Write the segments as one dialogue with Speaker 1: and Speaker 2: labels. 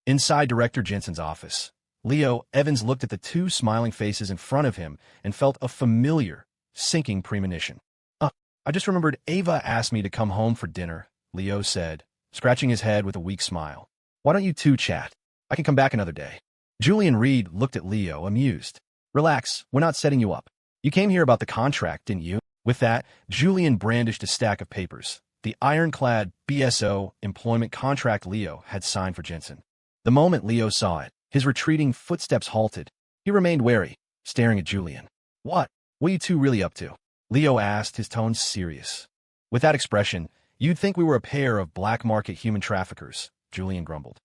Speaker 1: Inside Director Jensen's office, Leo Evans looked at the two smiling faces in front of him and felt a familiar, sinking premonition. I just remembered Ava asked me to come home for dinner, Leo said, scratching his head with a weak smile. Why don't you two chat? I can come back another day. Julian Reed looked at Leo, amused. Relax, we're not setting you up. You came here about the contract, didn't you? With that, Julian brandished a stack of papers, the ironclad BSO employment contract Leo had signed for Jensen. The moment Leo saw it, his retreating footsteps halted. He remained wary, staring at Julian. What are you two really up to? Leo asked, his tone serious. With that expression, you'd think we were a pair of black-market human traffickers, Julian grumbled.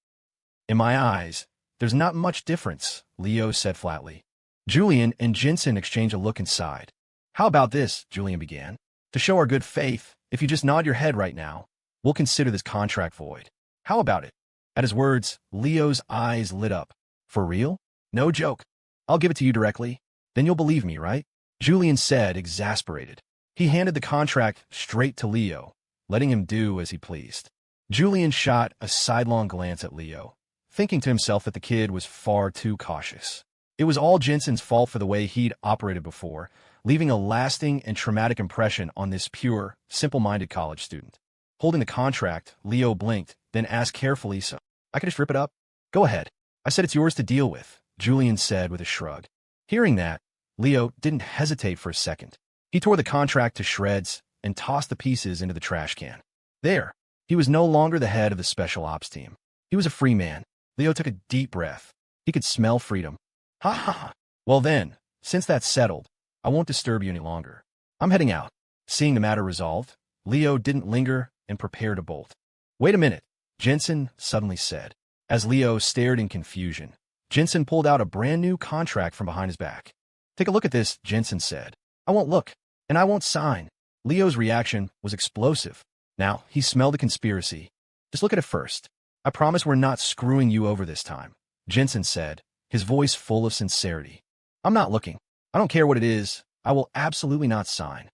Speaker 1: In my eyes, there's not much difference, Leo said flatly. Julian and Jensen exchanged a look inside. How about this, Julian began. To show our good faith, if you just nod your head right now, we'll consider this contract void. How about it? At his words, Leo's eyes lit up. For real? No joke. I'll give it to you directly. Then you'll believe me, right? Julian said, exasperated. He handed the contract straight to Leo, letting him do as he pleased. Julian shot a sidelong glance at Leo, thinking to himself that the kid was far too cautious. It was all Jensen's fault for the way he'd operated before, leaving a lasting and traumatic impression on this pure, simple-minded college student. Holding the contract, Leo blinked, then asked carefully, so I could just rip it up? Go ahead. I said it's yours to deal with, Julian said with a shrug. Hearing that, Leo didn't hesitate for a second. He tore the contract to shreds and tossed the pieces into the trash can. There, he was no longer the head of the special ops team. He was a free man. Leo took a deep breath. He could smell freedom. Ha ha ha. Well then, since that's settled, I won't disturb you any longer. I'm heading out. Seeing the matter resolved, Leo didn't linger and prepared to bolt. Wait a minute, Jensen suddenly said. As Leo stared in confusion, Jensen pulled out a brand new contract from behind his back. Take a look at this, Jensen said. I won't look, and I won't sign. Leo's reaction was explosive. Now, he smelled the conspiracy. Just look at it first. I promise we're not screwing you over this time, Jensen said, his voice full of sincerity. I'm not looking. I don't care what it is. I will absolutely not sign.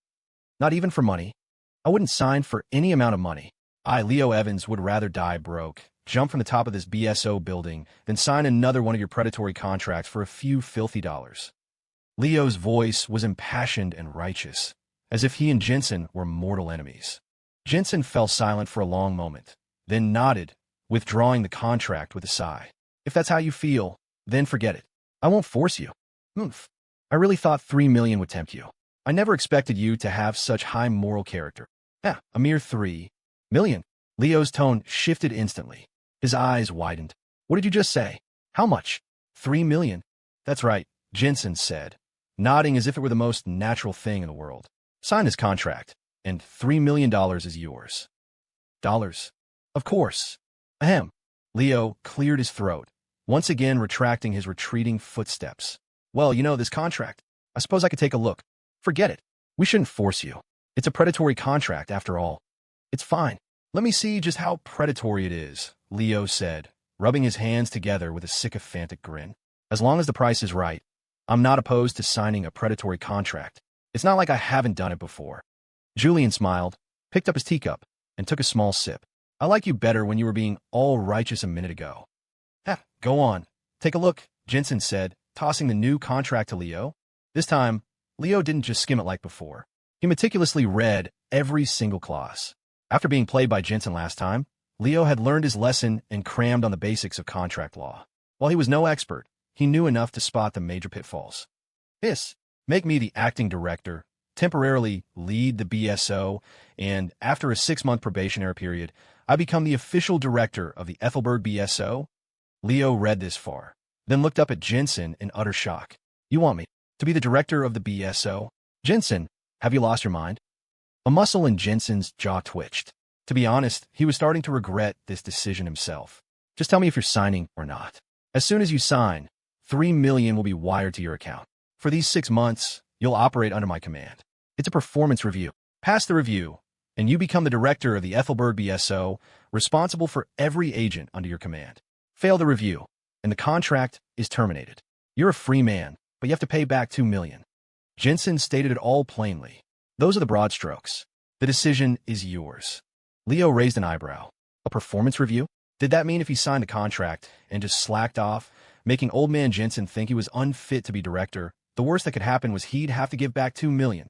Speaker 1: Not even for money. I wouldn't sign for any amount of money. I, Leo Evans, would rather die broke, jump from the top of this BSO building, than sign another one of your predatory contracts for a few filthy dollars. Leo's voice was impassioned and righteous, as if he and Jensen were mortal enemies. Jensen fell silent for a long moment, then nodded, withdrawing the contract with a sigh. If that's how you feel, then forget it. I won't force you. Oomph. I really thought 3 million would tempt you. I never expected you to have such high moral character. A mere 3 million. Leo's tone shifted instantly. His eyes widened. What did you just say? How much? 3 million. That's right, Jensen said, nodding as if it were the most natural thing in the world. Sign this contract, and $3 million is yours. Dollars? Of course. Ahem. Leo cleared his throat, once again retracting his retreating footsteps. Well, you know, this contract. I suppose I could take a look. Forget it. We shouldn't force you. It's a predatory contract, after all. It's fine. Let me see just how predatory it is, Leo said, rubbing his hands together with a sycophantic grin. As long as the price is right, I'm not opposed to signing a predatory contract. It's not like I haven't done it before. Julian smiled, picked up his teacup, and took a small sip. I like you better when you were being all righteous a minute ago. Go on. Take a look, Jensen said, tossing the new contract to Leo. This time, Leo didn't just skim it like before. He meticulously read every single clause. After being played by Jensen last time, Leo had learned his lesson and crammed on the basics of contract law. While he was no expert, he knew enough to spot the major pitfalls. Make me the acting director, temporarily lead the BSO, and after a 6-month probationary period, I become the official director of the Ethelberg BSO. Leo read this far, then looked up at Jensen in utter shock. You want me to be the director of the BSO? Jensen, have you lost your mind? A muscle in Jensen's jaw twitched. To be honest, he was starting to regret this decision himself. Just tell me if you're signing or not. As soon as you sign, 3 million will be wired to your account. For these 6 months, you'll operate under my command. It's a performance review. Pass the review, and you become the director of the Ethelberg BSO, responsible for every agent under your command. Fail the review, and the contract is terminated. You're a free man, but you have to pay back 2 million. Jensen stated it all plainly. Those are the broad strokes. The decision is yours. Leo raised an eyebrow. A performance review? Did that mean if he signed the contract and just slacked off, making old man Jensen think he was unfit to be director, the worst that could happen was he'd have to give back $2 million.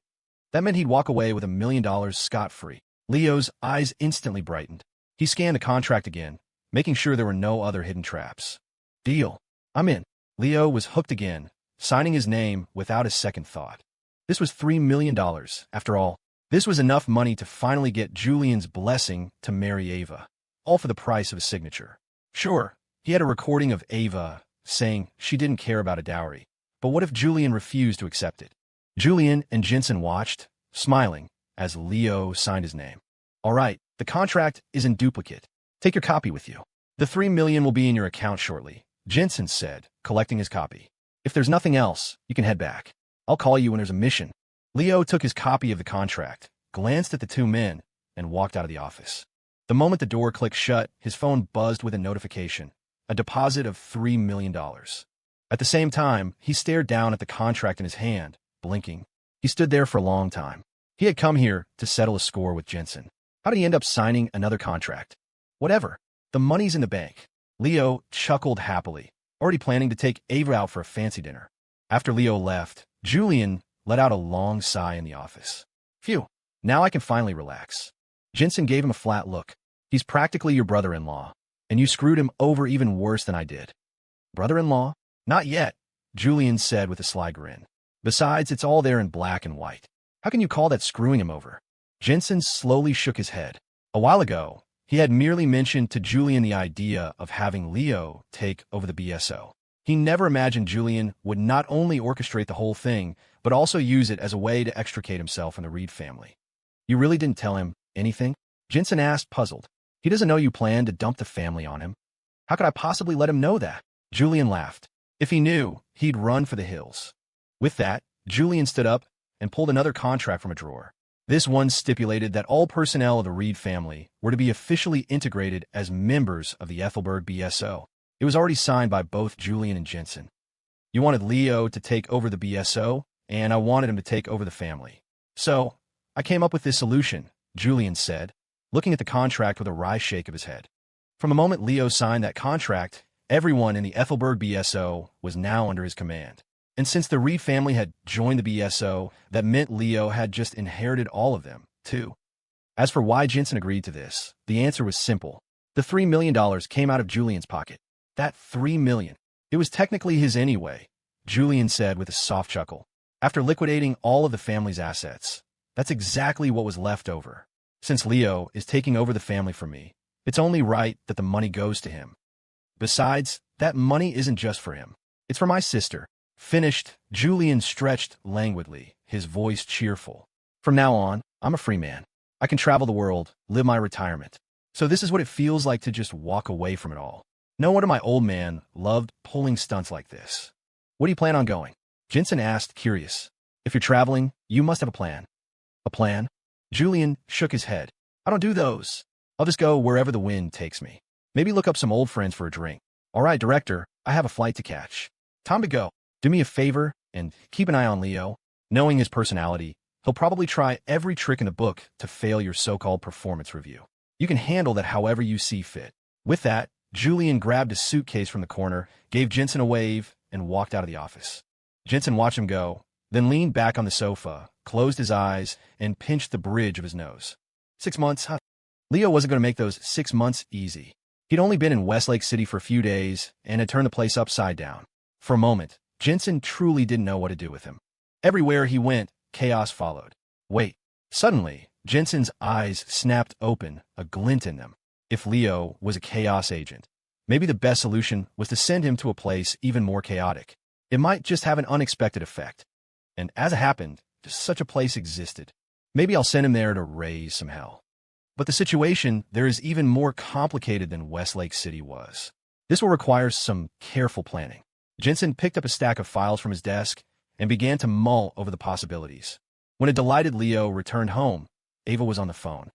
Speaker 1: That meant he'd walk away with $1 million scot-free. Leo's eyes instantly brightened. He scanned the contract again, making sure there were no other hidden traps. Deal. I'm in. Leo was hooked again, signing his name without a second thought. This was $3 million, after all. This was enough money to finally get Julian's blessing to marry Ava, all for the price of a signature. Sure, he had a recording of Ava saying she didn't care about a dowry, but what if Julian refused to accept it? Julian and Jensen watched, smiling, as Leo signed his name. All right, the contract is in duplicate. Take your copy with you. The $3 million will be in your account shortly, Jensen said, collecting his copy. If there's nothing else, you can head back. I'll call you when there's a mission. Leo took his copy of the contract, glanced at the two men, and walked out of the office. The moment the door clicked shut, his phone buzzed with a notification, a deposit of $3 million. At the same time, he stared down at the contract in his hand, blinking. He stood there for a long time. He had come here to settle a score with Jensen. How did he end up signing another contract? Whatever. The money's in the bank. Leo chuckled happily, already planning to take Ava out for a fancy dinner. After Leo left, Julian let out a long sigh in the office. Phew, now I can finally relax. Jensen gave him a flat look. He's practically your brother-in-law, and you screwed him over even worse than I did. Brother-in-law? Not yet, Julian said with a sly grin. Besides, it's all there in black and white. How can you call that screwing him over? Jensen slowly shook his head. A while ago, he had merely mentioned to Julian the idea of having Leo take over the BSO. He never imagined Julian would not only orchestrate the whole thing, but also use it as a way to extricate himself from the Reed family. You really didn't tell him anything? Jensen asked, puzzled. He doesn't know you planned to dump the family on him. How could I possibly let him know that? Julian laughed. If he knew, he'd run for the hills. With that, Julian stood up and pulled another contract from a drawer. This one stipulated that all personnel of the Reed family were to be officially integrated as members of the Ethelberg BSO. It was already signed by both Julian and Jensen. You wanted Leo to take over the BSO, and I wanted him to take over the family. So, I came up with this solution, Julian said, looking at the contract with a wry shake of his head. From the moment Leo signed that contract, everyone in the Ethelberg BSO was now under his command. And since the Reed family had joined the BSO, that meant Leo had just inherited all of them, too. As for why Jensen agreed to this, the answer was simple. The $3 million came out of Julian's pocket. That $3 million. It was technically his anyway, Julian said with a soft chuckle. After liquidating all of the family's assets, that's exactly what was left over. Since Leo is taking over the family from me, it's only right that the money goes to him. Besides, that money isn't just for him. It's for my sister. Finished, Julian stretched languidly, his voice cheerful. From now on, I'm a free man. I can travel the world, live my retirement. So this is what it feels like to just walk away from it all. No wonder my old man loved pulling stunts like this. What do you plan on going? Jensen asked, curious. If you're traveling, you must have a plan. A plan? Julian shook his head. I don't do those. I'll just go wherever the wind takes me. Maybe look up some old friends for a drink. All right, director, I have a flight to catch. Time to go. Do me a favor and keep an eye on Leo. Knowing his personality, he'll probably try every trick in the book to fail your so-called performance review. You can handle that however you see fit. With that, Julian grabbed a suitcase from the corner, gave Jensen a wave, and walked out of the office. Jensen watched him go, then leaned back on the sofa, closed his eyes, and pinched the bridge of his nose. 6 months, huh? Leo wasn't going to make those 6 months easy. He'd only been in Westlake City for a few days and had turned the place upside down. For a moment, Jensen truly didn't know what to do with him. Everywhere he went, chaos followed. Wait. Suddenly, Jensen's eyes snapped open, a glint in them. If Leo was a chaos agent, maybe the best solution was to send him to a place even more chaotic. It might just have an unexpected effect. And as it happened, just such a place existed. Maybe I'll send him there to raise some hell. But the situation there is even more complicated than Westlake City was. This will require some careful planning. Jensen picked up a stack of files from his desk and began to mull over the possibilities. When a delighted Leo returned home, Ava was on the phone.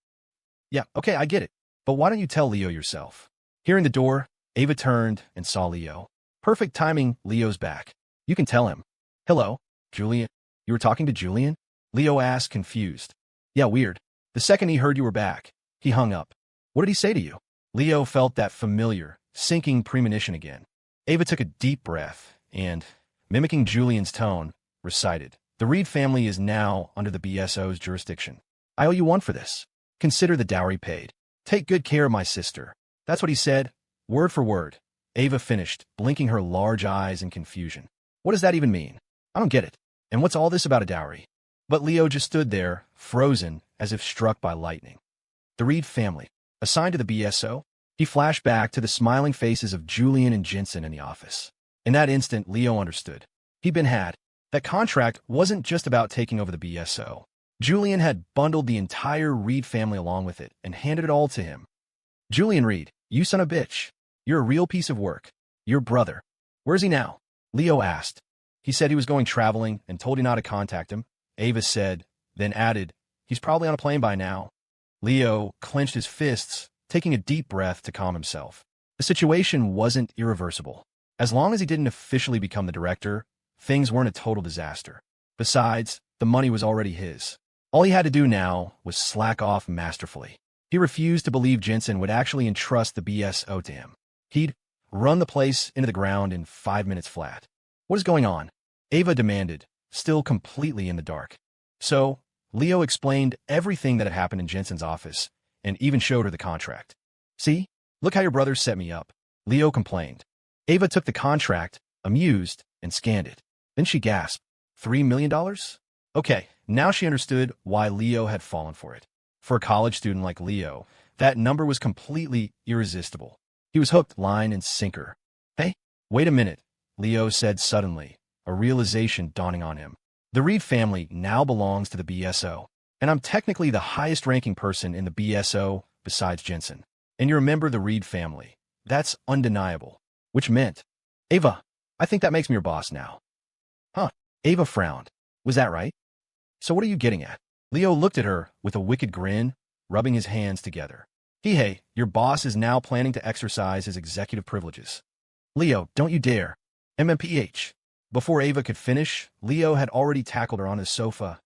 Speaker 1: Yeah, okay, I get it. But why don't you tell Leo yourself? Hearing the door, Ava turned and saw Leo. Perfect timing, Leo's back. You can tell him. Hello, Julian. You were talking to Julian? Leo asked, confused. Yeah, weird. The second he heard you were back, he hung up. What did he say to you? Leo felt that familiar, sinking premonition again. Ava took a deep breath and, mimicking Julian's tone, recited, "The Reed family is now under the BSO's jurisdiction. I owe you one for this. Consider the dowry paid. Take good care of my sister." That's what he said, word for word. Ava finished, blinking her large eyes in confusion. What does that even mean? I don't get it. And what's all this about a dowry? But Leo just stood there, frozen, as if struck by lightning. The Reed family, assigned to the BSO? He flashed back to the smiling faces of Julian and Jensen in the office. In that instant, Leo understood. He'd been had. That contract wasn't just about taking over the BSO. Julian had bundled the entire Reed family along with it and handed it all to him. "Julian Reed, you son of a bitch. You're a real piece of work. Your brother. Where's he now?" Leo asked. "He said he was going traveling and told you not to contact him," Ava said, then added, "He's probably on a plane by now." Leo clenched his fists, taking a deep breath to calm himself. The situation wasn't irreversible. As long as he didn't officially become the director, things weren't a total disaster. Besides, the money was already his. All he had to do now was slack off masterfully. He refused to believe Jensen would actually entrust the BSO to him. He'd run the place into the ground in 5 minutes flat. "What is going on?" Ava demanded, still completely in the dark. So, Leo explained everything that had happened in Jensen's office, and even showed her the contract. "See? Look how your brother set me up," Leo complained. Ava took the contract, amused, and scanned it. Then she gasped, $3 million? Okay, now she understood why Leo had fallen for it. For a college student like Leo, that number was completely irresistible. He was hooked line and sinker. "Hey, wait a minute," Leo said suddenly, a realization dawning on him. "The Reed family now belongs to the BSO, and I'm technically the highest-ranking person in the BSO besides Jensen. And you remember the Reed family. That's undeniable." Which meant, "Ava, I think that makes me your boss now." Huh, Ava frowned. Was that right? "So what are you getting at?" Leo looked at her with a wicked grin, rubbing his hands together. "Hey, your boss is now planning to exercise his executive privileges." "Leo, don't you dare." MMPH. Before Ava could finish, Leo had already tackled her on his sofa.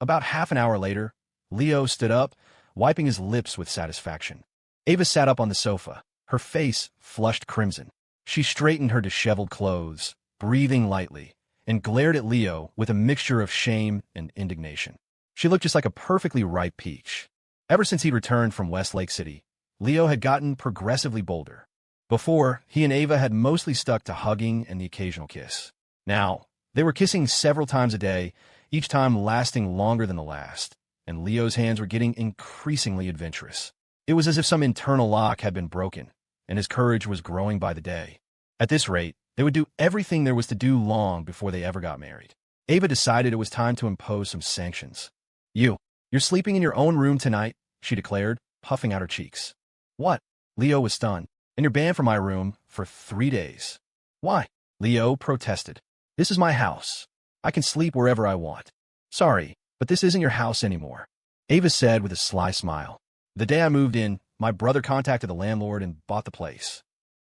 Speaker 1: About half an hour later, Leo stood up, wiping his lips with satisfaction. Ava sat up on the sofa, her face flushed crimson. She straightened her disheveled clothes, breathing lightly, and glared at Leo with a mixture of shame and indignation. She looked just like a perfectly ripe peach. Ever since he'd returned from West Lake City, Leo had gotten progressively bolder. Before, he and Ava had mostly stuck to hugging and the occasional kiss. Now, they were kissing several times a day, each time lasting longer than the last, and Leo's hands were getting increasingly adventurous. It was as if some internal lock had been broken, and his courage was growing by the day. At this rate, they would do everything there was to do long before they ever got married. Ava decided it was time to impose some sanctions. You're sleeping in your own room tonight," she declared, puffing out her cheeks. "What?" Leo was stunned. "And you're banned from my room for 3 days." "Why?" Leo protested. "This is my house. I can sleep wherever I want." "Sorry, but this isn't your house anymore," Ava said with a sly smile. "The day I moved in, my brother contacted the landlord and bought the place."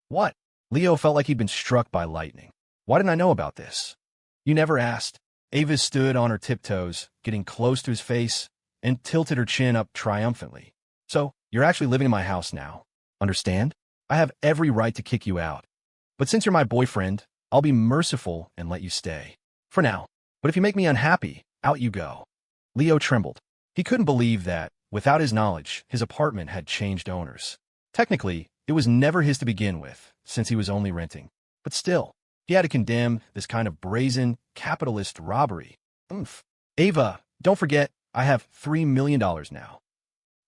Speaker 1: "What?" Leo felt like he'd been struck by lightning. "Why didn't I know about this?" "You never asked." Ava stood on her tiptoes, getting close to his face, and tilted her chin up triumphantly. "So, you're actually living in my house now. Understand? I have every right to kick you out. But since you're my boyfriend, I'll be merciful and let you stay. For now. But if you make me unhappy, out you go." Leo trembled. He couldn't believe that, without his knowledge, his apartment had changed owners. Technically, it was never his to begin with, since he was only renting. But still, he had to condemn this kind of brazen, capitalist robbery. "Ava, don't forget, I have $3 million now,"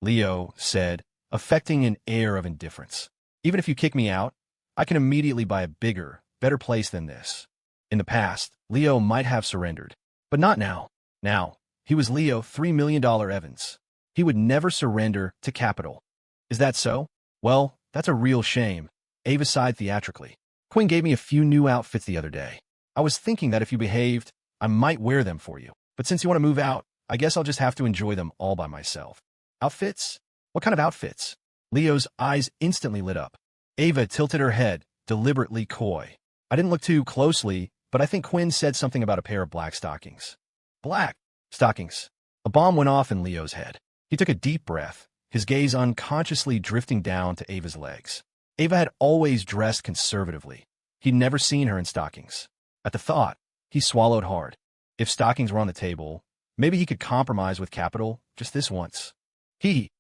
Speaker 1: Leo said, affecting an air of indifference. "Even if you kick me out, I can immediately buy a bigger, better place than this." In the past, Leo might have surrendered, but not now. Now, he was Leo $3 million Evans. He would never surrender to capital. "Is that so? Well, that's a real shame," Ava sighed theatrically. "Quinn gave me a few new outfits the other day. I was thinking that if you behaved, I might wear them for you. But since you want to move out, I guess I'll just have to enjoy them all by myself." "Outfits? What kind of outfits?" Leo's eyes instantly lit up. Ava tilted her head, deliberately coy. "I didn't look too closely, but I think Quinn said something about a pair of black stockings." "Black stockings?" A bomb went off in Leo's head. He took a deep breath, his gaze unconsciously drifting down to Ava's legs. Ava had always dressed conservatively. He'd never seen her in stockings. At the thought, he swallowed hard. If stockings were on the table, maybe he could compromise with capital just this once.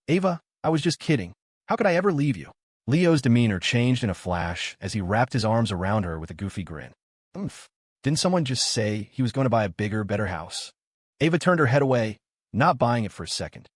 Speaker 1: Ava, I was just kidding. How could I ever leave you? Leo's demeanor changed in a flash as he wrapped his arms around her with a goofy grin. Oomph. Didn't someone just say he was going to buy a bigger, better house? Ava turned her head away, not buying it for a second.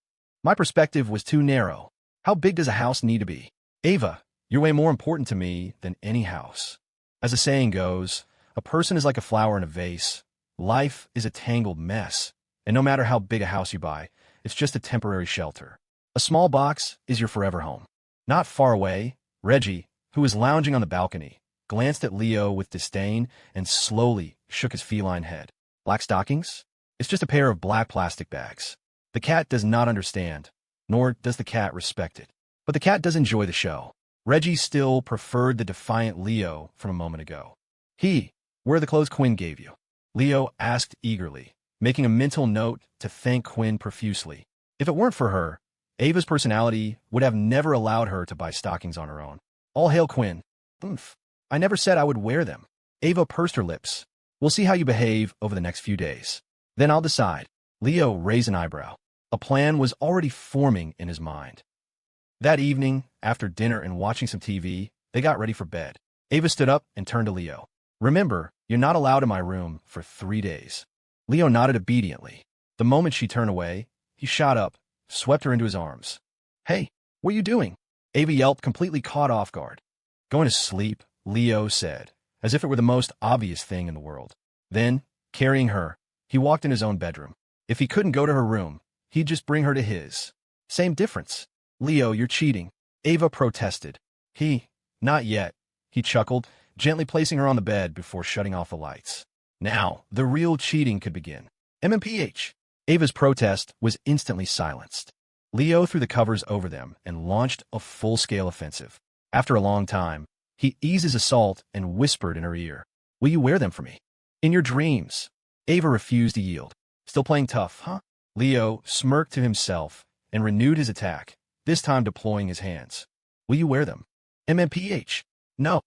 Speaker 1: My perspective was too narrow. How big does a house need to be? Ava, you're way more important to me than any house. As the saying goes, a person is like a flower in a vase. Life is a tangled mess, and no matter how big a house you buy, it's just a temporary shelter. A small box is your forever home. Not far away, Reggie, who was lounging on the balcony, glanced at Leo with disdain and slowly shook his feline head. Black stockings? It's just a pair of black plastic bags. The cat does not understand, nor does the cat respect it. But the cat does enjoy the show. Reggie still preferred the defiant Leo from a moment ago. Where are the clothes Quinn gave you? Leo asked eagerly, making a mental note to thank Quinn profusely. If it weren't for her, Ava's personality would have never allowed her to buy stockings on her own. All hail Quinn. Oomph. I never said I would wear them. Ava pursed her lips. We'll see how you behave over the next few days. Then I'll decide. Leo raised an eyebrow. A plan was already forming in his mind. That evening, after dinner and watching some TV, they got ready for bed. Ava stood up and turned to Leo. Remember, you're not allowed in my room for 3 days. Leo nodded obediently. The moment she turned away, he shot up, swept her into his arms. Hey, what are you doing? Ava yelped, completely caught off guard. Going to sleep, Leo said, as if it were the most obvious thing in the world. Then, carrying her, he walked in his own bedroom. If he couldn't go to her room, he'd just bring her to his. Same difference. Leo, you're cheating. Ava protested. Not yet. He chuckled, gently placing her on the bed before shutting off the lights. Now, the real cheating could begin. MMPH. Ava's protest was instantly silenced. Leo threw the covers over them and launched a full-scale offensive. After a long time, he eased his assault and whispered in her ear, Will you wear them for me? In your dreams. Ava refused to yield. Still playing tough, huh? Leo smirked to himself and renewed his attack, this time deploying his hands. Will you wear them? MMPH. No.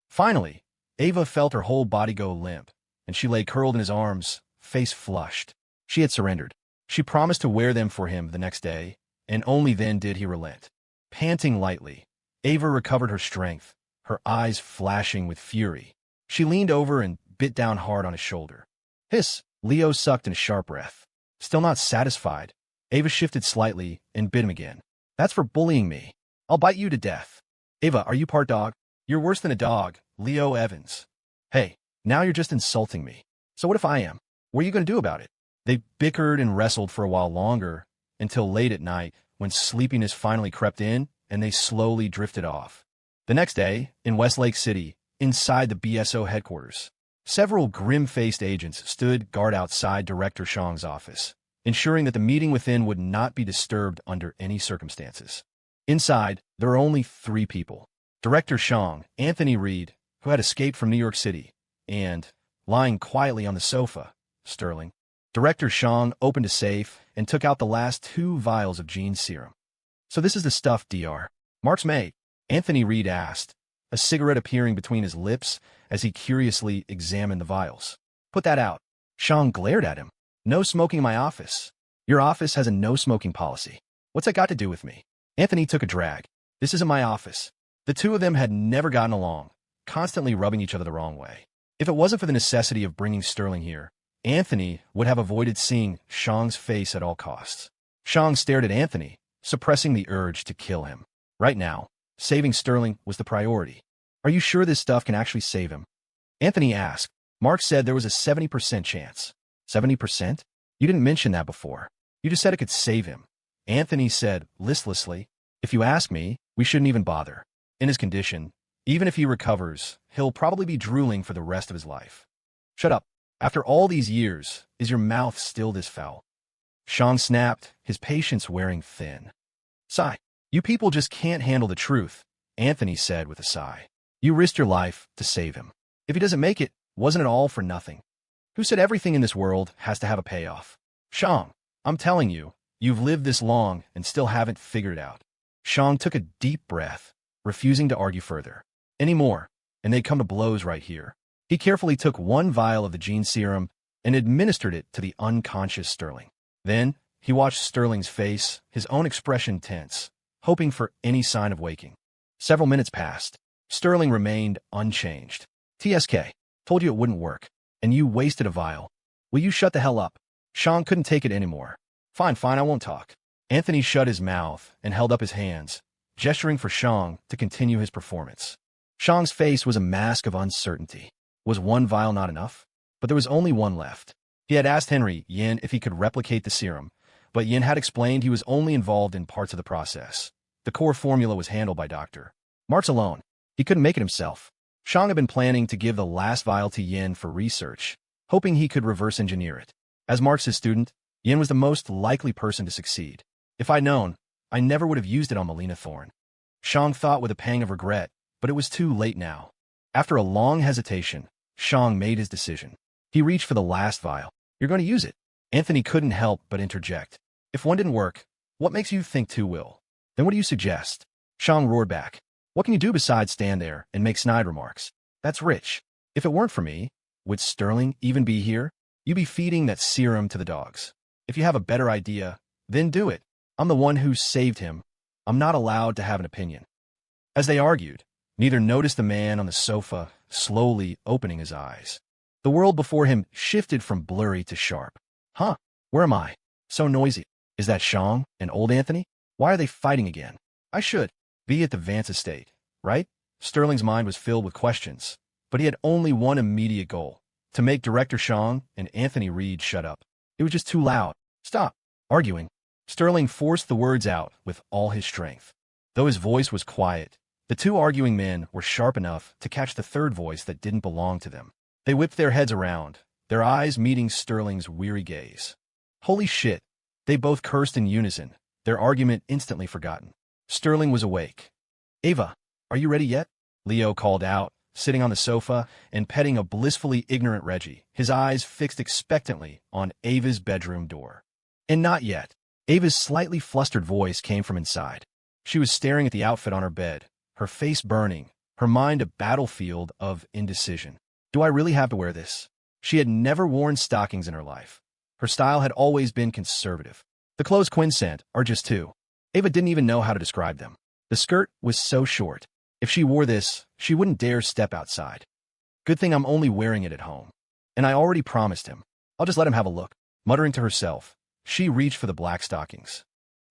Speaker 1: Finally, Ava felt her whole body go limp, and she lay curled in his arms, face flushed. She had surrendered. She promised to wear them for him the next day, and only then did he relent. Panting lightly, Ava recovered her strength, her eyes flashing with fury. She leaned over and bit down hard on his shoulder. Hiss! Leo sucked in a sharp breath. Still not satisfied, Ava shifted slightly and bit him again. That's for bullying me. I'll bite you to death. Ava, are you part dog? You're worse than a dog, Leo Evans. Hey, now you're just insulting me. So what if I am? What are you going to do about it? They bickered and wrestled for a while longer, until late at night, when sleepiness finally crept in and they slowly drifted off. The next day, in Westlake City, inside the BSO headquarters, several grim-faced agents stood guard outside Director Shang's office, ensuring that the meeting within would not be disturbed under any circumstances. Inside, there were only 3 people. Director Shang, Anthony Reed, who had escaped from New York City, and, lying quietly on the sofa, Sterling. Director Shang opened a safe and took out the last 2 vials of Jean's serum. So this is the stuff, Dr. Mark's made? Anthony Reed asked, a cigarette appearing between his lips as he curiously examined the vials. Put that out. Shang glared at him. No smoking in my office. Your office has a no-smoking policy. What's that got to do with me? Anthony took a drag. This isn't my office. The 2 of them had never gotten along, constantly rubbing each other the wrong way. If it wasn't for the necessity of bringing Sterling here, Anthony would have avoided seeing Shang's face at all costs. Shang stared at Anthony, suppressing the urge to kill him. Right now, saving Sterling was the priority. Are you sure this stuff can actually save him? Anthony asked. Mark said there was a 70% chance. 70%? You didn't mention that before. You just said it could save him. Anthony said listlessly, If you ask me, we shouldn't even bother. In his condition, even if he recovers, he'll probably be drooling for the rest of his life. Shut up. After all these years, is your mouth still this foul? Shang snapped, his patience wearing thin. Sigh. You people just can't handle the truth, Anthony said with a sigh. You risked your life to save him. If he doesn't make it, wasn't it all for nothing? Who said everything in this world has to have a payoff? Shang, I'm telling you, You've lived this long and still haven't figured it out. Shang took a deep breath, refusing to argue further. Anymore, and they'd come to blows right here. He carefully took one vial of the gene serum and administered it to the unconscious Sterling. Then, he watched Sterling's face, his own expression tense, hoping for any sign of waking. Several minutes passed. Sterling remained unchanged. TSK, told you it wouldn't work, and you wasted a vial. Will you shut the hell up? Shang couldn't take it anymore. Fine, I won't talk. Anthony shut his mouth and held up his hands, gesturing for Shang to continue his performance. Shang's face was a mask of uncertainty. Was one vial not enough? But there was only one left. He had asked Henry Yin if he could replicate the serum, but Yin had explained he was only involved in parts of the process. The core formula was handled by Dr. Marx alone. He couldn't make it himself. Shang had been planning to give the last vial to Yin for research, hoping he could reverse engineer it. As Marx's student, Yin was the most likely person to succeed. If I'd known, I never would have used it on Melina Thorne. Shang thought with a pang of regret, but it was too late now. After a long hesitation, Shang made his decision. He reached for the last vial. You're going to use it. Anthony couldn't help but interject. If one didn't work, what makes you think two will? Then what do you suggest? Shang roared back. What can you do besides stand there and make snide remarks? That's rich. If it weren't for me, would Sterling even be here? You'd be feeding that serum to the dogs. If you have a better idea, then do it. I'm the one who saved him. I'm not allowed to have an opinion. As they argued, neither noticed the man on the sofa slowly opening his eyes. The world before him shifted from blurry to sharp. Huh? Where am I? So noisy. Is that Shang and old Anthony? Why are they fighting again? I should be at the Vance estate, right? Sterling's mind was filled with questions, but he had only one immediate goal, to make Director Shang and Anthony Reed shut up. It was just too loud. Stop arguing. Sterling forced the words out with all his strength. Though his voice was quiet, the two arguing men were sharp enough to catch the third voice that didn't belong to them. They whipped their heads around, their eyes meeting Sterling's weary gaze. Holy shit! They both cursed in unison, their argument instantly forgotten. Sterling was awake. Ava, are you ready yet? Leo called out, sitting on the sofa and petting a blissfully ignorant Reggie, his eyes fixed expectantly on Ava's bedroom door. And not yet. Ava's slightly flustered voice came from inside. She was staring at the outfit on her bed, her face burning, her mind a battlefield of indecision. Do I really have to wear this? She had never worn stockings in her life. Her style had always been conservative. The clothes Quinn sent are just two. Ava didn't even know how to describe them. The skirt was so short. If she wore this, she wouldn't dare step outside. Good thing I'm only wearing it at home. And I already promised him. I'll just let him have a look. Muttering to herself, she reached for the black stockings.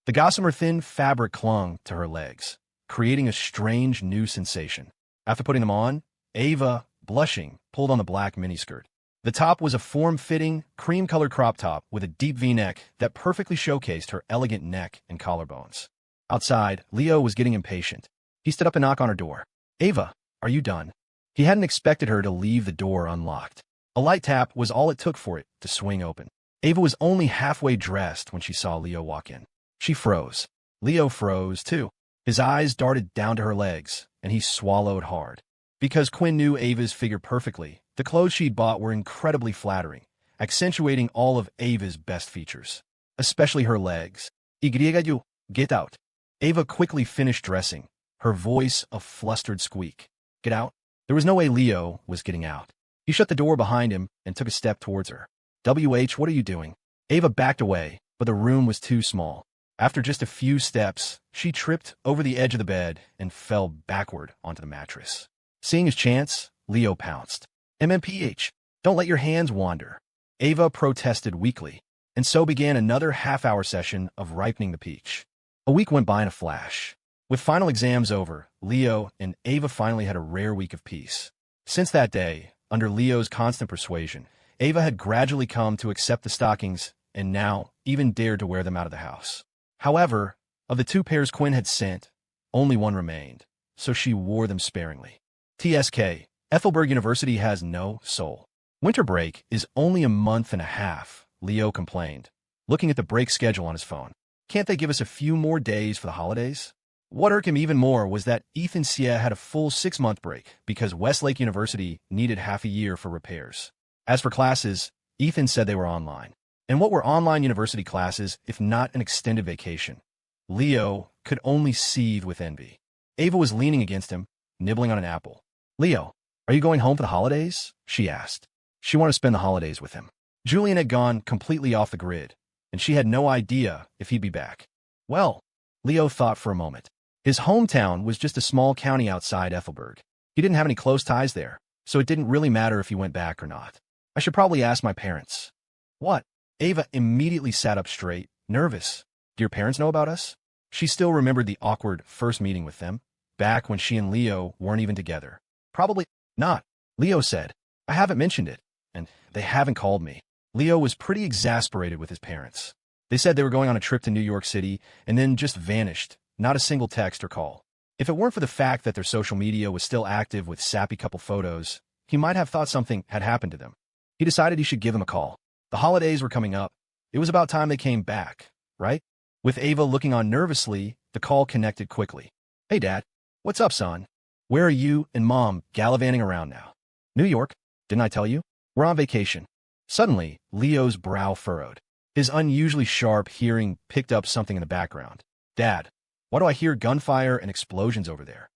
Speaker 1: The gossamer thin fabric clung to her legs, creating a strange new sensation. After putting them on, Ava, blushing, pulled on the black miniskirt. The top was a form-fitting, cream-colored crop top with a deep V-neck that perfectly showcased her elegant neck and collarbones. Outside, Leo was getting impatient. He stood up and knocked on her door. Ava, are you done? He hadn't expected her to leave the door unlocked. A light tap was all it took for it to swing open. Ava was only halfway dressed when she saw Leo walk in. She froze. Leo froze, too. His eyes darted down to her legs, and he swallowed hard. Because Quinn knew Ava's figure perfectly, the clothes she'd bought were incredibly flattering, accentuating all of Ava's best features, especially her legs. You, get out. Ava quickly finished dressing, her voice a flustered squeak. Get out? There was no way Leo was getting out. He shut the door behind him and took a step towards her. What are you doing? Ava backed away, but the room was too small. After just a few steps, she tripped over the edge of the bed and fell backward onto the mattress. Seeing his chance, Leo pounced. MMPH, don't let your hands wander. Ava protested weakly, and so began another half-hour session of ripening the peach. A week went by in a flash. With final exams over, Leo and Ava finally had a rare week of peace. Since that day, under Leo's constant persuasion, Ava had gradually come to accept the stockings and now even dared to wear them out of the house. However, of the two pairs Quinn had sent, only one remained, so she wore them sparingly. TSK, Ethelberg University has no soul. Winter break is only a month and a half, Leo complained, looking at the break schedule on his phone. Can't they give us a few more days for the holidays? What irked him even more was that Ethan Sia had a full 6-month break because Westlake University needed half a year for repairs. As for classes, Ethan said they were online. And what were online university classes if not an extended vacation? Leo could only seethe with envy. Ava was leaning against him, nibbling on an apple. Leo, are you going home for the holidays? She asked. She wanted to spend the holidays with him. Julian had gone completely off the grid, and she had no idea if he'd be back. Well, Leo thought for a moment. His hometown was just a small county outside Ethelberg. He didn't have any close ties there, so it didn't really matter if he went back or not. I should probably ask my parents. What? Ava immediately sat up straight, nervous. Do your parents know about us? She still remembered the awkward first meeting with them, back when she and Leo weren't even together. Probably not, Leo said. I haven't mentioned it, and they haven't called me. Leo was pretty exasperated with his parents. They said they were going on a trip to New York City and then just vanished, not a single text or call. If it weren't for the fact that their social media was still active with sappy couple photos, he might have thought something had happened to them. He decided he should give them a call. The holidays were coming up. It was about time they came back, right? With Ava looking on nervously, the call connected quickly. Hey, Dad. What's up, son? Where are you and Mom gallivanting around now? New York. Didn't I tell you? We're on vacation. Suddenly, Leo's brow furrowed. His unusually sharp hearing picked up something in the background. Dad, why do I hear gunfire and explosions over there?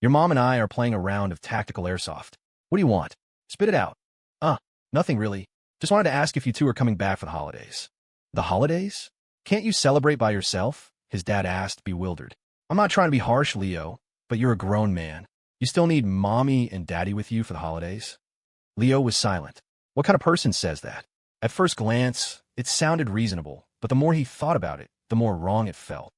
Speaker 1: Your mom and I are playing a round of tactical airsoft. What do you want? Spit it out. Nothing really. Just wanted to ask if you two are coming back for the holidays. The holidays? Can't you celebrate by yourself? His dad asked, bewildered. I'm not trying to be harsh, Leo, but you're a grown man. You still need mommy and daddy with you for the holidays? Leo was silent. What kind of person says that? At first glance, it sounded reasonable, but the more he thought about it, the more wrong it felt.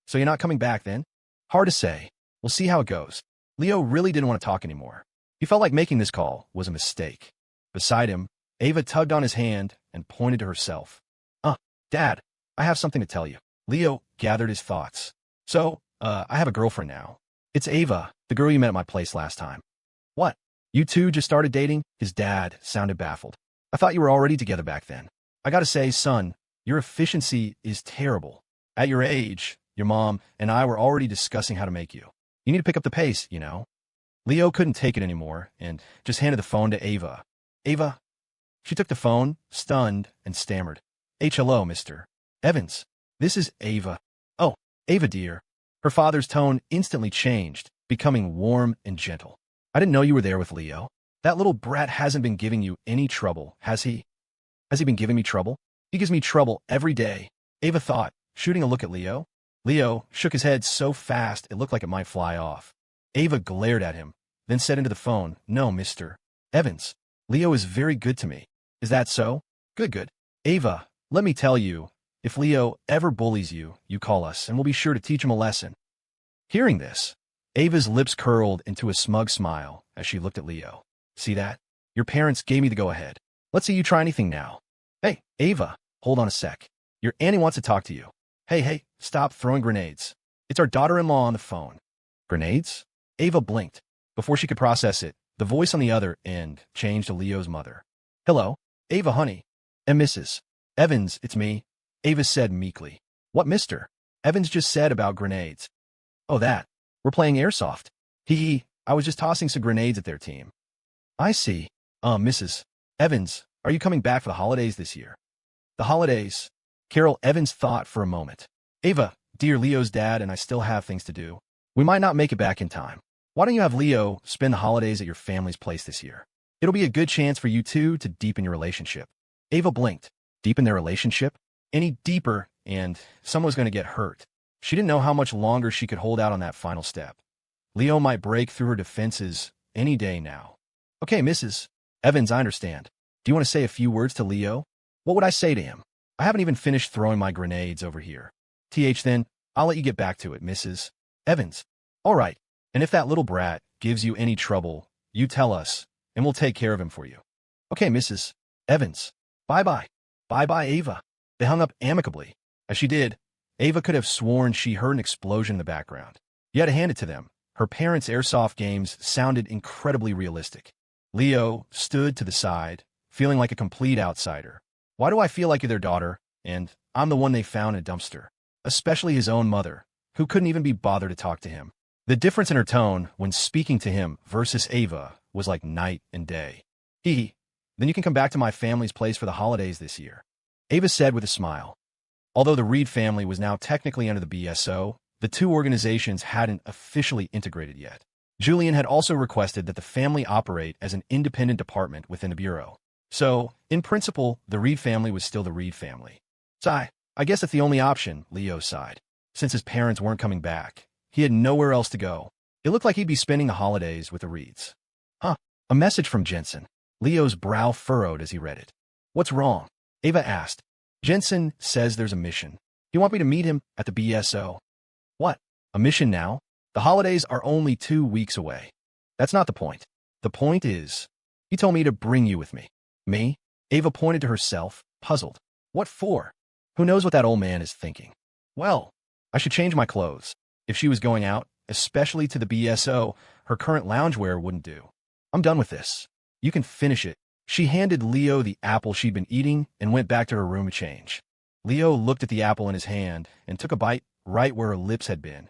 Speaker 1: So you're not coming back then? Hard to say. We'll see how it goes. Leo really didn't want to talk anymore. He felt like making this call was a mistake. Beside him, Ava tugged on his hand and pointed to herself. Dad, I have something to tell you. Leo gathered his thoughts. So, I have a girlfriend now. It's Ava, the girl you met at my place last time. What? You two just started dating? His dad sounded baffled. I thought you were already together back then. I gotta say, son, your efficiency is terrible. At your age, your mom and I were already discussing how to make you. You need to pick up the pace, you know. Leo couldn't take it anymore and just handed the phone to Ava. Ava? She took the phone, stunned, and stammered. Hello, Mr. Evans. This is Ava. Oh, Ava, dear. Her father's tone instantly changed, becoming warm and gentle. I didn't know you were there with Leo. That little brat hasn't been giving you any trouble, has he? Has he been giving me trouble? He gives me trouble every day, Ava thought, shooting a look at Leo. Leo shook his head so fast it looked like it might fly off. Ava glared at him, then said into the phone, No, Mr. Evans. Leo is very good to me. Is that so? Good. Ava, let me tell you, if Leo ever bullies you, you call us, and we'll be sure to teach him a lesson. Hearing this, Ava's lips curled into a smug smile as she looked at Leo. See that? Your parents gave me the go-ahead. Let's see you try anything now. Hey, Ava, hold on a sec. Your Annie wants to talk to you. Hey, stop throwing grenades. It's our daughter-in-law on the phone. Grenades? Ava blinked. Before she could process it, the voice on the other end changed to Leo's mother. Hello, Ava, honey. And Mrs. Evans, it's me. Ava said meekly. What, Mr. Evans just said about grenades? Oh, that. We're playing airsoft. I was just tossing some grenades at their team. I see. Mrs. Evans, are you coming back for the holidays this year? The holidays? Carol Evans thought for a moment. Ava, dear, Leo's dad and I still have things to do. We might not make it back in time. Why don't you have Leo spend the holidays at your family's place this year? It'll be a good chance for you two to deepen your relationship. Ava blinked. Deepen their relationship? Any deeper, and someone's going to get hurt. She didn't know how much longer she could hold out on that final step. Leo might break through her defenses any day now. Okay, Mrs. Evans, I understand. Do you want to say a few words to Leo? What would I say to him? I haven't even finished throwing my grenades over here. Then, I'll let you get back to it, Mrs. Evans. All right, and if that little brat gives you any trouble, you tell us, and we'll take care of him for you. Okay, Mrs. Evans. Bye-bye. Bye-bye, Ava. They hung up amicably. As she did, Ava could have sworn she heard an explosion in the background. You had to hand it to them. Her parents' airsoft games sounded incredibly realistic. Leo stood to the side, feeling like a complete outsider. Why do I feel like you're their daughter, and I'm the one they found in a dumpster? Especially his own mother, who couldn't even be bothered to talk to him. The difference in her tone when speaking to him versus Ava was like night and day. Then you can come back to my family's place for the holidays this year. Ava said with a smile. Although the Reed family was now technically under the BSO, the two organizations hadn't officially integrated yet. Julian had also requested that the family operate as an independent department within the Bureau. So, in principle, the Reed family was still the Reed family. Sigh. I guess that's the only option, Leo sighed. Since his parents weren't coming back, he had nowhere else to go. It looked like he'd be spending the holidays with the Reeds. Huh. A message from Jensen. Leo's brow furrowed as he read it. What's wrong? Ava asked. Jensen says there's a mission. You want me to meet him at the BSO? What? A mission now? The holidays are only 2 weeks away. That's not the point. The point is, he told me to bring you with me. Me? Ava pointed to herself, puzzled. What for? Who knows what that old man is thinking? Well, I should change my clothes. If she was going out, especially to the BSO, her current loungewear wouldn't do. I'm done with this. You can finish it. She handed Leo the apple she'd been eating and went back to her room to change. Leo looked at the apple in his hand and took a bite right where her lips had been.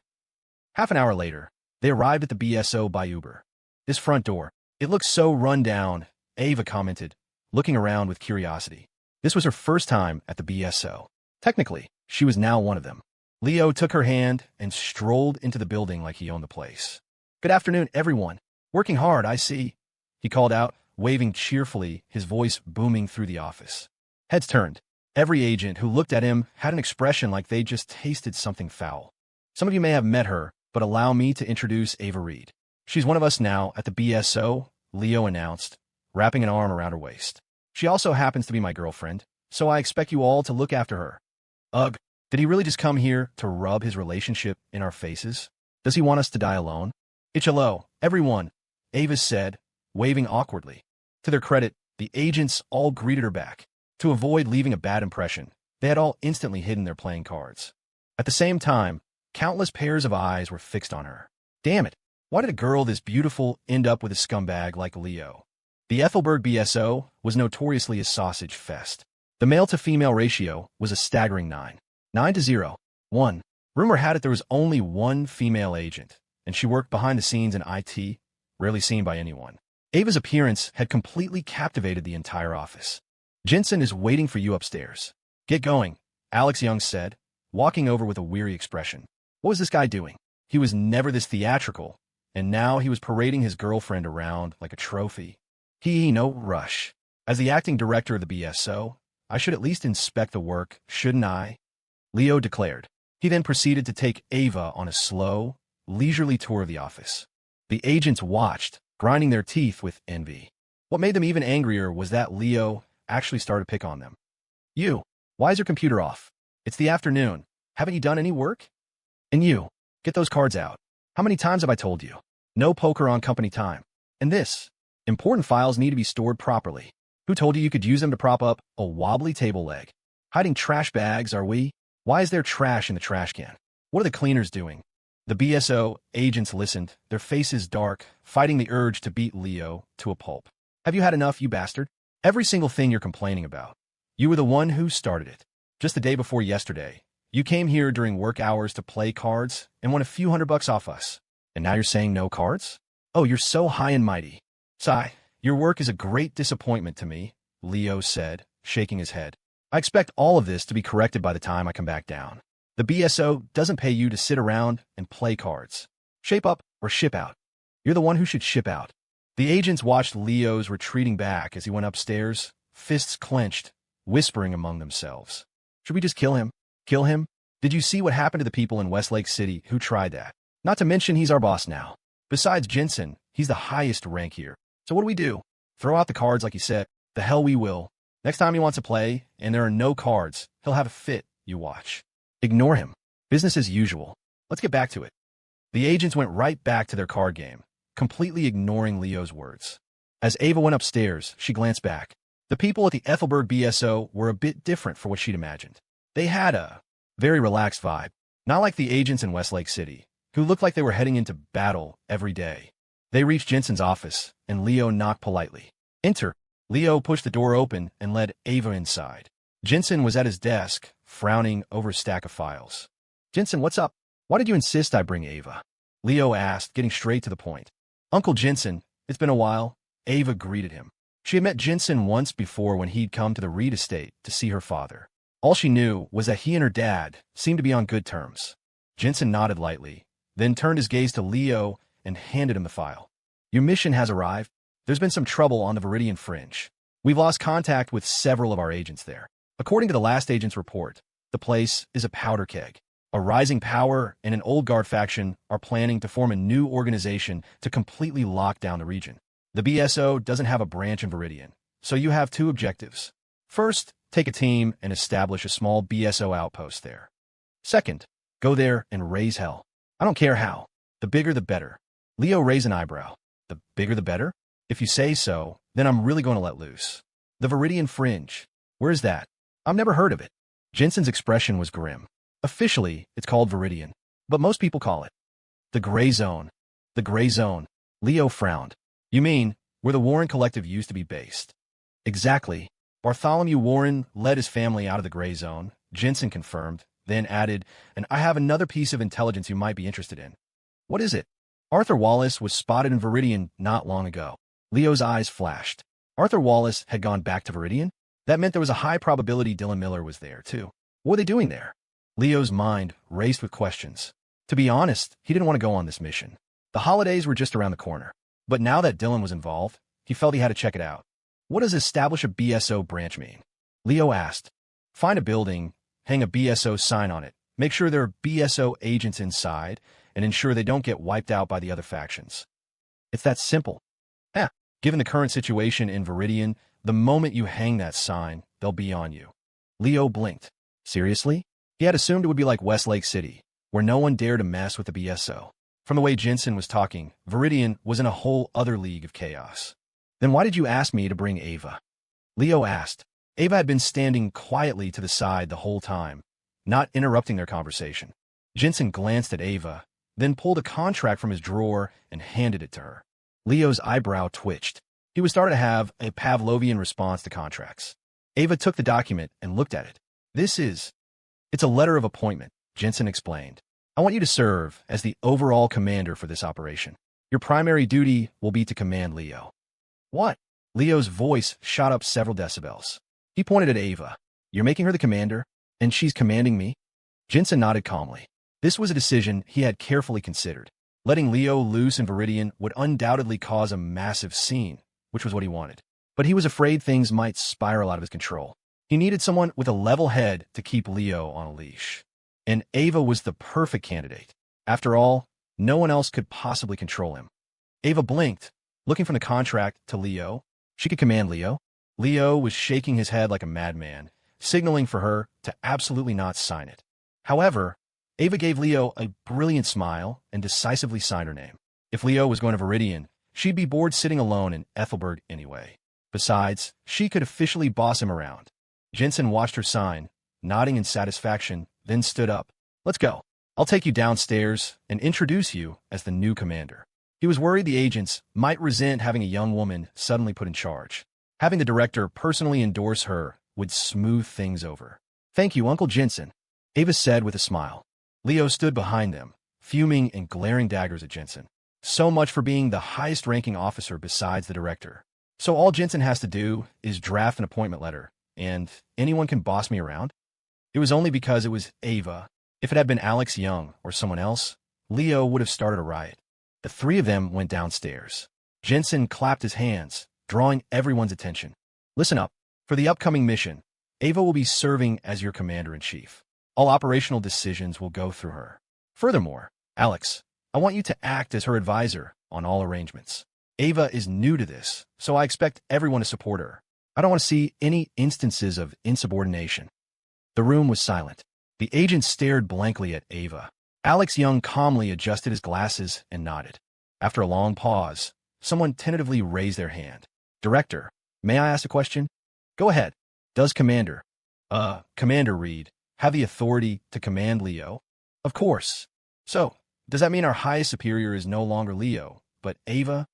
Speaker 1: Half an hour later, they arrived at the BSO by Uber. This front door, it looks so run down, Ava commented, looking around with curiosity. This was her first time at the BSO. Technically, she was now one of them. Leo took her hand and strolled into the building like he owned the place. Good afternoon, everyone. Working hard, I see, he called out, waving cheerfully, his voice booming through the office. Heads turned. Every agent who looked at him had an expression like they just tasted something foul. Some of you may have met her, but allow me to introduce Ava Reed. She's one of us now at the BSO, Leo announced, wrapping an arm around her waist. She also happens to be my girlfriend, so I expect you all to look after her. Ugh, did he really just come here to rub his relationship in our faces? Does he want us to die alone? It's hello, everyone, Ava said, waving awkwardly. To their credit, the agents all greeted her back. To avoid leaving a bad impression, they had all instantly hidden their playing cards. At the same time, countless pairs of eyes were fixed on her. Damn it, why did a girl this beautiful end up with a scumbag like Leo? The Ethelberg BSO was notoriously a sausage fest. The male-to-female ratio was a staggering 9-0. 1. Rumor had it there was only one female agent, and she worked behind the scenes in IT, rarely seen by anyone. Ava's appearance had completely captivated the entire office. Jensen is waiting for you upstairs. Get going, Alex Young said, walking over with a weary expression. What was this guy doing? He was never this theatrical, and now he was parading his girlfriend around like a trophy. No rush. As the acting director of the BSO, I should at least inspect the work, shouldn't I? Leo declared. He then proceeded to take Ava on a slow, leisurely tour of the office. The agents watched, grinding their teeth with envy. What made them even angrier was that Leo actually started to pick on them. You, why is your computer off? It's the afternoon. Haven't you done any work? And you, get those cards out. How many times have I told you? No poker on company time. And this, important files need to be stored properly. Who told you could use them to prop up a wobbly table leg? Hiding trash bags, are we? Why is there trash in the trash can? What are the cleaners doing? The BSO agents listened, their faces dark, fighting the urge to beat Leo to a pulp. Have you had enough, you bastard? Every single thing you're complaining about. You were the one who started it. Just the day before yesterday, you came here during work hours to play cards and won a few $100 off us. And now you're saying no cards? Oh, you're so high and mighty. Sigh, your work is a great disappointment to me, Leo said, shaking his head. I expect all of this to be corrected by the time I come back down. The BSO doesn't pay you to sit around and play cards. Shape up or ship out. You're the one who should ship out. The agents watched Leo's retreating back as he went upstairs, fists clenched, whispering among themselves. Should we just kill him? Kill him? Did you see what happened to the people in Westlake City who tried that? Not to mention he's our boss now. Besides Jensen, he's the highest rank here. So what do we do? Throw out the cards like he said. The hell we will. Next time he wants to play, and there are no cards, he'll have a fit, you watch. Ignore him. Business as usual. Let's get back to it. The agents went right back to their card game, completely ignoring Leo's words. As Ava went upstairs, she glanced back. The people at the Ethelberg BSO were a bit different for what she'd imagined. They had a very relaxed vibe, not like the agents in Westlake City, who looked like they were heading into battle every day. They reached Jensen's office, and Leo knocked politely. Enter. Leo pushed the door open and led Ava inside. Jensen was at his desk, frowning over a stack of files. Jensen, what's up? Why did you insist I bring Ava? Leo asked, getting straight to the point. Uncle Jensen, it's been a while. Ava greeted him. She had met Jensen once before when he'd come to the Reed estate to see her father. All she knew was that he and her dad seemed to be on good terms. Jensen nodded lightly, then turned his gaze to Leo and handed him the file. Your mission has arrived. There's been some trouble on the Viridian Fringe. We've lost contact with several of our agents there. According to the last agent's report, the place is a powder keg. A rising power and an old guard faction are planning to form a new organization to completely lock down the region. The BSO doesn't have a branch in Viridian, so you have two objectives. First, take a team and establish a small BSO outpost there. Second, go there and raise hell. I don't care how. The bigger the better. Leo raised an eyebrow. The bigger the better? If you say so, then I'm really going to let loose. The Viridian Fringe. Where's that? I've never heard of it. Jensen's expression was grim. Officially, it's called Viridian, but most people call it the Gray Zone. The Gray Zone. Leo frowned. You mean where the Warren Collective used to be based? Exactly. Bartholomew Warren led his family out of the Gray Zone, Jensen confirmed, then added, and I have another piece of intelligence you might be interested in. What is it? Arthur Wallace was spotted in Viridian not long ago. Leo's eyes flashed. Arthur Wallace had gone back to Viridian? That meant there was a high probability Dylan Miller was there, too. What were they doing there? Leo's mind raced with questions. To be honest, he didn't want to go on this mission. The holidays were just around the corner. But now that Dylan was involved, he felt he had to check it out. What does establish a BSO branch mean? Leo asked. Find a building, hang a BSO sign on it, make sure there are BSO agents inside, and ensure they don't get wiped out by the other factions. It's that simple. Given the current situation in Viridian, the moment you hang that sign, they'll be on you. Leo blinked. Seriously? He had assumed it would be like Westlake City, where no one dared to mess with the BSO. From the way Jensen was talking, Viridian was in a whole other league of chaos. Then why did you ask me to bring Ava? Leo asked. Ava had been standing quietly to the side the whole time, not interrupting their conversation. Jensen glanced at Ava, then pulled a contract from his drawer and handed it to her. Leo's eyebrow twitched. He was starting to have a Pavlovian response to contracts. Ava took the document and looked at it. It's a letter of appointment, Jensen explained. I want you to serve as the overall commander for this operation. Your primary duty will be to command Leo. What? Leo's voice shot up several decibels. He pointed at Ava. You're making her the commander, and she's commanding me? Jensen nodded calmly. This was a decision he had carefully considered. Letting Leo loose in Viridian would undoubtedly cause a massive scene, which was what he wanted. But he was afraid things might spiral out of his control. He needed someone with a level head to keep Leo on a leash. And Ava was the perfect candidate. After all, no one else could possibly control him. Ava blinked, looking from the contract to Leo. She could command Leo. Leo was shaking his head like a madman, signaling for her to absolutely not sign it. However, Ava gave Leo a brilliant smile and decisively signed her name. If Leo was going to Viridian, she'd be bored sitting alone in Ethelbert anyway. Besides, she could officially boss him around. Jensen watched her sign, nodding in satisfaction, then stood up. Let's go. I'll take you downstairs and introduce you as the new commander. He was worried the agents might resent having a young woman suddenly put in charge. Having the director personally endorse her would smooth things over. Thank you, Uncle Jensen, Ava said with a smile. Leo stood behind them, fuming and glaring daggers at Jensen. So much for being the highest-ranking officer besides the director. So all Jensen has to do is draft an appointment letter, and anyone can boss me around? It was only because it was Ava. If it had been Alex Young or someone else, Leo would have started a riot. The three of them went downstairs. Jensen clapped his hands, drawing everyone's attention. Listen up. For the upcoming mission, Ava will be serving as your commander-in-chief. All operational decisions will go through her. Furthermore, Alex, I want you to act as her advisor on all arrangements. Ava is new to this, so I expect everyone to support her. I don't want to see any instances of insubordination. The room was silent. The agent stared blankly at Ava. Alex Young calmly adjusted his glasses and nodded. After a long pause, someone tentatively raised their hand. Director, may I ask a question? Go ahead. Does Commander Reed have the authority to command Leo? Of course. So, does that mean our highest superior is no longer Leo, but Ava?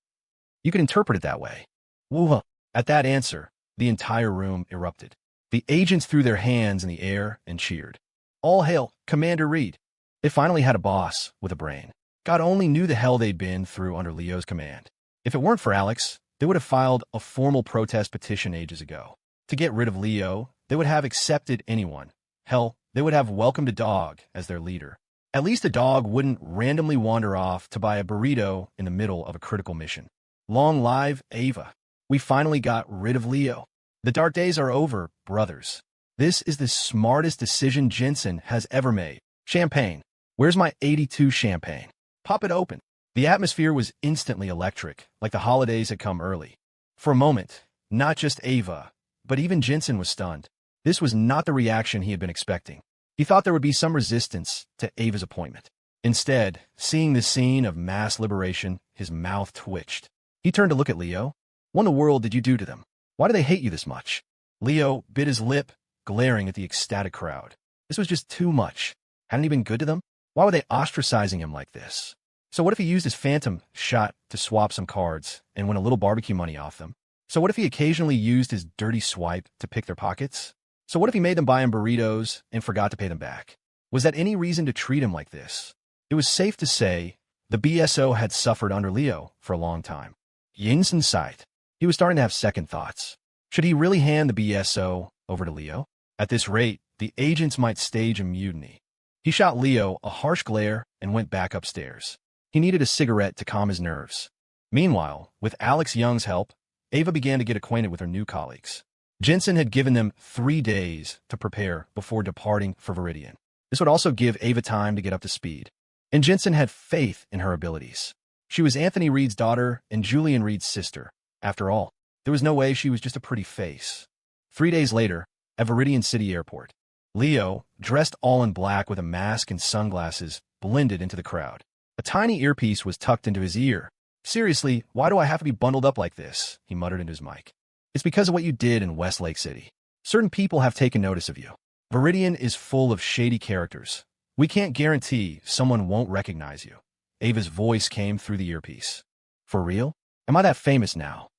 Speaker 1: You can interpret it that way. Woo-huh. At that answer, the entire room erupted. The agents threw their hands in the air and cheered. All hail, Commander Reed. They finally had a boss with a brain. God only knew the hell they'd been through under Leo's command. If it weren't for Alex, they would have filed a formal protest petition ages ago. To get rid of Leo, they would have accepted anyone, Hell, they would have welcomed a dog as their leader. At least a dog wouldn't randomly wander off to buy a burrito in the middle of a critical mission. Long live Ava. We finally got rid of Leo. The dark days are over, brothers. This is the smartest decision Jensen has ever made. Champagne. Where's my 82 champagne? Pop it open. The atmosphere was instantly electric, like the holidays had come early. For a moment, not just Ava, but even Jensen was stunned. This was not the reaction he had been expecting. He thought there would be some resistance to Ava's appointment. Instead, seeing this scene of mass liberation, his mouth twitched. He turned to look at Leo. What in the world did you do to them? Why do they hate you this much? Leo bit his lip, glaring at the ecstatic crowd. This was just too much. Hadn't he been good to them? Why were they ostracizing him like this? So what if he used his phantom shot to swap some cards and win a little barbecue money off them? So what if he occasionally used his dirty swipe to pick their pockets? So what if he made them buy him burritos and forgot to pay them back? Was that any reason to treat him like this? It was safe to say the BSO had suffered under Leo for a long time. Jensen's sight. He was starting to have second thoughts. Should he really hand the BSO over to Leo? At this rate, the agents might stage a mutiny. He shot Leo a harsh glare and went back upstairs. He needed a cigarette to calm his nerves. Meanwhile, with Alex Young's help, Ava began to get acquainted with her new colleagues. Jensen had given them 3 days to prepare before departing for Viridian. This would also give Ava time to get up to speed. And Jensen had faith in her abilities. She was Anthony Reed's daughter and Julian Reed's sister. After all, there was no way she was just a pretty face. 3 days later, at Viridian City Airport, Leo, dressed all in black with a mask and sunglasses, blended into the crowd. A tiny earpiece was tucked into his ear. Seriously, why do I have to be bundled up like this? He muttered into his mic. It's because of what you did in Westlake City. Certain people have taken notice of you. Viridian is full of shady characters. We can't guarantee someone won't recognize you. Ava's voice came through the earpiece. For real? Am I that famous now?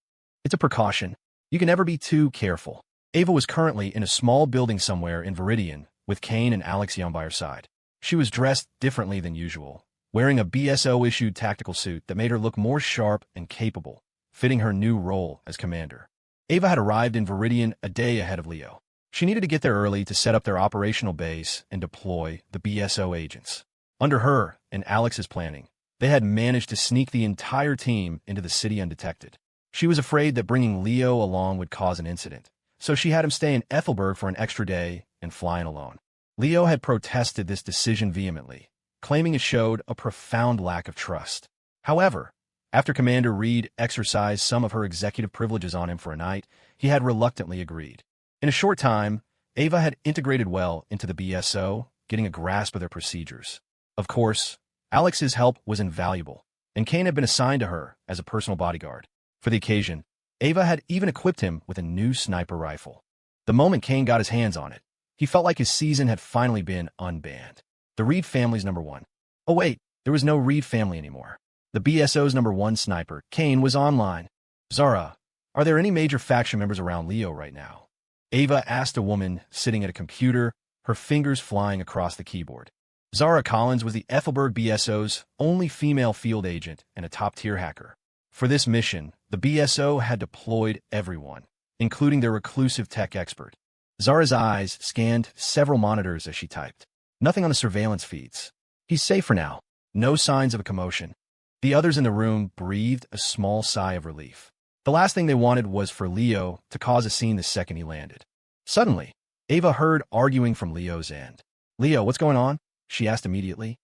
Speaker 1: It's a precaution. You can never be too careful. Ava was currently in a small building somewhere in Viridian, with Kane and Alex Young by her side. She was dressed differently than usual, wearing a BSO-issued tactical suit that made her look more sharp and capable, fitting her new role as commander. Ava had arrived in Viridian a day ahead of Leo. She needed to get there early to set up their operational base and deploy the BSO agents. Under her and Alex's planning, they had managed to sneak the entire team into the city undetected. She was afraid that bringing Leo along would cause an incident, so she had him stay in Ethelberg for an extra day and fly in alone. Leo had protested this decision vehemently, claiming it showed a profound lack of trust. However, after Commander Reed exercised some of her executive privileges on him for a night, he had reluctantly agreed. In a short time, Ava had integrated well into the BSO, getting a grasp of their procedures. Of course, Alex's help was invaluable, and Kane had been assigned to her as a personal bodyguard. For the occasion, Ava had even equipped him with a new sniper rifle. The moment Kane got his hands on it, he felt like his season had finally been unbanned. The Reed family's #1. Oh wait, there was no Reed family anymore. The BSO's #1 sniper, Kane, was online. Zara, are there any major faction members around Leo right now? Ava asked a woman sitting at a computer, her fingers flying across the keyboard. Zara Collins was the Ethelberg BSO's only female field agent and a top-tier hacker. For this mission, the BSO had deployed everyone, including their reclusive tech expert. Zara's eyes scanned several monitors as she typed. Nothing on the surveillance feeds. He's safe for now. No signs of a commotion. The others in the room breathed a small sigh of relief. The last thing they wanted was for Leo to cause a scene the second he landed. Suddenly, Ava heard arguing from Leo's end. Leo, what's going on? She asked immediately.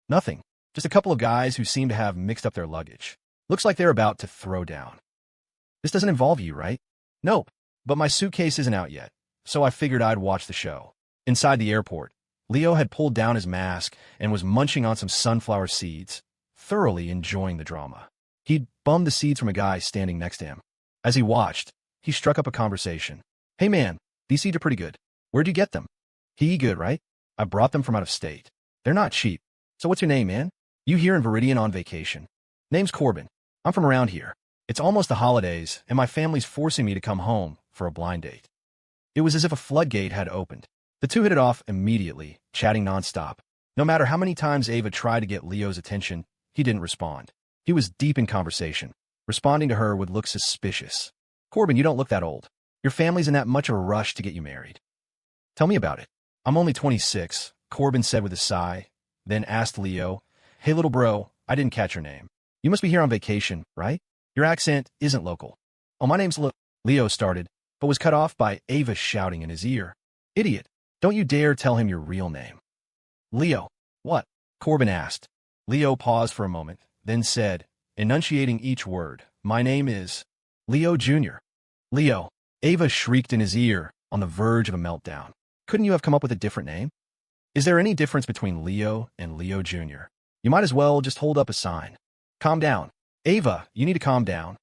Speaker 1: Nothing. Just a couple of guys who seem to have mixed up their luggage. Looks like they're about to throw down. This doesn't involve you, right? Nope, but my suitcase isn't out yet, so I figured I'd watch the show. Inside the airport, Leo had pulled down his mask and was munching on some sunflower seeds, thoroughly enjoying the drama. He'd bummed the seeds from a guy standing next to him. As he watched, he struck up a conversation. Hey man, these seeds are pretty good. Where'd you get them? He good, right? I brought them from out of state. They're not cheap. So what's your name, man? You here in Viridian on vacation? Name's Corbin. I'm from around here. It's almost the holidays, and my family's forcing me to come home for a blind date. It was as if a floodgate had opened. The two hit it off immediately, chatting nonstop. No matter how many times Ava tried to get Leo's attention, he didn't respond. He was deep in conversation. Responding to her would look suspicious. Corbin, you don't look that old. Your family's in that much of a rush to get you married. Tell me about it. I'm only 26, Corbin said with a sigh, then asked Leo, "Hey little bro, I didn't catch your name. You must be here on vacation, right? Your accent isn't local." "Oh, my name's Leo started, but was cut off by Ava shouting in his ear. "Idiot, don't you dare tell him your real name." "Leo, what?" Corbin asked. Leo paused for a moment, then said, enunciating each word, "My name is Leo Jr." "Leo," Ava shrieked in his ear, on the verge of a meltdown. "Couldn't you have come up with a different name? Is there any difference between Leo and Leo Jr.? You might as well just hold up a sign." "Calm down. Ava, you need to calm down."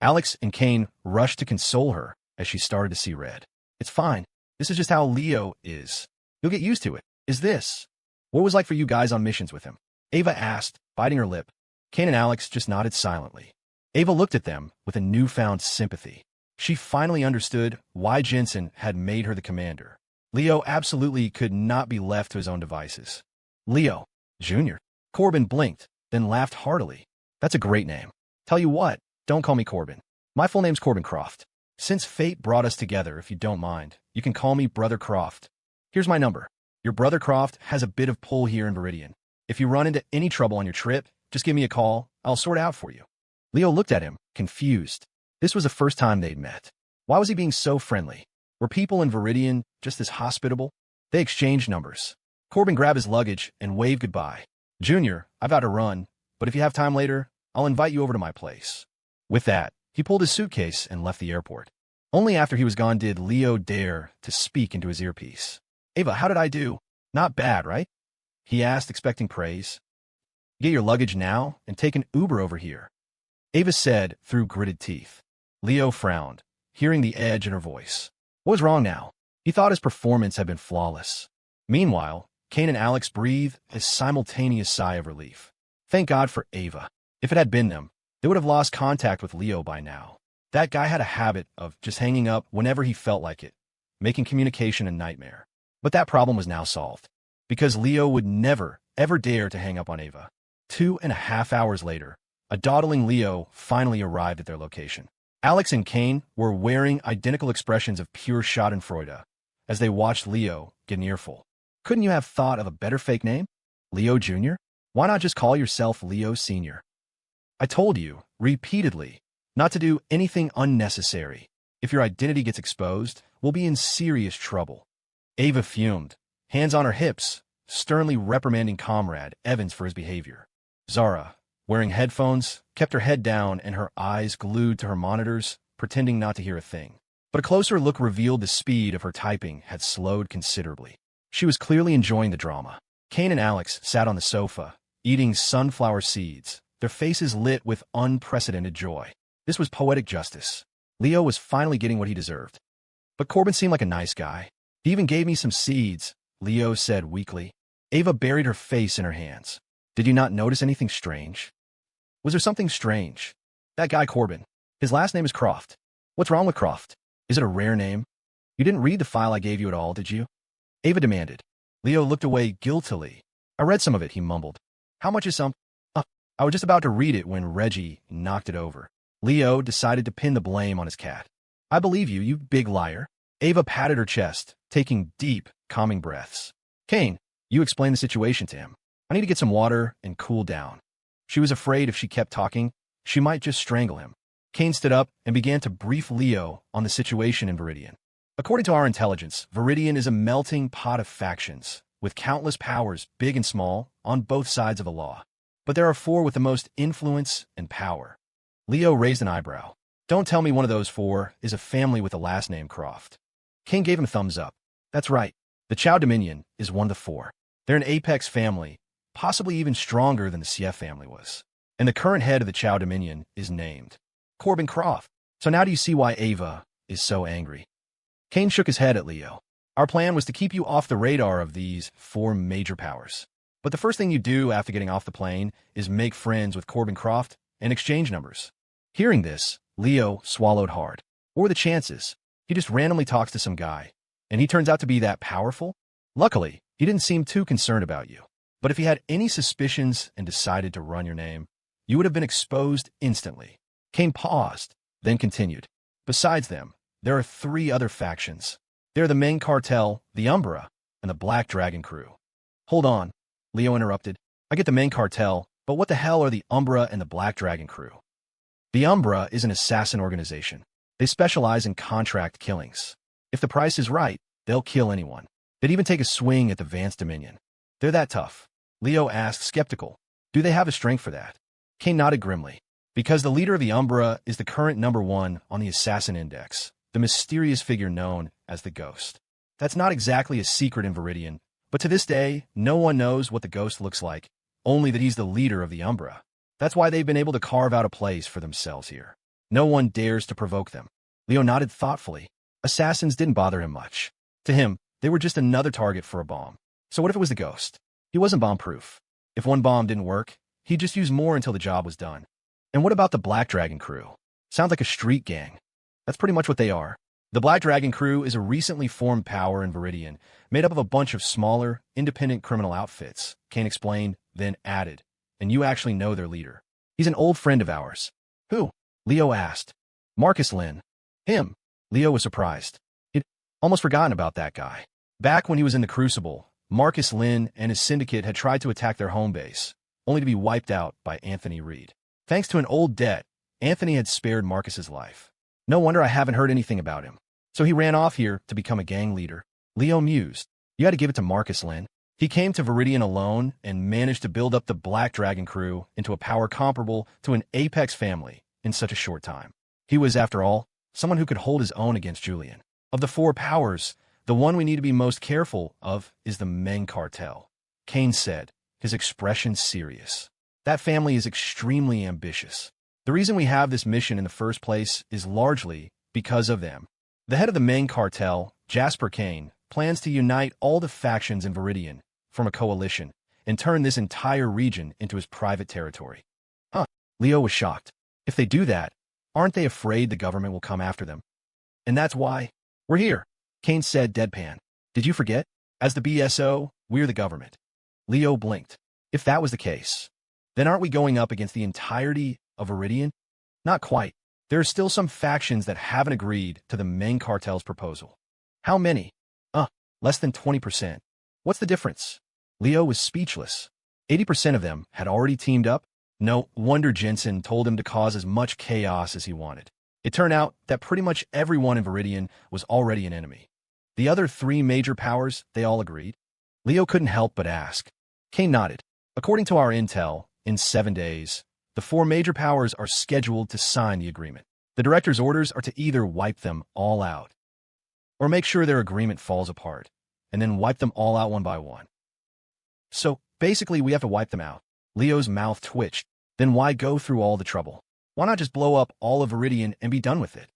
Speaker 1: Alex and Kane rushed to console her as she started to see red. "It's fine. This is just how Leo is. You'll get used to it. Is this what it was like for you guys on missions with him?" Ava asked, biting her lip. Kane and Alex just nodded silently. Ava looked at them with a newfound sympathy. She finally understood why Jensen had made her the commander. Leo absolutely could not be left to his own devices. "Leo Jr." Corbin blinked, then laughed heartily. "That's a great name. Tell you what, don't call me Corbin. My full name's Corbin Croft. Since fate brought us together, if you don't mind, you can call me Brother Croft. Here's my number. Your Brother Croft has a bit of pull here in Viridian. If you run into any trouble on your trip, just give me a call. I'll sort it out for you." Leo looked at him, confused. This was the first time they'd met. Why was he being so friendly? Were people in Viridian just as hospitable? They exchanged numbers. Corbin grabbed his luggage and waved goodbye. "Junior, I've got to run, but if you have time later, I'll invite you over to my place." With that, he pulled his suitcase and left the airport. Only after he was gone did Leo dare to speak into his earpiece. "Ava, how did I do? Not bad, right?" he asked, expecting praise. "Get your luggage now and take an Uber over here," Ava said through gritted teeth. Leo frowned, hearing the edge in her voice. What was wrong now? He thought his performance had been flawless. Meanwhile, Kane and Alex breathed a simultaneous sigh of relief. Thank God for Ava. If it had been them, they would have lost contact with Leo by now. That guy had a habit of just hanging up whenever he felt like it, making communication a nightmare. But that problem was now solved, because Leo would never, ever dare to hang up on Ava. 2.5 hours later, a dawdling Leo finally arrived at their location. Alex and Kane were wearing identical expressions of pure schadenfreude as they watched Leo get an earful. Couldn't you have thought of a better fake name? Leo Jr.? Why not just call yourself Leo Sr.? I told you, repeatedly, not to do anything unnecessary. If your identity gets exposed, we'll be in serious trouble. Ava fumed, hands on her hips, sternly reprimanding comrade Evans for his behavior. Zara, wearing headphones, kept her head down and her eyes glued to her monitors, pretending not to hear a thing. But a closer look revealed the speed of her typing had slowed considerably. She was clearly enjoying the drama. Kane and Alex sat on the sofa, eating sunflower seeds, their faces lit with unprecedented joy. This was poetic justice. Leo was finally getting what he deserved. But Corbin seemed like a nice guy. He even gave me some seeds, Leo said weakly. Ava buried her face in her hands. Did you not notice anything strange? Was there something strange? That guy Corbin. His last name is Croft. What's wrong with Croft? Is it a rare name? You didn't read the file I gave you at all, did you? Ava demanded. Leo looked away guiltily. I read some of it, he mumbled. How much is some? I was just about to read it when Reggie knocked it over. Leo decided to pin the blame on his cat. I believe you, you big liar. Ava patted her chest, taking deep, calming breaths. Kane, you explain the situation to him. I need to get some water and cool down. She was afraid if she kept talking, she might just strangle him. Kane stood up and began to brief Leo on the situation in Viridian. According to our intelligence, Viridian is a melting pot of factions, with countless powers, big and small, on both sides of the law. But there are 4 with the most influence and power. Leo raised an eyebrow. Don't tell me one of those 4 is a family with the last name Croft. Kane gave him a thumbs up. That's right. The Chow Dominion is one of the 4. They're an apex family, possibly even stronger than the CF family was. And the current head of the Chow Dominion is named Corbin Croft. So now do you see why Ava is so angry? Kane shook his head at Leo. Our plan was to keep you off the radar of these 4 major powers. But the first thing you do after getting off the plane is make friends with Corbin Croft and exchange numbers. Hearing this, Leo swallowed hard. What were the chances? He just randomly talks to some guy, and he turns out to be that powerful? Luckily, he didn't seem too concerned about you. But if he had any suspicions and decided to run your name, you would have been exposed instantly. Kane paused, then continued. Besides them, there are 3 other factions. They're the main cartel, the Umbra, and and the Black Dragon crew. Hold on, Leo interrupted. I get the main cartel, but what the hell are the Umbra and the Black Dragon crew? The Umbra is an assassin organization. They specialize in contract killings. If the price is right, they'll kill anyone. They'd even take a swing at the Vance Dominion. They're that tough. Leo asked, skeptical. Do they have the strength for that? Kane nodded grimly. Because the leader of the Umbra is the current #1 on the Assassin Index, the mysterious figure known as the Ghost. That's not exactly a secret in Viridian, but to this day, no one knows what the Ghost looks like, only that he's the leader of the Umbra. That's why they've been able to carve out a place for themselves here. No one dares to provoke them. Leo nodded thoughtfully. Assassins didn't bother him much. To him, they were just another target for a bomb. So what if it was the Ghost? He wasn't bomb-proof. If one bomb didn't work, he'd just use more until the job was done. And what about the Black Dragon crew? Sounds like a street gang. That's pretty much what they are. The Black Dragon crew is a recently formed power in Viridian, made up of a bunch of smaller, independent criminal outfits, Kane explained, then added. And you actually know their leader. He's an old friend of ours. Who? Leo asked. Marcus Lynn. Him. Leo was surprised. He'd almost forgotten about that guy. Back when he was in the Crucible, Marcus Lynn and his syndicate had tried to attack their home base, only to be wiped out by Anthony Reed. Thanks to an old debt, Anthony had spared Marcus's life. No wonder I haven't heard anything about him. So he ran off here to become a gang leader. Leo mused. You had to give it to Marcus Lynn. He came to Viridian alone and managed to build up the Black Dragon crew into a power comparable to an Apex family in such a short time. He was, after all, someone who could hold his own against Julian. Of the 4 powers, the one we need to be most careful of is the Meng cartel, Kane said, his expression serious. That family is extremely ambitious. The reason we have this mission in the first place is largely because of them. The head of the Meng cartel, Jasper Kane, plans to unite all the factions in Viridian, form a coalition, and turn this entire region into his private territory. Huh, Leo was shocked. If they do that, aren't they afraid the government will come after them? And that's why we're here, Kane said deadpan. Did you forget? As the BSO, we're the government. Leo blinked. If that was the case, then aren't we going up against the entirety of Viridian? Not quite. There are still some factions that haven't agreed to the Meng cartel's proposal. How many? Less than 20%. What's the difference? Leo was speechless. 80% of them had already teamed up. No wonder Jensen told him to cause as much chaos as he wanted. It turned out that pretty much everyone in Viridian was already an enemy. The other 3 major powers, they all agreed. Leo couldn't help but ask. Kane nodded. According to our intel, in 7 days, the 4 major powers are scheduled to sign the agreement. The director's orders are to either wipe them all out, or make sure their agreement falls apart, and then wipe them all out one by one. So, basically, we have to wipe them out. Leo's mouth twitched. Then why go through all the trouble? Why not just blow up all of Viridian and be done with it?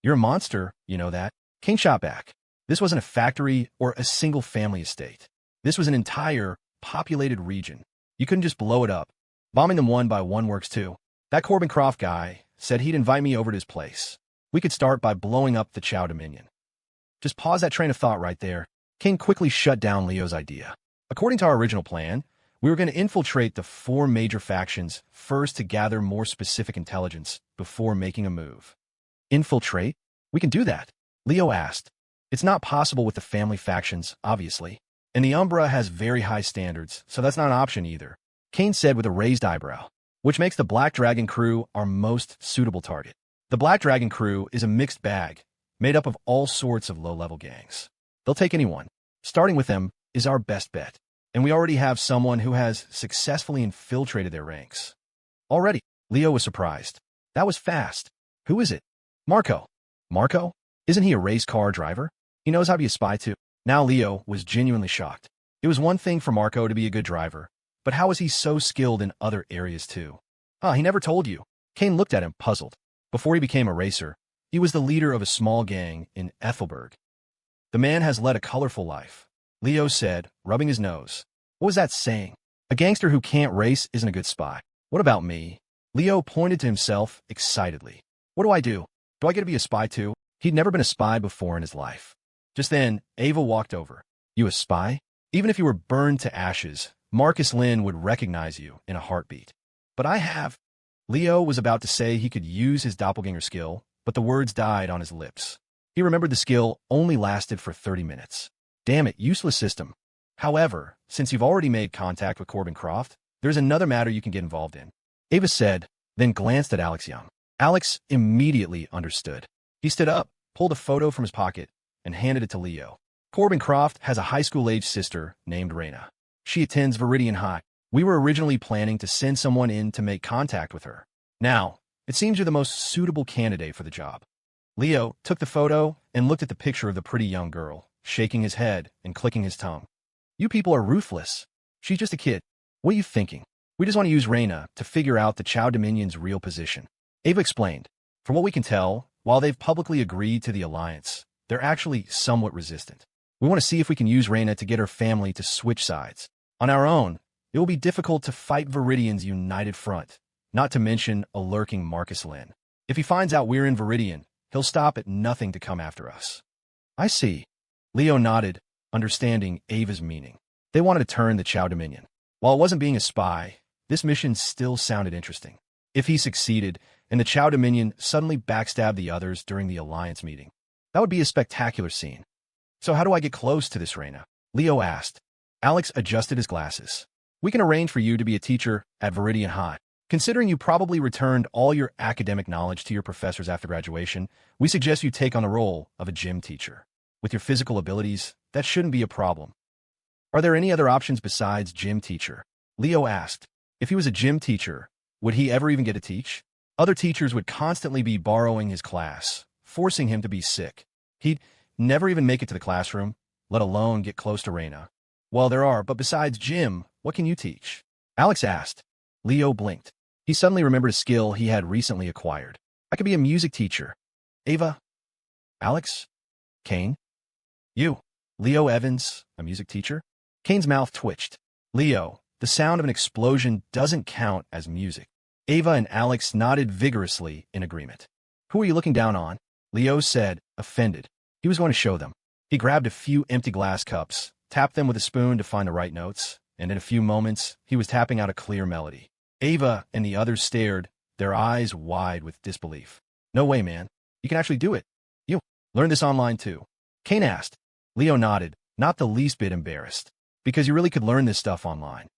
Speaker 1: You're a monster, you know that. Kane shot back. This wasn't a factory or a single family estate. This was an entire, populated region. You couldn't just blow it up. Bombing them one by one works too. That Corbin Croft guy said he'd invite me over to his place. We could start by blowing up the Chow Dominion. Just pause that train of thought right there. Kane quickly shut down Leo's idea. According to our original plan, we were going to infiltrate the 4 major factions first to gather more specific intelligence before making a move. Infiltrate? We can do that, Leo asked. It's not possible with the family factions, obviously. And the Umbra has very high standards, so that's not an option either, Kane said with a raised eyebrow, which makes the Black Dragon crew our most suitable target. The Black Dragon crew is a mixed bag, made up of all sorts of low-level gangs. They'll take anyone. Starting with them is our best bet, and we already have someone who has successfully infiltrated their ranks. Already, Leo was surprised. That was fast. Who is it? Marco. Marco? Isn't he a race car driver? He knows how to be a spy too. Now Leo was genuinely shocked. It was one thing for Marco to be a good driver, but how was he so skilled in other areas too? He never told you. Kane looked at him, puzzled. Before he became a racer, he was the leader of a small gang in Ethelberg. The man has led a colorful life, Leo said, rubbing his nose. What was that saying? A gangster who can't race isn't a good spy. What about me? Leo pointed to himself excitedly. What do I do? Do I get to be a spy too? He'd never been a spy before in his life. Just then, Ava walked over. You a spy? Even if you were burned to ashes, Marcus Lynn would recognize you in a heartbeat. But I have. Leo was about to say he could use his doppelganger skill, but the words died on his lips. He remembered the skill only lasted for 30 minutes. Damn it, useless system. However, since you've already made contact with Corbin Croft, there's another matter you can get involved in, Ava said, then glanced at Alex Young. Alex immediately understood. He stood up, pulled a photo from his pocket, and handed it to Leo. Corbin Croft has a high school-age sister named Raina. She attends Viridian High. We were originally planning to send someone in to make contact with her. Now, it seems you're the most suitable candidate for the job. Leo took the photo and looked at the picture of the pretty young girl, shaking his head and clicking his tongue. You people are ruthless. She's just a kid. What are you thinking? We just want to use Raina to figure out the Chow Dominion's real position. Ava explained. From what we can tell, while they've publicly agreed to the alliance, they're actually somewhat resistant. We want to see if we can use Raina to get her family to switch sides. On our own, it will be difficult to fight Viridian's united front, not to mention a lurking Marcus Lin. If he finds out we're in Viridian, he'll stop at nothing to come after us. I see. Leo nodded, understanding Ava's meaning. They wanted to turn the Chow Dominion. While it wasn't being a spy, this mission still sounded interesting. If he succeeded, and the Chow Dominion suddenly backstabbed the others during the alliance meeting, that would be a spectacular scene. So how do I get close to this Raina? Leo asked. Alex adjusted his glasses. We can arrange for you to be a teacher at Viridian High. Considering you probably returned all your academic knowledge to your professors after graduation, we suggest you take on the role of a gym teacher. With your physical abilities, that shouldn't be a problem. Are there any other options besides gym teacher? Leo asked. If he was a gym teacher, would he ever even get to teach? Other teachers would constantly be borrowing his class, forcing him to be sick. He'd never even make it to the classroom, let alone get close to Raina. Well, there are, but besides gym, what can you teach? Alex asked. Leo blinked. He suddenly remembered a skill he had recently acquired. I could be a music teacher. Ava? Alex? Kane? You? Leo Evans, a music teacher? Kane's mouth twitched. Leo, the sound of an explosion doesn't count as music. Ava and Alex nodded vigorously in agreement. Who are you looking down on? Leo said, offended. He was going to show them. He grabbed a few empty glass cups, tapped them with a spoon to find the right notes, and in a few moments, he was tapping out a clear melody. Ava and the others stared, their eyes wide with disbelief. No way, man. You can actually do it. You learned this online too. Kane asked. Leo nodded, not the least bit embarrassed. Because you really could learn this stuff online.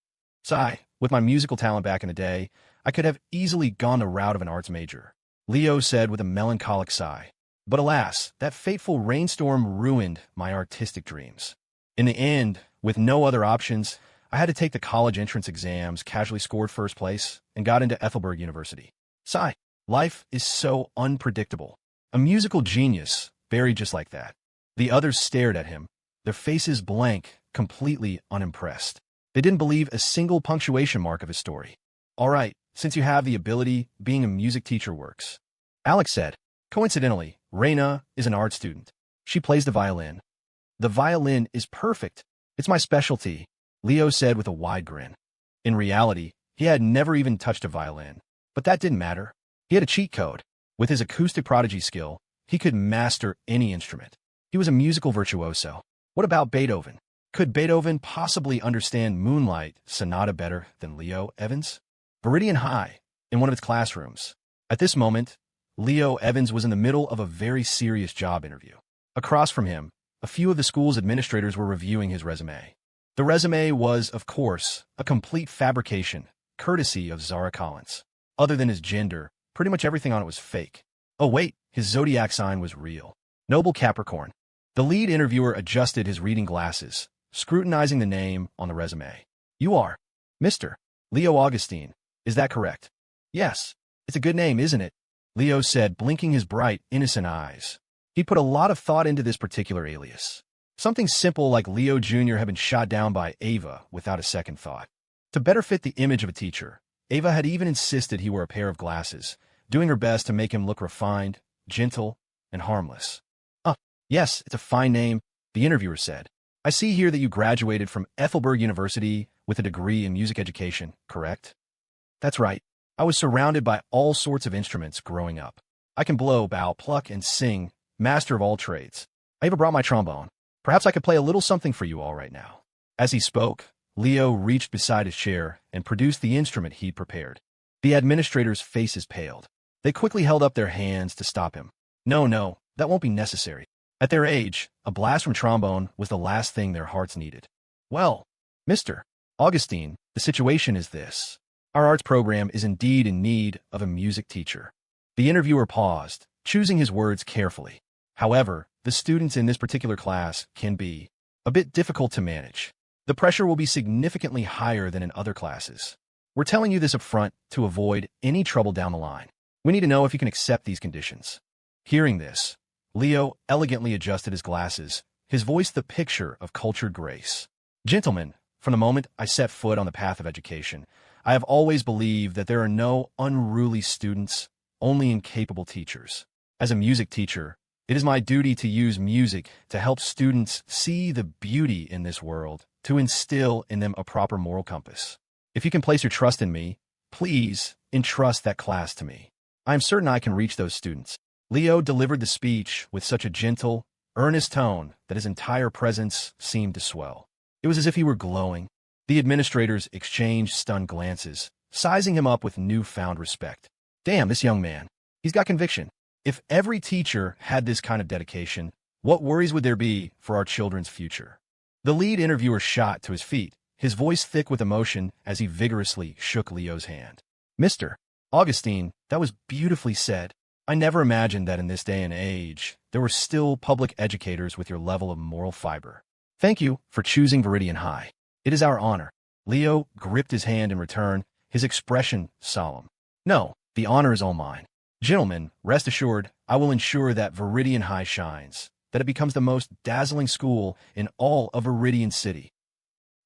Speaker 1: Sigh, with my musical talent back in the day, I could have easily gone the route of an arts major. Leo said with a melancholic sigh. But alas, that fateful rainstorm ruined my artistic dreams. In the end, with no other options, I had to take the college entrance exams, casually scored first place, and got into Ethelberg University. Sigh, life is so unpredictable. A musical genius, buried just like that. The others stared at him, their faces blank, completely unimpressed. They didn't believe a single punctuation mark of his story. All right, since you have the ability, being a music teacher works. Alex said. Coincidentally, Raina is an art student. She plays the violin. The violin is perfect. It's my specialty, Leo said with a wide grin. In reality, he had never even touched a violin. But that didn't matter. He had a cheat code. With his acoustic prodigy skill, he could master any instrument. He was a musical virtuoso. What about Beethoven? Could Beethoven possibly understand Moonlight Sonata better than Leo Evans? Viridian High, in one of its classrooms. At this moment, Leo Evans was in the middle of a very serious job interview. Across from him, a few of the school's administrators were reviewing his resume. The resume was, of course, a complete fabrication, courtesy of Zara Collins. Other than his gender, pretty much everything on it was fake. Oh wait, his zodiac sign was real. Noble Capricorn. The lead interviewer adjusted his reading glasses, scrutinizing the name on the resume. You are Mr. Leo Augustine. Is that correct? Yes. It's a good name, isn't it? Leo said, blinking his bright, innocent eyes. He put a lot of thought into this particular alias. Something simple like Leo Jr. had been shot down by Ava without a second thought. To better fit the image of a teacher, Ava had even insisted he wear a pair of glasses, doing her best to make him look refined, gentle, and harmless. Yes, it's a fine name, the interviewer said. I see here that you graduated from Ethelberg University with a degree in music education, correct? That's right. I was surrounded by all sorts of instruments growing up. I can blow, bow, pluck, and sing, master of all trades. I even brought my trombone. Perhaps I could play a little something for you all right now. As he spoke, Leo reached beside his chair and produced the instrument he'd prepared. The administrators' faces paled. They quickly held up their hands to stop him. No, that won't be necessary. At their age, a blast from trombone was the last thing their hearts needed. Well, Mr. Augustine, the situation is this. Our arts program is indeed in need of a music teacher. The interviewer paused, choosing his words carefully. However, the students in this particular class can be a bit difficult to manage. The pressure will be significantly higher than in other classes. We're telling you this up front to avoid any trouble down the line. We need to know if you can accept these conditions. Hearing this, Leo elegantly adjusted his glasses, his voice the picture of cultured grace. Gentlemen, from the moment I set foot on the path of education, I have always believed that there are no unruly students, only incapable teachers. As a music teacher, it is my duty to use music to help students see the beauty in this world, to instill in them a proper moral compass. If you can place your trust in me, please entrust that class to me. I am certain I can reach those students. Leo delivered the speech with such a gentle, earnest tone that his entire presence seemed to swell. It was as if he were glowing. The administrators exchanged stunned glances, sizing him up with newfound respect. Damn, this young man. He's got conviction. If every teacher had this kind of dedication, what worries would there be for our children's future? The lead interviewer shot to his feet, his voice thick with emotion as he vigorously shook Leo's hand. Mr. Augustine, that was beautifully said. I never imagined that in this day and age, there were still public educators with your level of moral fiber. Thank you for choosing Viridian High. It is our honor. Leo gripped his hand in return, his expression solemn. No, the honor is all mine. Gentlemen, rest assured, I will ensure that Viridian High shines, that it becomes the most dazzling school in all of Viridian City.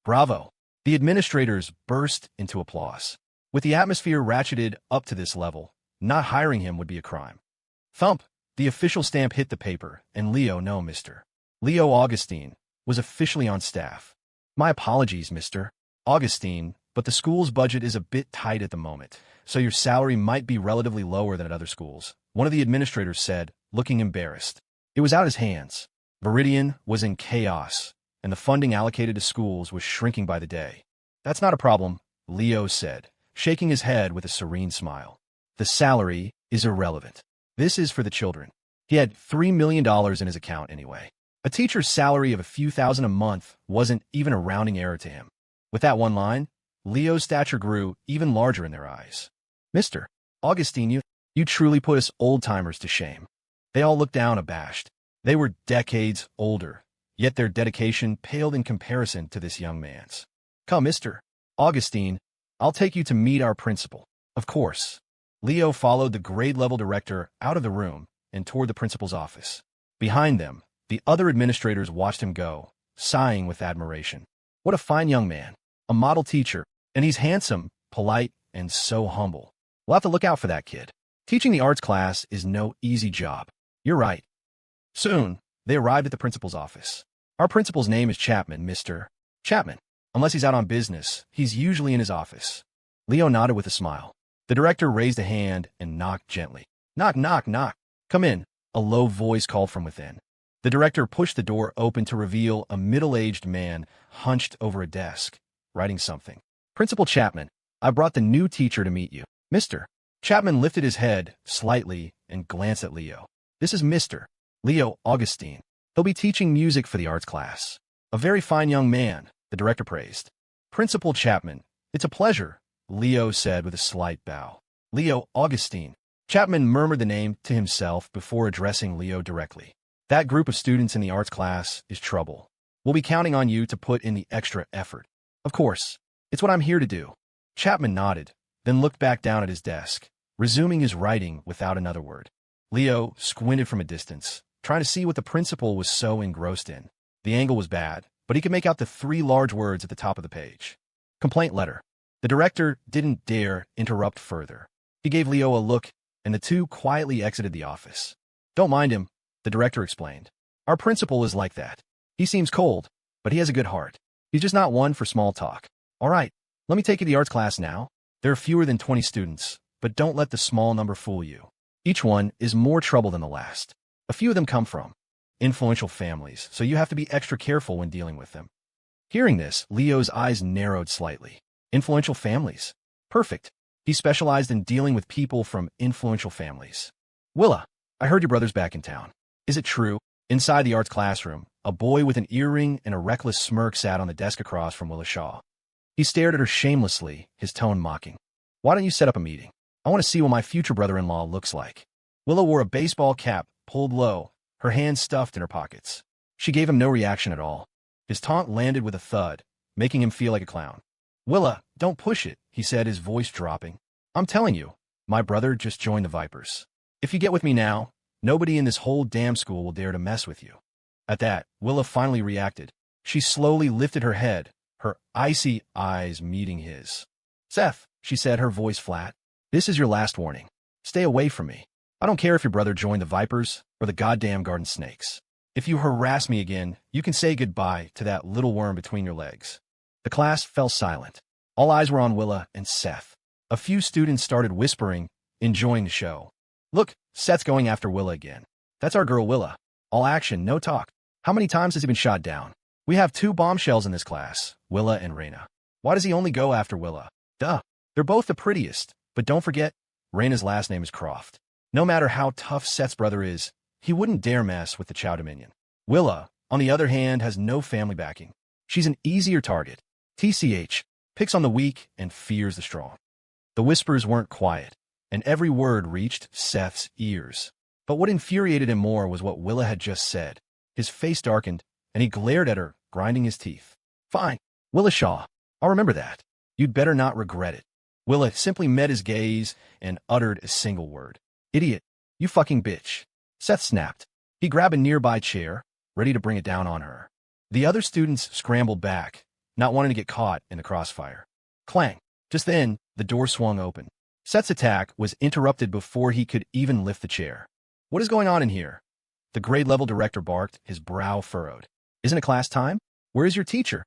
Speaker 1: Bravo! The administrators burst into applause. With the atmosphere ratcheted up to this level, not hiring him would be a crime. Thump! The official stamp hit the paper, and Mr. Leo Augustine was officially on staff. My apologies, Mr. Augustine, but the school's budget is a bit tight at the moment, so your salary might be relatively lower than at other schools, one of the administrators said, looking embarrassed. It was out his hands. Viridian was in chaos, and the funding allocated to schools was shrinking by the day. That's not a problem, Leo said, shaking his head with a serene smile. The salary is irrelevant. This is for the children. He had $3 million in his account anyway. A teacher's salary of a few thousand a month wasn't even a rounding error to him. With that one line, Leo's stature grew even larger in their eyes. Mr. Augustine, you truly put us old-timers to shame. They all looked down abashed. They were decades older, yet their dedication paled in comparison to this young man's. Come, Mr. Augustine, I'll take you to meet our principal. Of course. Leo followed the grade-level director out of the room and toward the principal's office. Behind them, the other administrators watched him go, sighing with admiration. What a fine young man, a model teacher, and he's handsome, polite, and so humble. We'll have to look out for that kid. Teaching the arts class is no easy job. You're right. Soon, they arrived at the principal's office. Our principal's name is Chapman, Mr. Chapman. Unless he's out on business, he's usually in his office. Leo nodded with a smile. The director raised a hand and knocked gently. Knock, knock, knock. Come in, a low voice called from within. The director pushed the door open to reveal a middle-aged man hunched over a desk, writing something. Principal Chapman, I brought the new teacher to meet you. Mr. Chapman lifted his head slightly and glanced at Leo. This is Mr. Leo Augustine. He'll be teaching music for the arts class. A very fine young man, the director praised. Principal Chapman, it's a pleasure, Leo said with a slight bow. Leo Augustine. Chapman murmured the name to himself before addressing Leo directly. That group of students in the arts class is trouble. We'll be counting on you to put in the extra effort. Of course. It's what I'm here to do. Chapman nodded, then looked back down at his desk, resuming his writing without another word. Leo squinted from a distance, trying to see what the principal was so engrossed in. The angle was bad, but he could make out the 3 large words at the top of the page. Complaint letter. The director didn't dare interrupt further. He gave Leo a look, and the two quietly exited the office. Don't mind him, the director explained. Our principal is like that. He seems cold, but he has a good heart. He's just not one for small talk. All right, let me take you to the arts class now. There are fewer than 20 students, but don't let the small number fool you. Each one is more trouble than the last. A few of them come from influential families, so you have to be extra careful when dealing with them. Hearing this, Leo's eyes narrowed slightly. Influential families. Perfect. He specialized in dealing with people from influential families. Willa, I heard your brother's back in town. Is it true? Inside the arts classroom, a boy with an earring and a reckless smirk sat on the desk across from Willa Shaw. He stared at her shamelessly, his tone mocking. "Why don't you set up a meeting? I want to see what my future brother-in-law looks like." Willa wore a baseball cap, pulled low, her hands stuffed in her pockets. She gave him no reaction at all. His taunt landed with a thud, making him feel like a clown. "Willa, don't push it," he said, his voice dropping. "I'm telling you, my brother just joined the Vipers. If you get with me now, nobody in this whole damn school will dare to mess with you." At that, Willa finally reacted. She slowly lifted her head, her icy eyes meeting his. "Seth," she said, her voice flat, "this is your last warning. Stay away from me. I don't care if your brother joined the Vipers or the goddamn Garden Snakes. If you harass me again, you can say goodbye to that little worm between your legs." The class fell silent. All eyes were on Willa and Seth. A few students started whispering, enjoying the show. "Look, Seth's going after Willa again. That's our girl Willa. All action, no talk. How many times has he been shot down? We have 2 bombshells in this class, Willa and Raina. Why does he only go after Willa? Duh. They're both the prettiest, but don't forget, Raina's last name is Croft. No matter how tough Seth's brother is, he wouldn't dare mess with the Chow Dominion. Willa, on the other hand, has no family backing. She's an easier target. TCH, picks on the weak and fears the strong." The whispers weren't quiet, and every word reached Seth's ears. But what infuriated him more was what Willa had just said. His face darkened, and he glared at her, grinding his teeth. "Fine, Willa Shaw. I'll remember that. You'd better not regret it." Willa simply met his gaze and uttered a single word. "Idiot. You fucking bitch." Seth snapped. He grabbed a nearby chair, ready to bring it down on her. The other students scrambled back, not wanting to get caught in the crossfire. Clang. Just then, the door swung open. Seth's attack was interrupted before he could even lift the chair. "What is going on in here?" The grade-level director barked, his brow furrowed. "Isn't it class time? Where is your teacher?"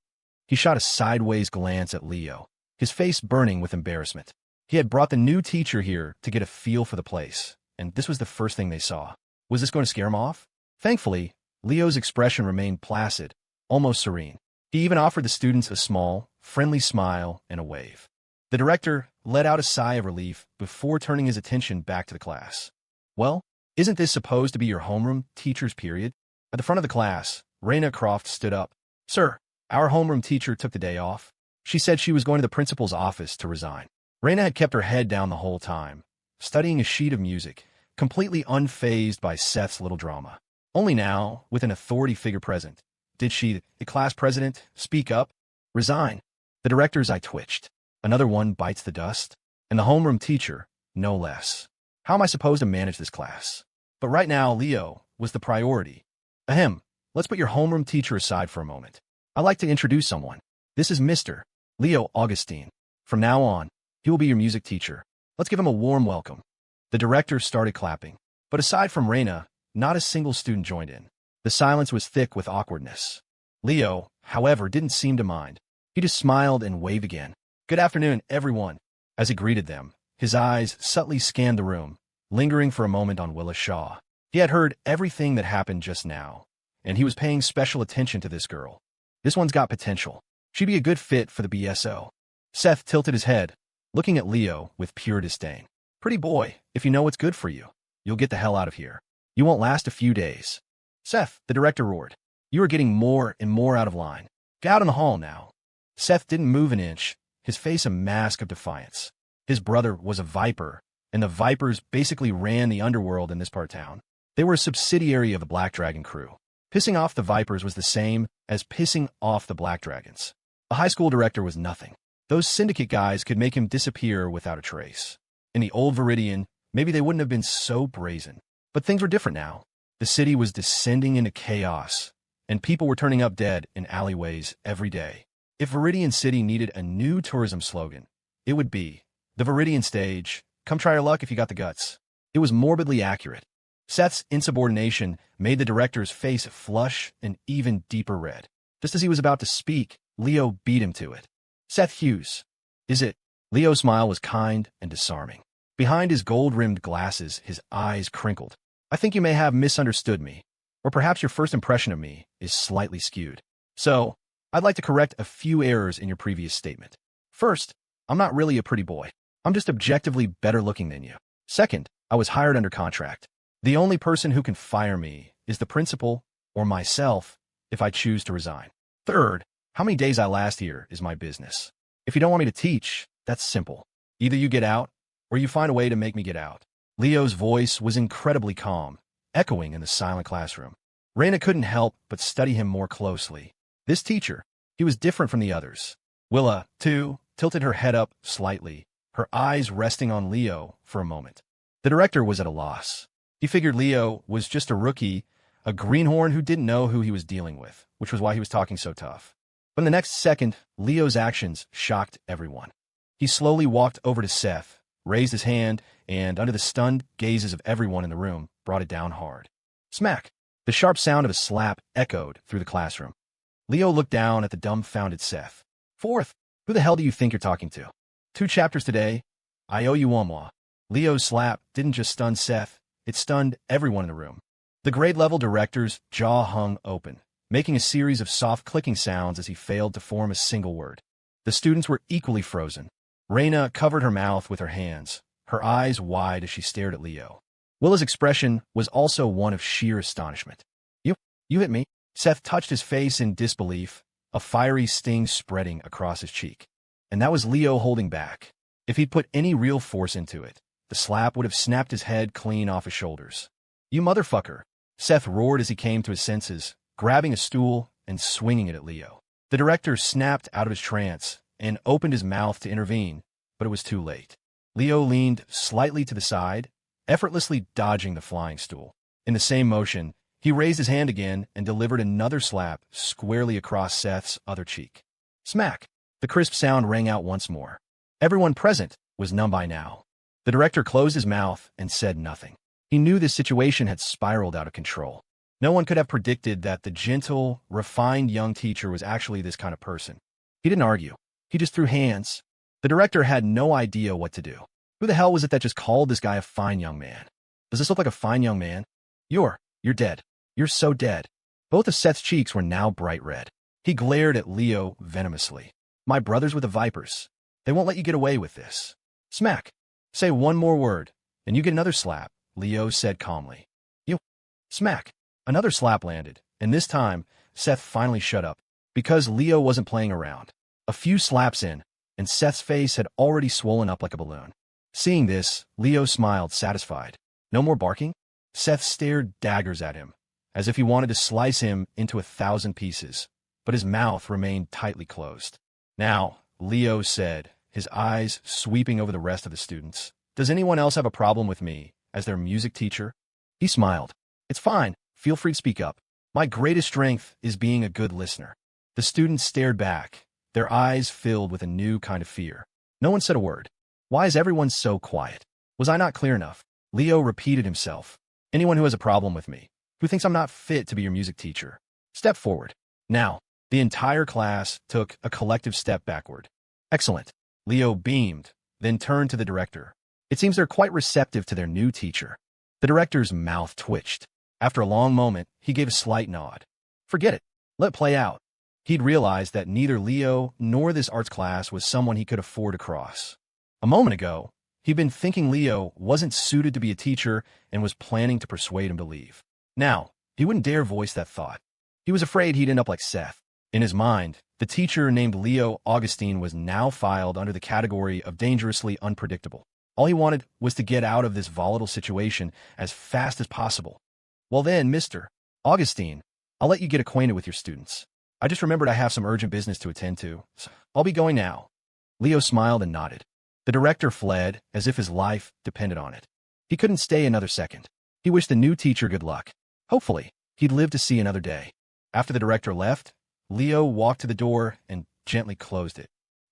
Speaker 1: He shot a sideways glance at Leo, his face burning with embarrassment. He had brought the new teacher here to get a feel for the place, and this was the first thing they saw. Was this going to scare him off? Thankfully, Leo's expression remained placid, almost serene. He even offered the students a small, friendly smile and a wave. The director let out a sigh of relief before turning his attention back to the class. "Well, isn't this supposed to be your homeroom teacher's period?" At the front of the class, Raina Croft stood up. "Sir, our homeroom teacher took the day off. She said she was going to the principal's office to resign." Raina had kept her head down the whole time, studying a sheet of music, completely unfazed by Seth's little drama. Only now, with an authority figure present, did she, the class president, speak up? "Resign." The director's eye twitched. Another one bites the dust? And the homeroom teacher, no less. How am I supposed to manage this class? But right now, Leo was the priority. Ahem, let's put your homeroom teacher aside for a moment. I'd like to introduce someone. This is Mr. Leo Augustine. From now on, he will be your music teacher. Let's give him a warm welcome. The director started clapping. But aside from Raina, not a single student joined in. The silence was thick with awkwardness. Leo, however, didn't seem to mind. He just smiled and waved again. "Good afternoon, everyone." As he greeted them, his eyes subtly scanned the room, lingering for a moment on Willa Shaw. He had heard everything that happened just now, and he was paying special attention to this girl. This one's got potential. She'd be a good fit for the BSO. Seth tilted his head, looking at Leo with pure disdain. "Pretty boy, if you know what's good for you, you'll get the hell out of here. You won't last a few days." "Seth," the director roared, "you are getting more and more out of line. Get out in the hall now." Seth didn't move an inch, his face a mask of defiance. His brother was a Viper, and the Vipers basically ran the underworld in this part of town. They were a subsidiary of the Black Dragon crew. Pissing off the Vipers was the same as pissing off the Black Dragons. A high school director was nothing. Those syndicate guys could make him disappear without a trace. In the old Viridian, maybe they wouldn't have been so brazen. But things were different now. The city was descending into chaos, and people were turning up dead in alleyways every day. If Viridian City needed a new tourism slogan, it would be, "The Viridian Stage, come try your luck if you got the guts." It was morbidly accurate. Seth's insubordination made the director's face flush an even deeper red. Just as he was about to speak, Leo beat him to it. "Seth Hughes. Is it?" Leo's smile was kind and disarming. Behind his gold-rimmed glasses, his eyes crinkled. "I think you may have misunderstood me, or perhaps your first impression of me is slightly skewed. So, I'd like to correct a few errors in your previous statement. First, I'm not really a pretty boy. I'm just objectively better looking than you. Second, I was hired under contract. The only person who can fire me is the principal or myself if I choose to resign. Third, how many days I last here is my business. If you don't want me to teach, that's simple. Either you get out, or you find a way to make me get out. Leo's voice was incredibly calm, echoing in the silent classroom. Raina couldn't help but study him more closely. This teacher, he was different from the others. Willa, too, tilted her head up slightly, her eyes resting on Leo for a moment. The director was at a loss. He figured Leo was just a rookie, a greenhorn who didn't know who he was dealing with, which was why he was talking so tough. But in the next second, Leo's actions shocked everyone. He slowly walked over to Seth, raised his hand, and under the stunned gazes of everyone in the room, brought it down hard. Smack! The sharp sound of a slap echoed through the classroom. Leo looked down at the dumbfounded Seth. Fourth, who the hell do you think you're talking to? 2 chapters today. I owe you one more. Leo's slap didn't just stun Seth, it stunned everyone in the room. The grade-level director's jaw hung open, making a series of soft clicking sounds as he failed to form a single word. The students were equally frozen. Raina covered her mouth with her hands, her eyes wide as she stared at Leo. Willa's expression was also one of sheer astonishment. You hit me. Seth touched his face in disbelief, a fiery sting spreading across his cheek. And that was Leo holding back. If he'd put any real force into it, the slap would have snapped his head clean off his shoulders. You motherfucker! Seth roared as he came to his senses, grabbing a stool and swinging it at Leo. The director snapped out of his trance and opened his mouth to intervene, but it was too late. Leo leaned slightly to the side, effortlessly dodging the flying stool. In the same motion, he raised his hand again and delivered another slap squarely across Seth's other cheek. Smack! The crisp sound rang out once more. Everyone present was numb by now. The director closed his mouth and said nothing. He knew this situation had spiraled out of control. No one could have predicted that the gentle, refined young teacher was actually this kind of person. He didn't argue. He just threw hands. The director had no idea what to do. Who the hell was it that just called this guy a fine young man? Does this look like a fine young man? You're dead. You're so dead. Both of Seth's cheeks were now bright red. He glared at Leo venomously. My brothers with the Vipers. They won't let you get away with this. Smack. Say one more word, and you get another slap, Leo said calmly. You. Smack. Another slap landed, and this time, Seth finally shut up, because Leo wasn't playing around. A few slaps in, and Seth's face had already swollen up like a balloon. Seeing this, Leo smiled, satisfied. No more barking? Seth stared daggers at him, as if he wanted to slice him into 1,000 pieces, but his mouth remained tightly closed. Now, Leo said, his eyes sweeping over the rest of the students, does anyone else have a problem with me as their music teacher? He smiled. It's fine. Feel free to speak up. My greatest strength is being a good listener. The students stared back, their eyes filled with a new kind of fear. No one said a word. Why is everyone so quiet? Was I not clear enough? Leo repeated himself. Anyone who has a problem with me, who thinks I'm not fit to be your music teacher, step forward. Now, the entire class took a collective step backward. Excellent. Leo beamed, then turned to the director. It seems they're quite receptive to their new teacher. The director's mouth twitched. After a long moment, he gave a slight nod. Forget it. Let it play out. He'd realized that neither Leo nor this arts class was someone he could afford to cross. A moment ago, he'd been thinking Leo wasn't suited to be a teacher and was planning to persuade him to leave. Now, he wouldn't dare voice that thought. He was afraid he'd end up like Seth. In his mind, the teacher named Leo Augustine was now filed under the category of dangerously unpredictable. All he wanted was to get out of this volatile situation as fast as possible. Well then, Mr. Augustine, I'll let you get acquainted with your students. I just remembered I have some urgent business to attend to, so I'll be going now. Leo smiled and nodded. The director fled as if his life depended on it. He couldn't stay another second. He wished the new teacher good luck. Hopefully, he'd live to see another day. After the director left, Leo walked to the door and gently closed it.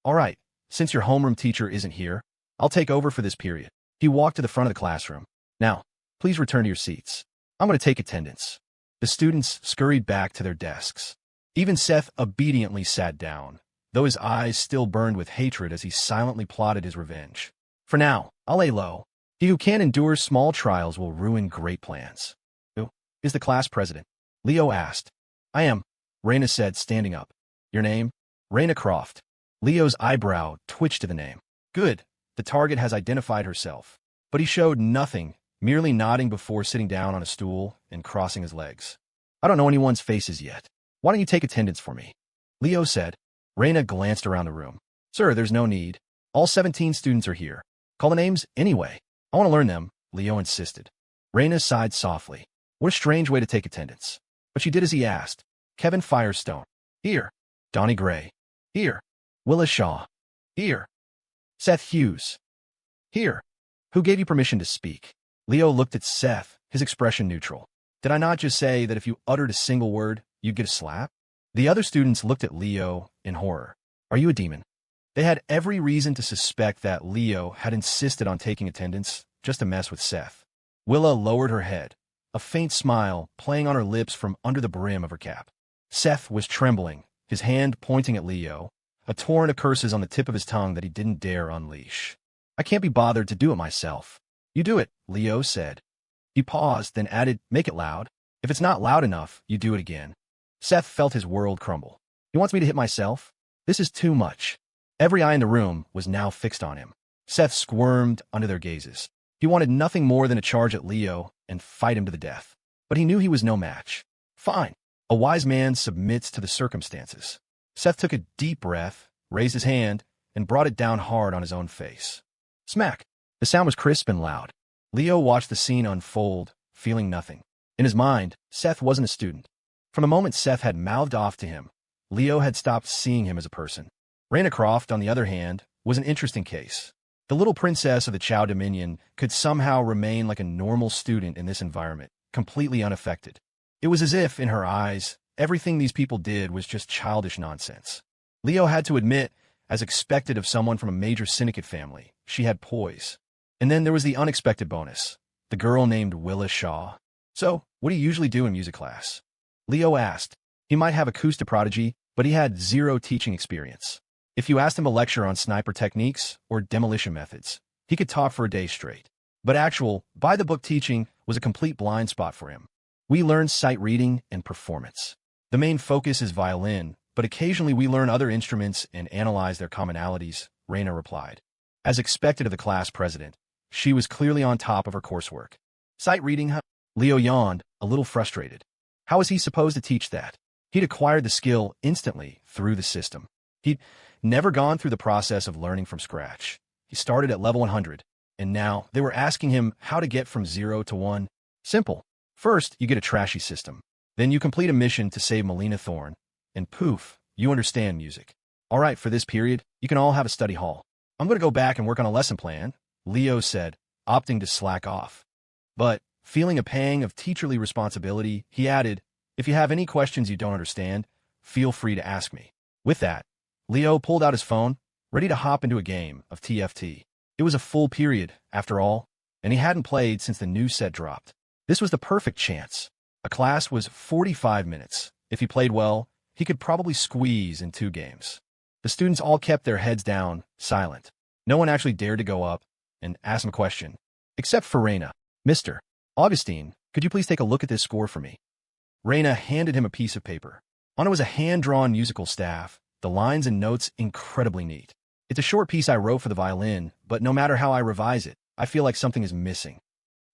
Speaker 1: All right, since your homeroom teacher isn't here, I'll take over for this period. He walked to the front of the classroom. Now, please return to your seats. I'm going to take attendance. The students scurried back to their desks. Even Seth obediently sat down, though his eyes still burned with hatred as he silently plotted his revenge. For now, I'll lay low. He who can't endure small trials will ruin great plans. Who is the class president? Leo asked. I am, Raina said, standing up. Your name? Raina Croft. Leo's eyebrow twitched to the name. Good. The target has identified herself. But he showed nothing, merely nodding before sitting down on a stool and crossing his legs. I don't know anyone's faces yet. Why don't you take attendance for me? Leo said. Raina glanced around the room. Sir, there's no need. All 17 students are here. Call the names anyway. I want to learn them, Leo insisted. Raina sighed softly. What a strange way to take attendance. But she did as he asked. Kevin Firestone. Here. Donnie Gray. Here. Willa Shaw. Here. Seth Hughes. Here. Who gave you permission to speak? Leo looked at Seth, his expression neutral. Did I not just say that if you uttered a single word, you'd get a slap? The other students looked at Leo in horror. Are you a demon? They had every reason to suspect that Leo had insisted on taking attendance just to mess with Seth. Willa lowered her head, a faint smile playing on her lips from under the brim of her cap. Seth was trembling, his hand pointing at Leo, a torrent of curses on the tip of his tongue that he didn't dare unleash. I can't be bothered to do it myself. You do it, Leo said. He paused, then added, make it loud. If it's not loud enough, you do it again. Seth felt his world crumble. He wants me to hit myself? This is too much. Every eye in the room was now fixed on him. Seth squirmed under their gazes. He wanted nothing more than to charge at Leo and fight him to the death. But he knew he was no match. Fine. A wise man submits to the circumstances. Seth took a deep breath, raised his hand, and brought it down hard on his own face. Smack. The sound was crisp and loud. Leo watched the scene unfold, feeling nothing. In his mind, Seth wasn't a student. From the moment Seth had mouthed off to him, Leo had stopped seeing him as a person. Raina Croft, on the other hand, was an interesting case. The little princess of the Chow Dominion could somehow remain like a normal student in this environment, completely unaffected. It was as if, in her eyes, everything these people did was just childish nonsense. Leo had to admit, as expected of someone from a major syndicate family, she had poise. And then there was the unexpected bonus, the girl named Willa Shaw. So, what do you usually do in music class? Leo asked. He might have acoustic prodigy, but he had zero teaching experience. If you asked him a lecture on sniper techniques or demolition methods, he could talk for a day straight. But actual, by-the-book teaching was a complete blind spot for him. We learn sight reading and performance. The main focus is violin, but occasionally we learn other instruments and analyze their commonalities, Raina replied. As expected of the class president, she was clearly on top of her coursework. Sight reading, huh? Leo yawned, a little frustrated. How was he supposed to teach that? He'd acquired the skill instantly through the system. He'd never gone through the process of learning from scratch. He started at level 100, and now they were asking him how to get from 0 to 1. Simple. First, you get a trashy system. Then you complete a mission to save Melina Thorne, and poof, you understand music. All right, for this period, you can all have a study hall. I'm going to go back and work on a lesson plan, Leo said, opting to slack off. But, feeling a pang of teacherly responsibility, he added, if you have any questions you don't understand, feel free to ask me. With that, Leo pulled out his phone, ready to hop into a game of TFT. It was a full period, after all, and he hadn't played since the new set dropped. This was the perfect chance. A class was 45 minutes. If he played well, he could probably squeeze in 2 games. The students all kept their heads down, silent. No one actually dared to go up and ask him a question, except for Raina. Mr. Augustine, could you please take a look at this score for me? Raina handed him a piece of paper. On it was a hand-drawn musical staff, the lines and notes incredibly neat. It's a short piece I wrote for the violin, but no matter how I revise it, I feel like something is missing.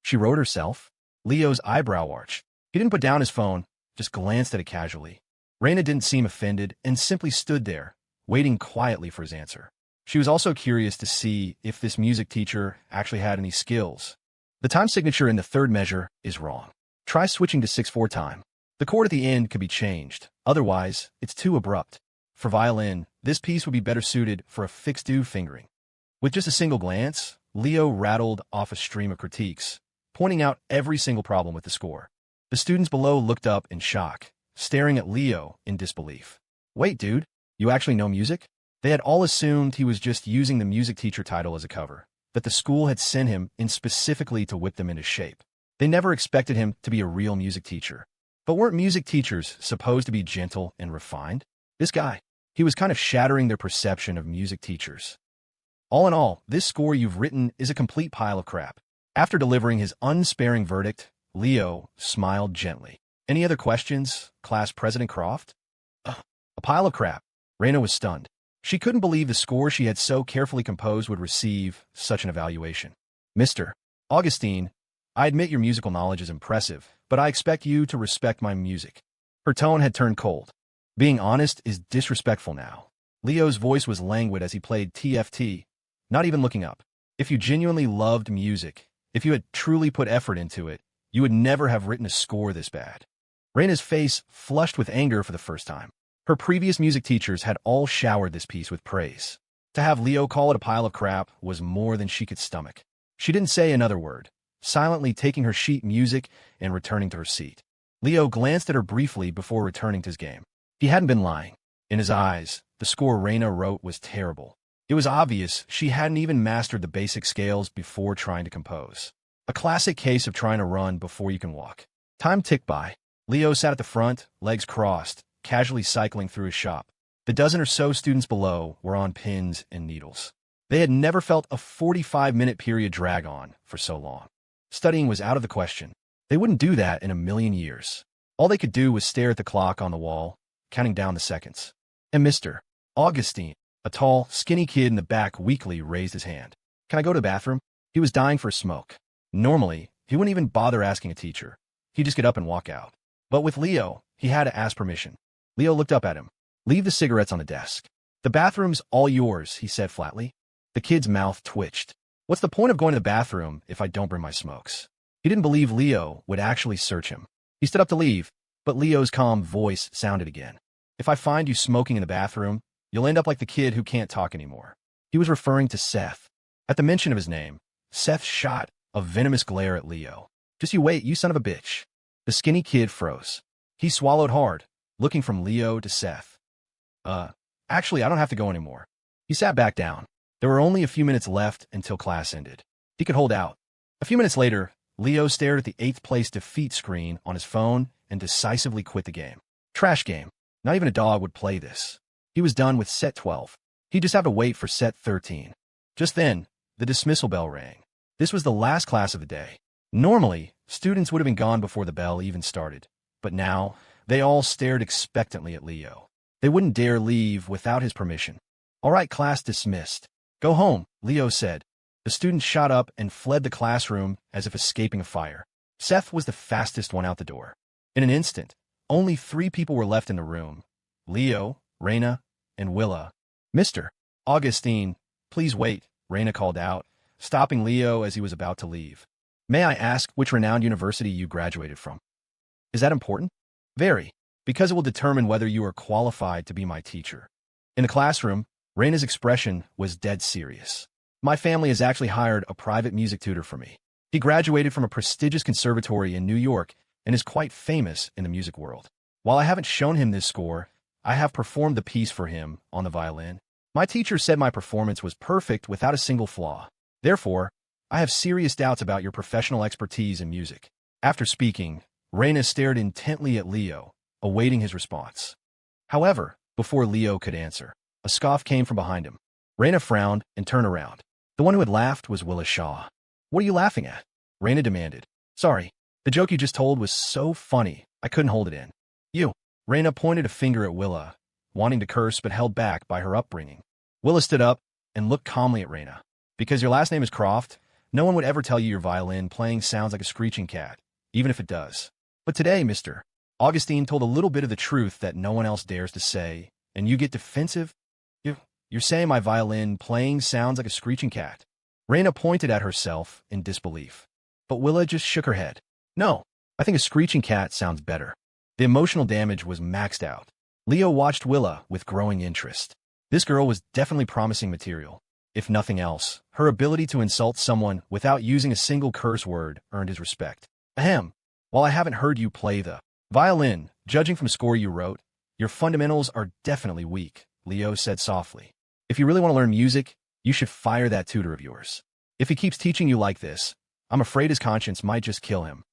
Speaker 1: She wrote herself? Leo's eyebrow arched. He didn't put down his phone, just glanced at it casually. Raina didn't seem offended and simply stood there, waiting quietly for his answer. She was also curious to see if this music teacher actually had any skills. The time signature in the third measure is wrong. Try switching to 6/4 time. The chord at the end could be changed, otherwise, it's too abrupt. For violin, this piece would be better suited for a fixed do fingering. With just a single glance, Leo rattled off a stream of critiques, pointing out every single problem with the score. The students below looked up in shock, staring at Leo in disbelief. Wait, dude, you actually know music? They had all assumed he was just using the music teacher title as a cover, that the school had sent him in specifically to whip them into shape. They never expected him to be a real music teacher. But weren't music teachers supposed to be gentle and refined? This guy, he was kind of shattering their perception of music teachers. All in all, this score you've written is a complete pile of crap. After delivering his unsparing verdict, Leo smiled gently. Any other questions, Class President Croft? A pile of crap. Raina was stunned. She couldn't believe the score she had so carefully composed would receive such an evaluation. Mr. Augustine, I admit your musical knowledge is impressive, but I expect you to respect my music. Her tone had turned cold. Being honest is disrespectful now. Leo's voice was languid as he played TFT, not even looking up. If you genuinely loved music, if you had truly put effort into it, you would never have written a score this bad. Raina's face flushed with anger for the first time. Her previous music teachers had all showered this piece with praise. To have Leo call it a pile of crap was more than she could stomach. She didn't say another word, silently taking her sheet music and returning to her seat. Leo glanced at her briefly before returning to his game. He hadn't been lying. In his eyes, the score Raina wrote was terrible. It was obvious she hadn't even mastered the basic scales before trying to compose. A classic case of trying to run before you can walk. Time ticked by. Leo sat at the front, legs crossed, casually cycling through his shop. The dozen or so students below were on pins and needles. They had never felt a 45-minute period drag on for so long. Studying was out of the question. They wouldn't do that in a million years. All they could do was stare at the clock on the wall, counting down the seconds. And Mr. Augustine, a tall, skinny kid in the back, weakly raised his hand. "Can I go to the bathroom?" He was dying for a smoke. Normally, he wouldn't even bother asking a teacher. He'd just get up and walk out. But with Leo, he had to ask permission. Leo looked up at him. "Leave the cigarettes on the desk." "The bathroom's all yours," he said flatly. The kid's mouth twitched. "What's the point of going to the bathroom if I don't bring my smokes?" He didn't believe Leo would actually search him. He stood up to leave, but Leo's calm voice sounded again. "If I find you smoking in the bathroom, you'll end up like the kid who can't talk anymore." He was referring to Seth. At the mention of his name, Seth shot a venomous glare at Leo. "Just you wait, you son of a bitch." The skinny kid froze. He swallowed hard, looking from Leo to Seth. Actually, I don't have to go anymore." He sat back down. There were only a few minutes left until class ended. He could hold out. A few minutes later, Leo stared at the 8th place defeat screen on his phone and decisively quit the game. Trash game. Not even a dog would play this. He was done with set 12. He'd just have to wait for set 13. Just then, the dismissal bell rang. This was the last class of the day. Normally, students would have been gone before the bell even started. But now, they all stared expectantly at Leo. They wouldn't dare leave without his permission. "All right, class dismissed. Go home," Leo said. The students shot up and fled the classroom as if escaping a fire. Seth was the fastest one out the door. In an instant, only 3 people were left in the room: Leo, Raina, and Willa. "Mr. Augustine, please wait," Raina called out, stopping Leo as he was about to leave. "May I ask which renowned university you graduated from?" "Is that important?" "Very, because it will determine whether you are qualified to be my teacher." In the classroom, Raina's expression was dead serious. "My family has actually hired a private music tutor for me. He graduated from a prestigious conservatory in New York and is quite famous in the music world. While I haven't shown him this score, I have performed the piece for him on the violin. My teacher said my performance was perfect without a single flaw. Therefore, I have serious doubts about your professional expertise in music." After speaking, Raina stared intently at Leo, awaiting his response. However, before Leo could answer, a scoff came from behind him. Raina frowned and turned around. The one who had laughed was Willa Shaw. "What are you laughing at?" Raina demanded. "Sorry, the joke you just told was so funny, I couldn't hold it in." "You." Raina pointed a finger at Willa, wanting to curse but held back by her upbringing. Willa stood up and looked calmly at Raina. "Because your last name is Croft, no one would ever tell you your violin playing sounds like a screeching cat, even if it does. But today, Mr. Augustine told a little bit of the truth that no one else dares to say, and you get defensive? You're saying my violin playing sounds like a screeching cat?" Raina pointed at herself in disbelief. But Willa just shook her head. "No, I think a screeching cat sounds better." The emotional damage was maxed out. Leo watched Willa with growing interest. This girl was definitely promising material. If nothing else, her ability to insult someone without using a single curse word earned his respect. "Ahem. While I haven't heard you play the violin, judging from a score you wrote, your fundamentals are definitely weak," Leo said softly. "If you really want to learn music, you should fire that tutor of yours. If he keeps teaching you like this, I'm afraid his conscience might just kill him."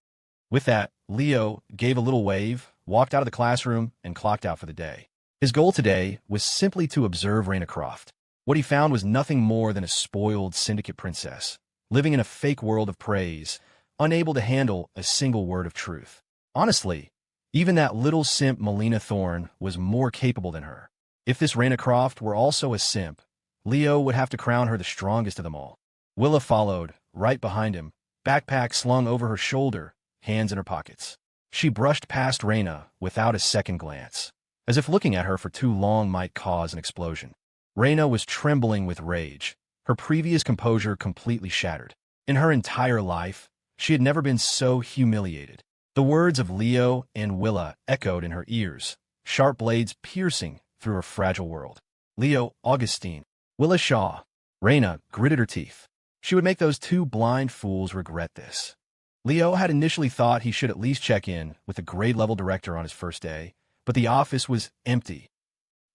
Speaker 1: With that, Leo gave a little wave, walked out of the classroom, and clocked out for the day. His goal today was simply to observe Raina Croft. What he found was nothing more than a spoiled syndicate princess, living in a fake world of praise, unable to handle a single word of truth. Honestly, even that little simp Melina Thorne was more capable than her. If this Raina Croft were also a simp, Leo would have to crown her the strongest of them all. Willa followed, right behind him, backpack slung over her shoulder, hands in her pockets. She brushed past Reyna without a second glance, as if looking at her for too long might cause an explosion. Reyna was trembling with rage, her previous composure completely shattered. In her entire life, she had never been so humiliated. The words of Leo and Willa echoed in her ears, sharp blades piercing through her fragile world. Leo, Augustine. Willa, Shaw. Reyna gritted her teeth. She would make those two blind fools regret this. Leo had initially thought he should at least check in with the grade-level director on his first day, but the office was empty.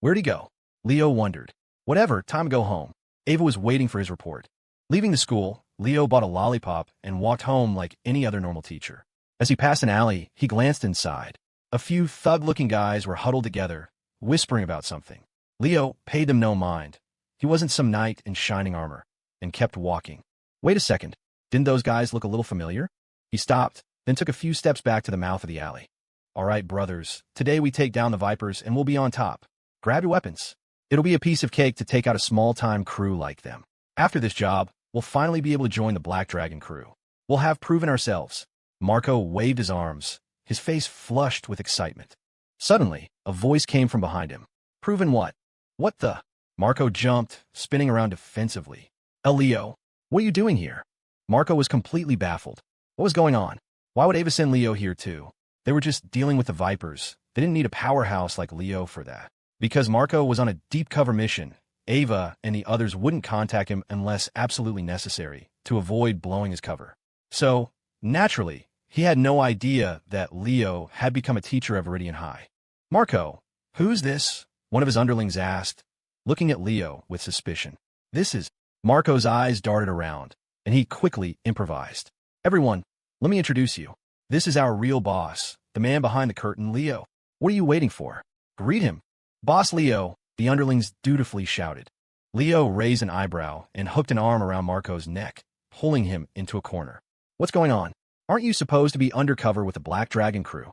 Speaker 1: Where'd he go? Leo wondered. Whatever, time to go home. Ava was waiting for his report. Leaving the school, Leo bought a lollipop and walked home like any other normal teacher. As he passed an alley, he glanced inside. A few thug-looking guys were huddled together, whispering about something. Leo paid them no mind. He wasn't some knight in shining armor, and kept walking. Wait a second. Didn't those guys look a little familiar? He stopped, then took a few steps back to the mouth of the alley. All right, brothers, today we take down the Vipers and we'll be on top. Grab your weapons. It'll be a piece of cake to take out a small-time crew like them. After this job, we'll finally be able to join the Black Dragon crew. We'll have proven ourselves. Marco waved his arms, his face flushed with excitement. Suddenly, a voice came from behind him. Proven what? What the? Marco jumped, spinning around defensively. Leo, what are you doing here? Marco was completely baffled. What was going on? Why would Ava send Leo here too? They were just dealing with the Vipers. They didn't need a powerhouse like Leo for that. Because Marco was on a deep cover mission, Ava and the others wouldn't contact him unless absolutely necessary to avoid blowing his cover. So, naturally, he had no idea that Leo had become a teacher at Viridian High. Marco, who's this? One of his underlings asked, looking at Leo with suspicion. This is... Marco's eyes darted around, and he quickly improvised. Everyone, let me introduce you. This is our real boss, the man behind the curtain, Leo. What are you waiting for? Greet him. Boss Leo, the underlings dutifully shouted. Leo raised an eyebrow and hooked an arm around Marco's neck, pulling him into a corner. What's going on? Aren't you supposed to be undercover with the Black Dragon crew?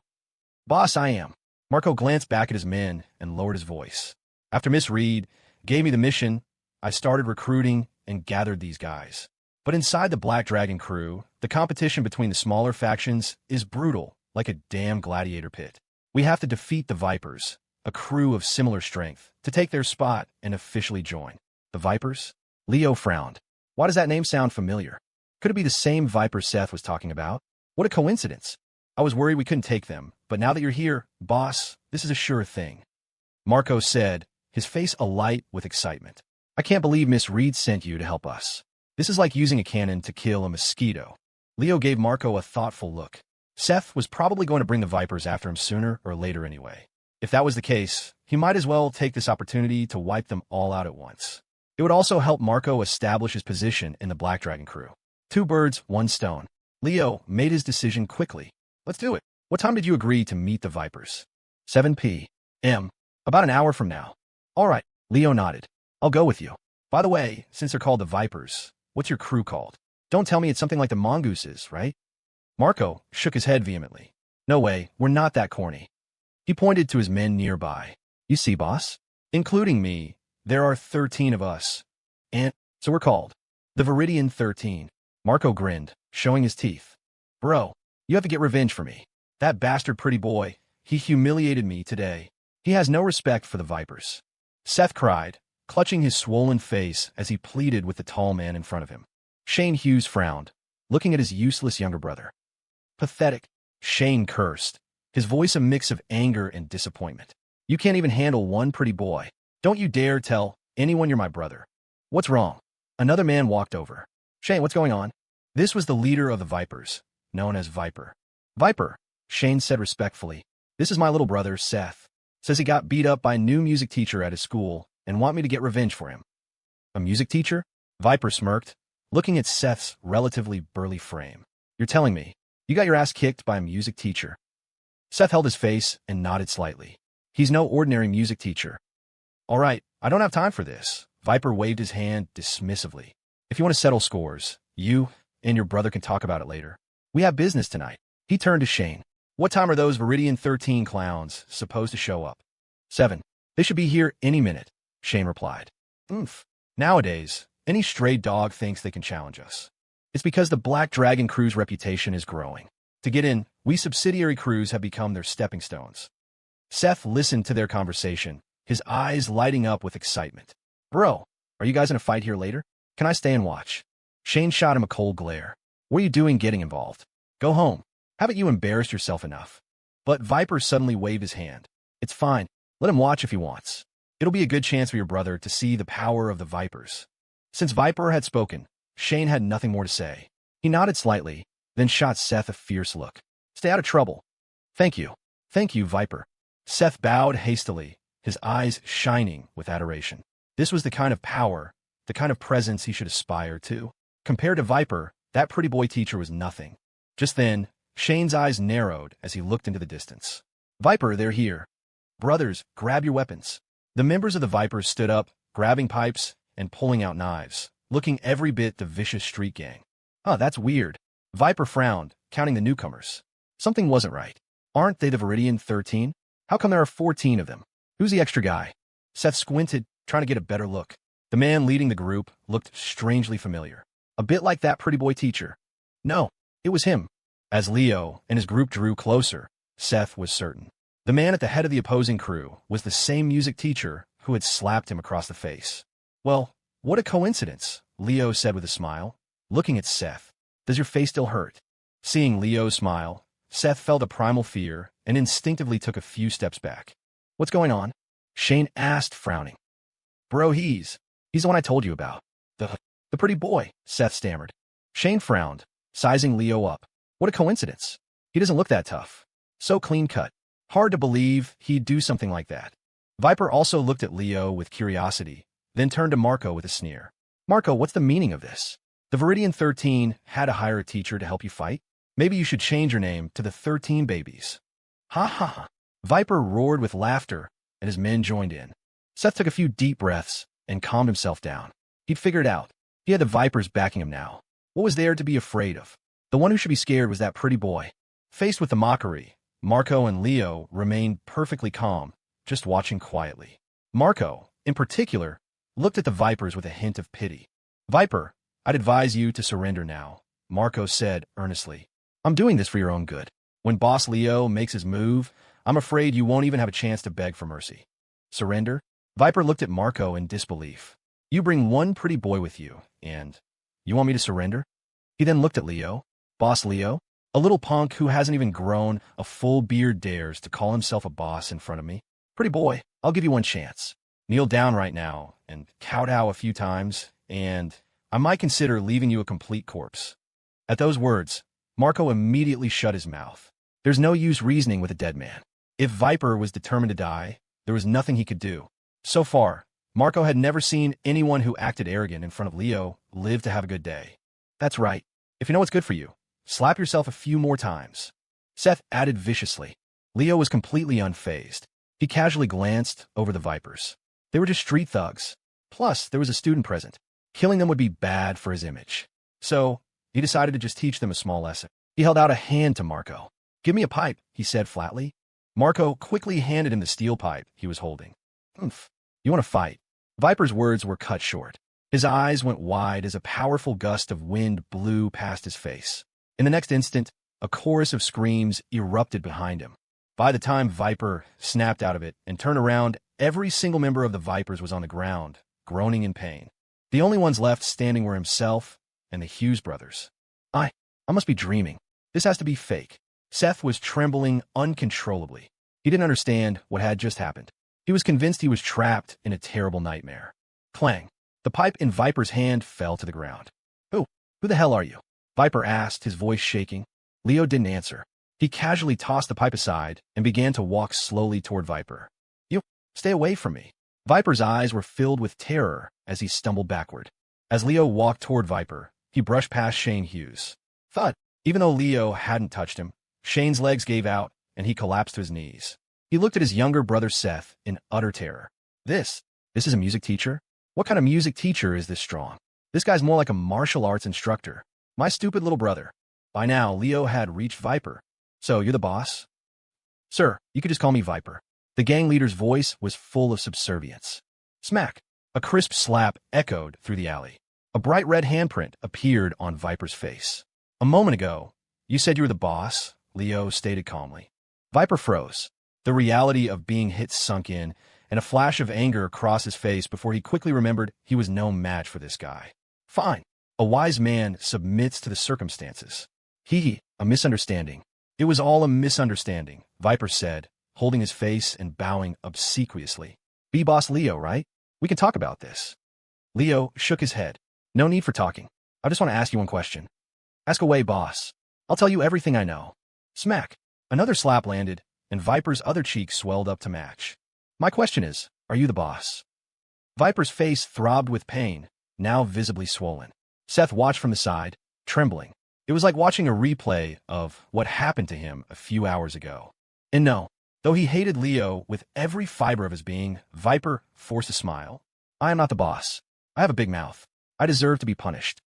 Speaker 1: Boss, I am. Marco glanced back at his men and lowered his voice. After Miss Reed gave me the mission, I started recruiting and gathered these guys. But inside the Black Dragon crew, the competition between the smaller factions is brutal, like a damn gladiator pit. We have to defeat the Vipers, a crew of similar strength, to take their spot and officially join. The Vipers? Leo frowned. Why does that name sound familiar? Could it be the same Vipers Seth was talking about? What a coincidence. I was worried we couldn't take them, but now that you're here, boss, this is a sure thing. Marco said, his face alight with excitement. I can't believe Miss Reed sent you to help us. This is like using a cannon to kill a mosquito. Leo gave Marco a thoughtful look. Seth was probably going to bring the Vipers after him sooner or later anyway. If that was the case, he might as well take this opportunity to wipe them all out at once. It would also help Marco establish his position in the Black Dragon crew. 2 birds, 1 stone. Leo made his decision quickly. Let's do it. What time did you agree to meet the Vipers? 7 p.m. About an hour from now. All right, Leo nodded. I'll go with you. By the way, since they're called the Vipers, what's your crew called? Don't tell me it's something like the Mongooses, right? Marco shook his head vehemently. No way, we're not that corny. He pointed to his men nearby. You see, boss? Including me, there are 13 of us. And so we're called the Viridian 13. Marco grinned, showing his teeth. Bro, you have to get revenge for me. That bastard pretty boy, he humiliated me today. He has no respect for the Vipers. Seth cried, clutching his swollen face as he pleaded with the tall man in front of him. Shane Hughes frowned, looking at his useless younger brother. Pathetic, Shane cursed, his voice a mix of anger and disappointment. You can't even handle one pretty boy. Don't you dare tell anyone you're my brother. What's wrong? Another man walked over. Shane, what's going on? This was the leader of the Vipers, known as Viper. Viper, Shane said respectfully. This is my little brother, Seth. Says he got beat up by a new music teacher at his school and want me to get revenge for him. A music teacher? Viper smirked, looking at Seth's relatively burly frame. You're telling me you got your ass kicked by a music teacher? Seth held his face and nodded slightly. He's no ordinary music teacher. All right, I don't have time for this. Viper waved his hand dismissively. If you want to settle scores, you and your brother can talk about it later. We have business tonight. He turned to Shane. What time are those Viridian 13 clowns supposed to show up? 7. They should be here any minute, Shane replied. Oomph. Nowadays, any stray dog thinks they can challenge us. It's because the Black Dragon crew's reputation is growing. To get in, we subsidiary crews have become their stepping stones. Seth listened to their conversation, his eyes lighting up with excitement. Bro, are you guys in a fight here later? Can I stay and watch? Shane shot him a cold glare. What are you doing getting involved? Go home. Haven't you embarrassed yourself enough? But Viper suddenly waved his hand. It's fine. Let him watch if he wants. It'll be a good chance for your brother to see the power of the Vipers. Since Viper had spoken, Shane had nothing more to say. He nodded slightly, then shot Seth a fierce look. Stay out of trouble. Thank you. Thank you, Viper. Seth bowed hastily, his eyes shining with adoration. This was the kind of power, the kind of presence he should aspire to. Compared to Viper, that pretty boy teacher was nothing. Just then, Shane's eyes narrowed as he looked into the distance. Viper, they're here. Brothers, grab your weapons. The members of the Vipers stood up, grabbing pipes and pulling out knives, looking every bit the vicious street gang. Huh, that's weird. Viper frowned, counting the newcomers. Something wasn't right. Aren't they the Viridian 13? How come there are 14 of them? Who's the extra guy? Seth squinted, trying to get a better look. The man leading the group looked strangely familiar. A bit like that pretty boy teacher. No, it was him. As Leo and his group drew closer, Seth was certain. The man at the head of the opposing crew was the same music teacher who had slapped him across the face. Well, what a coincidence, Leo said with a smile, looking at Seth. Does your face still hurt? Seeing Leo smile, Seth felt a primal fear and instinctively took a few steps back. What's going on? Shane asked, frowning. Bro, he's the one I told you about. The pretty boy, Seth stammered. Shane frowned, sizing Leo up. What a coincidence. He doesn't look that tough. So clean-cut. Hard to believe he'd do something like that. Viper also looked at Leo with curiosity, then turned to Marco with a sneer. Marco, what's the meaning of this? The Viridian 13 had to hire a teacher to help you fight? Maybe you should change your name to the 13 Babies. Ha ha ha. Viper roared with laughter, and his men joined in. Seth took a few deep breaths and calmed himself down. He'd figured out. He had the Vipers backing him now. What was there to be afraid of? The one who should be scared was that pretty boy. Faced with the mockery, Marco and Leo remained perfectly calm, just watching quietly. Marco, in particular, looked at the Vipers with a hint of pity. Viper, I'd advise you to surrender now, Marco said earnestly. I'm doing this for your own good. When Boss Leo makes his move, I'm afraid you won't even have a chance to beg for mercy. Surrender? Viper looked at Marco in disbelief. You bring one pretty boy with you, and you want me to surrender? He then looked at Leo. Boss Leo? A little punk who hasn't even grown a full beard dares to call himself a boss in front of me? Pretty boy, I'll give you one chance. Kneel down right now and kowtow a few times, and I might consider leaving you a complete corpse. At those words, Marco immediately shut his mouth. There's no use reasoning with a dead man. If Viper was determined to die, there was nothing he could do. So far, Marco had never seen anyone who acted arrogant in front of Leo live to have a good day. That's right. If you know what's good for you, slap yourself a few more times. Seth added viciously. Leo was completely unfazed. He casually glanced over the Vipers. They were just street thugs. Plus, there was a student present. Killing them would be bad for his image. So, he decided to just teach them a small lesson. He held out a hand to Marco. Give me a pipe, he said flatly. Marco quickly handed him the steel pipe he was holding. Oomph. You want to fight? Viper's words were cut short. His eyes went wide as a powerful gust of wind blew past his face. In the next instant, a chorus of screams erupted behind him. By the time Viper snapped out of it and turned around, every single member of the Vipers was on the ground, groaning in pain. The only ones left standing were himself and the Hughes brothers. I must be dreaming. This has to be fake. Seth was trembling uncontrollably. He didn't understand what had just happened. He was convinced he was trapped in a terrible nightmare. Clang. The pipe in Viper's hand fell to the ground. Who the hell are you? Viper asked, his voice shaking. Leo didn't answer. He casually tossed the pipe aside and began to walk slowly toward Viper. You, stay away from me. Viper's eyes were filled with terror as he stumbled backward. As Leo walked toward Viper, he brushed past Shane Hughes. Thud. Even though Leo hadn't touched him, Shane's legs gave out and he collapsed to his knees. He looked at his younger brother Seth in utter terror. This is a music teacher? What kind of music teacher is this strong? This guy's more like a martial arts instructor. My stupid little brother. By now, Leo had reached Viper. So, you're the boss? Sir, you could just call me Viper. The gang leader's voice was full of subservience. Smack. A crisp slap echoed through the alley. A bright red handprint appeared on Viper's face. A moment ago, You said you were the boss, Leo stated calmly. Viper froze. The reality of being hit sunk in, and a flash of anger crossed his face before he quickly remembered he was no match for this guy. Fine. A wise man submits to the circumstances. A misunderstanding. It was all a misunderstanding, Viper said, holding his face and bowing obsequiously. Be boss Leo, right? We can talk about this. Leo shook his head. No need for talking. I just want to ask you one question. Ask away, boss. I'll tell you everything I know. Smack. Another slap landed, and Viper's other cheek swelled up to match. My question is, are you the boss? Viper's face throbbed with pain, now visibly swollen. Seth watched from the side, trembling. It was like watching a replay of what happened to him a few hours ago. And no, though he hated Leo with every fiber of his being, Viper forced a smile. I am not the boss. I have a big mouth. I deserve to be punished.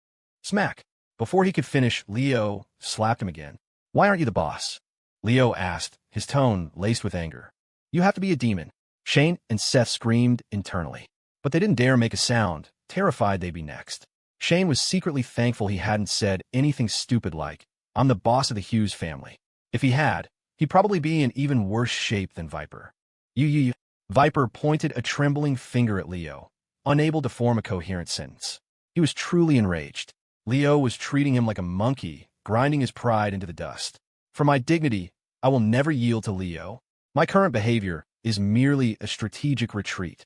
Speaker 1: Smack. Before he could finish, Leo slapped him again. Why aren't you the boss? Leo asked, his tone laced with anger. You have to be a demon. Shane and Seth screamed internally. But they didn't dare make a sound, terrified they'd be next. Shane was secretly thankful he hadn't said anything stupid like, I'm the boss of the Hughes family. If he had, he'd probably be in even worse shape than Viper. You. Viper pointed a trembling finger at Leo, unable to form a coherent sentence. He was truly enraged. Leo was treating him like a monkey, grinding his pride into the dust. For my dignity, I will never yield to Leo. My current behavior is merely a strategic retreat.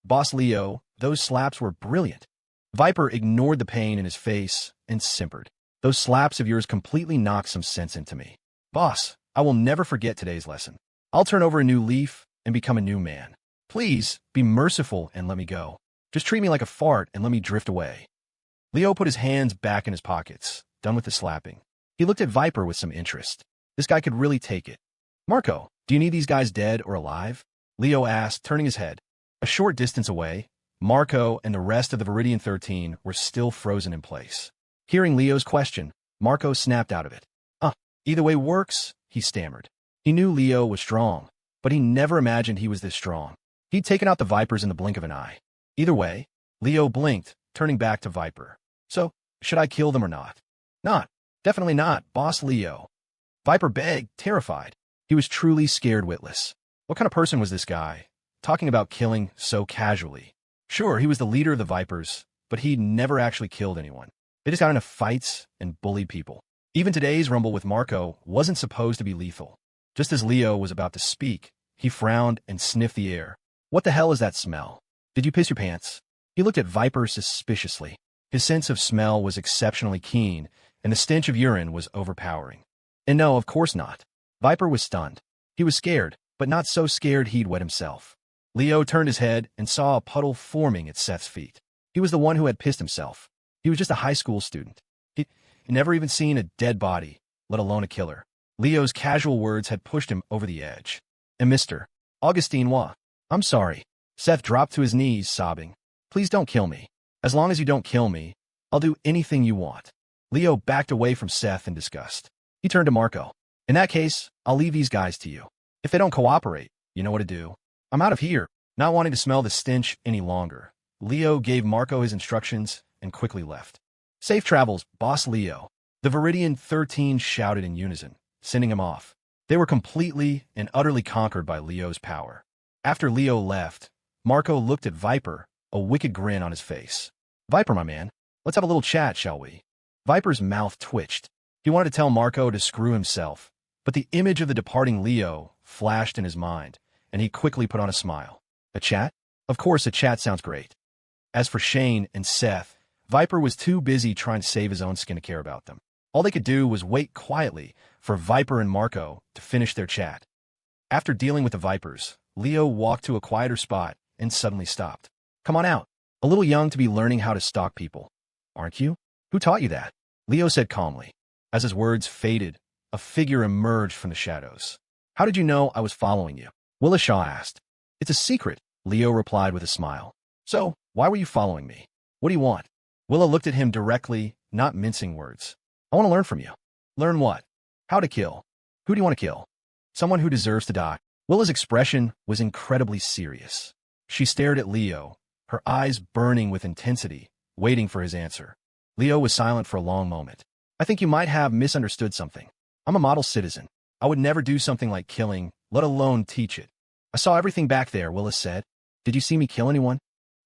Speaker 1: Boss Leo, those slaps were brilliant. Viper ignored the pain in his face and simpered. Those slaps of yours completely knocked some sense into me. Boss, I will never forget today's lesson. I'll turn over a new leaf and become a new man. Please, be merciful and let me go. Just treat me like a fart and let me drift away. Leo put his hands back in his pockets, done with the slapping. He looked at Viper with some interest. This guy could really take it. Marco, do you need these guys dead or alive? Leo asked, turning his head. A short distance away, Marco and the rest of the Viridian 13 were still frozen in place. Hearing Leo's question, Marco snapped out of it. Either way works, he stammered. He knew Leo was strong, but he never imagined he was this strong. He'd taken out the Vipers in the blink of an eye. Either way, Leo blinked, turning back to Viper. So, should I kill them or not? Not. Definitely not, boss Leo. Viper begged, terrified. He was truly scared witless. What kind of person was this guy, talking about killing so casually? Sure, he was the leader of the Vipers, but he'd never actually killed anyone. They just got into fights and bullied people. Even today's rumble with Marco wasn't supposed to be lethal. Just as Leo was about to speak, he frowned and sniffed the air. What the hell is that smell? Did you piss your pants? He looked at Viper suspiciously. His sense of smell was exceptionally keen, and the stench of urine was overpowering. And no, of course not. Viper was stunned. He was scared, but not so scared he'd wet himself. Leo turned his head and saw a puddle forming at Seth's feet. He was the one who had pissed himself. He was just a high school student. He'd never even seen a dead body, let alone a killer. Leo's casual words had pushed him over the edge. And Mr. Augustine Wa, I'm sorry. Seth dropped to his knees, sobbing. Please don't kill me. As long as you don't kill me, I'll do anything you want. Leo backed away from Seth in disgust. He turned to Marco. In that case, I'll leave these guys to you. If they don't cooperate, you know what to do. I'm out of here, not wanting to smell the stench any longer. Leo gave Marco his instructions and quickly left. Safe travels, boss Leo. The Viridian 13 shouted in unison, sending him off. They were completely and utterly conquered by Leo's power. After Leo left, Marco looked at Viper, a wicked grin on his face. Viper, my man, let's have a little chat, shall we? Viper's mouth twitched. He wanted to tell Marco to screw himself, but the image of the departing Leo flashed in his mind, and he quickly put on a smile. A chat? Of course, a chat sounds great. As for Shane and Seth, Viper was too busy trying to save his own skin to care about them. All they could do was wait quietly for Viper and Marco to finish their chat. After dealing with the Vipers, Leo walked to a quieter spot and suddenly stopped. Come on out. A little young to be learning how to stalk people. Aren't you? Who taught you that? Leo said calmly. As his words faded, a figure emerged from the shadows. How did you know I was following you? Willa Shaw asked. It's a secret, Leo replied with a smile. So, why were you following me? What do you want? Willa looked at him directly, not mincing words. I want to learn from you. Learn what? How to kill. Who do you want to kill? Someone who deserves to die. Willa's expression was incredibly serious. She stared at Leo, her eyes burning with intensity, waiting for his answer. Leo was silent for a long moment. I think you might have misunderstood something. I'm a model citizen. I would never do something like killing, let alone teach it. I saw everything back there, Willis said. Did you see me kill anyone?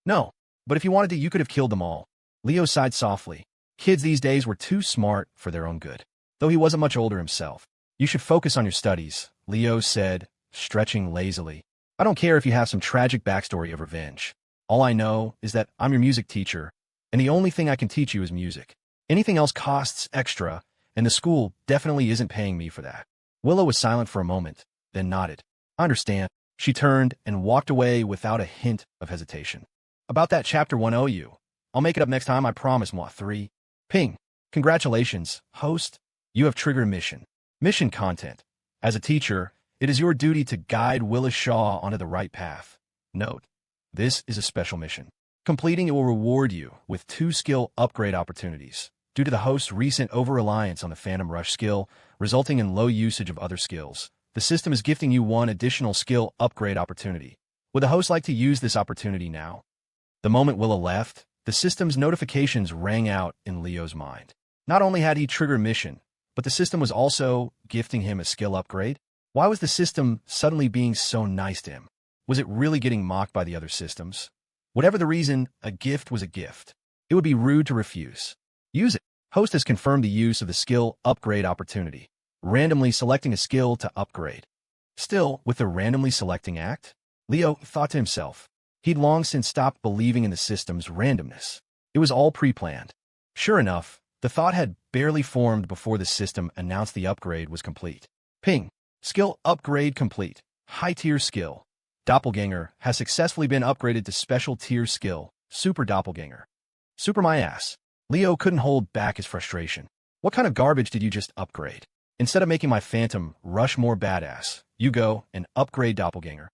Speaker 1: No. But if you wanted to, you could have killed them all. Leo sighed softly. Kids these days were too smart for their own good. Though he wasn't much older himself. You should focus on your studies, Leo said, stretching lazily. I don't care if you have some tragic backstory of revenge. All I know is that I'm your music teacher, and the only thing I can teach you is music. Anything else costs extra, and the school definitely isn't paying me for that. Willow was silent for a moment, then nodded. I understand. She turned and walked away without a hint of hesitation. About that chapter 1 OU. I'll make it up next time, I promise, Moi 3. Ping. Congratulations, host. You have triggered a mission. Mission content. As a teacher, it is your duty to guide Willis Shaw onto the right path. Note. This is a special mission. Completing it will reward you with 2 skill upgrade opportunities. Due to the host's recent over-reliance on the Phantom Rush skill, resulting in low usage of other skills, the system is gifting you 1 additional skill upgrade opportunity. Would the host like to use this opportunity now? The moment Willow left, the system's notifications rang out in Leo's mind. Not only had he triggered a mission, but the system was also gifting him a skill upgrade. Why was the system suddenly being so nice to him? Was it really getting mocked by the other systems? Whatever the reason, a gift was a gift. It would be rude to refuse. Use it. Host has confirmed the use of the skill upgrade opportunity, randomly selecting a skill to upgrade. Still, with the randomly selecting act, Leo thought to himself. He'd long since stopped believing in the system's randomness. It was all pre-planned. Sure enough, the thought had barely formed before the system announced the upgrade was complete. Ping. Skill upgrade complete. High-tier skill. Doppelganger has successfully been upgraded to special tier skill, Super Doppelganger. Super my ass. Leo couldn't hold back his frustration. What kind of garbage did you just upgrade? Instead of making my Phantom Rush more badass, you go and upgrade Doppelganger.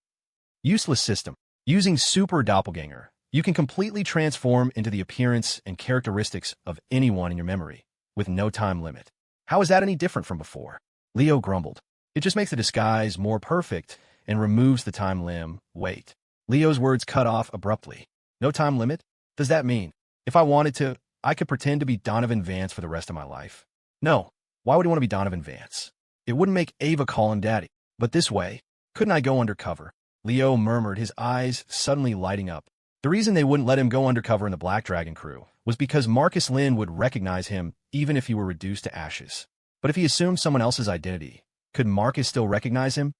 Speaker 1: Useless system. Using Super Doppelganger, you can completely transform into the appearance and characteristics of anyone in your memory, with no time limit. How is that any different from before? Leo grumbled. It just makes the disguise more perfect and removes the time limit. Wait. Leo's words cut off abruptly. No time limit? Does that mean, if I wanted to, I could pretend to be Donovan Vance for the rest of my life? No. Why would he want to be Donovan Vance? It wouldn't make Ava call him daddy. But this way, couldn't I go undercover? Leo murmured, his eyes suddenly lighting up. The reason they wouldn't let him go undercover in the Black Dragon crew was because Marcus Lynn would recognize him even if he were reduced to ashes. But if he assumed someone else's identity, could Marcus still recognize him?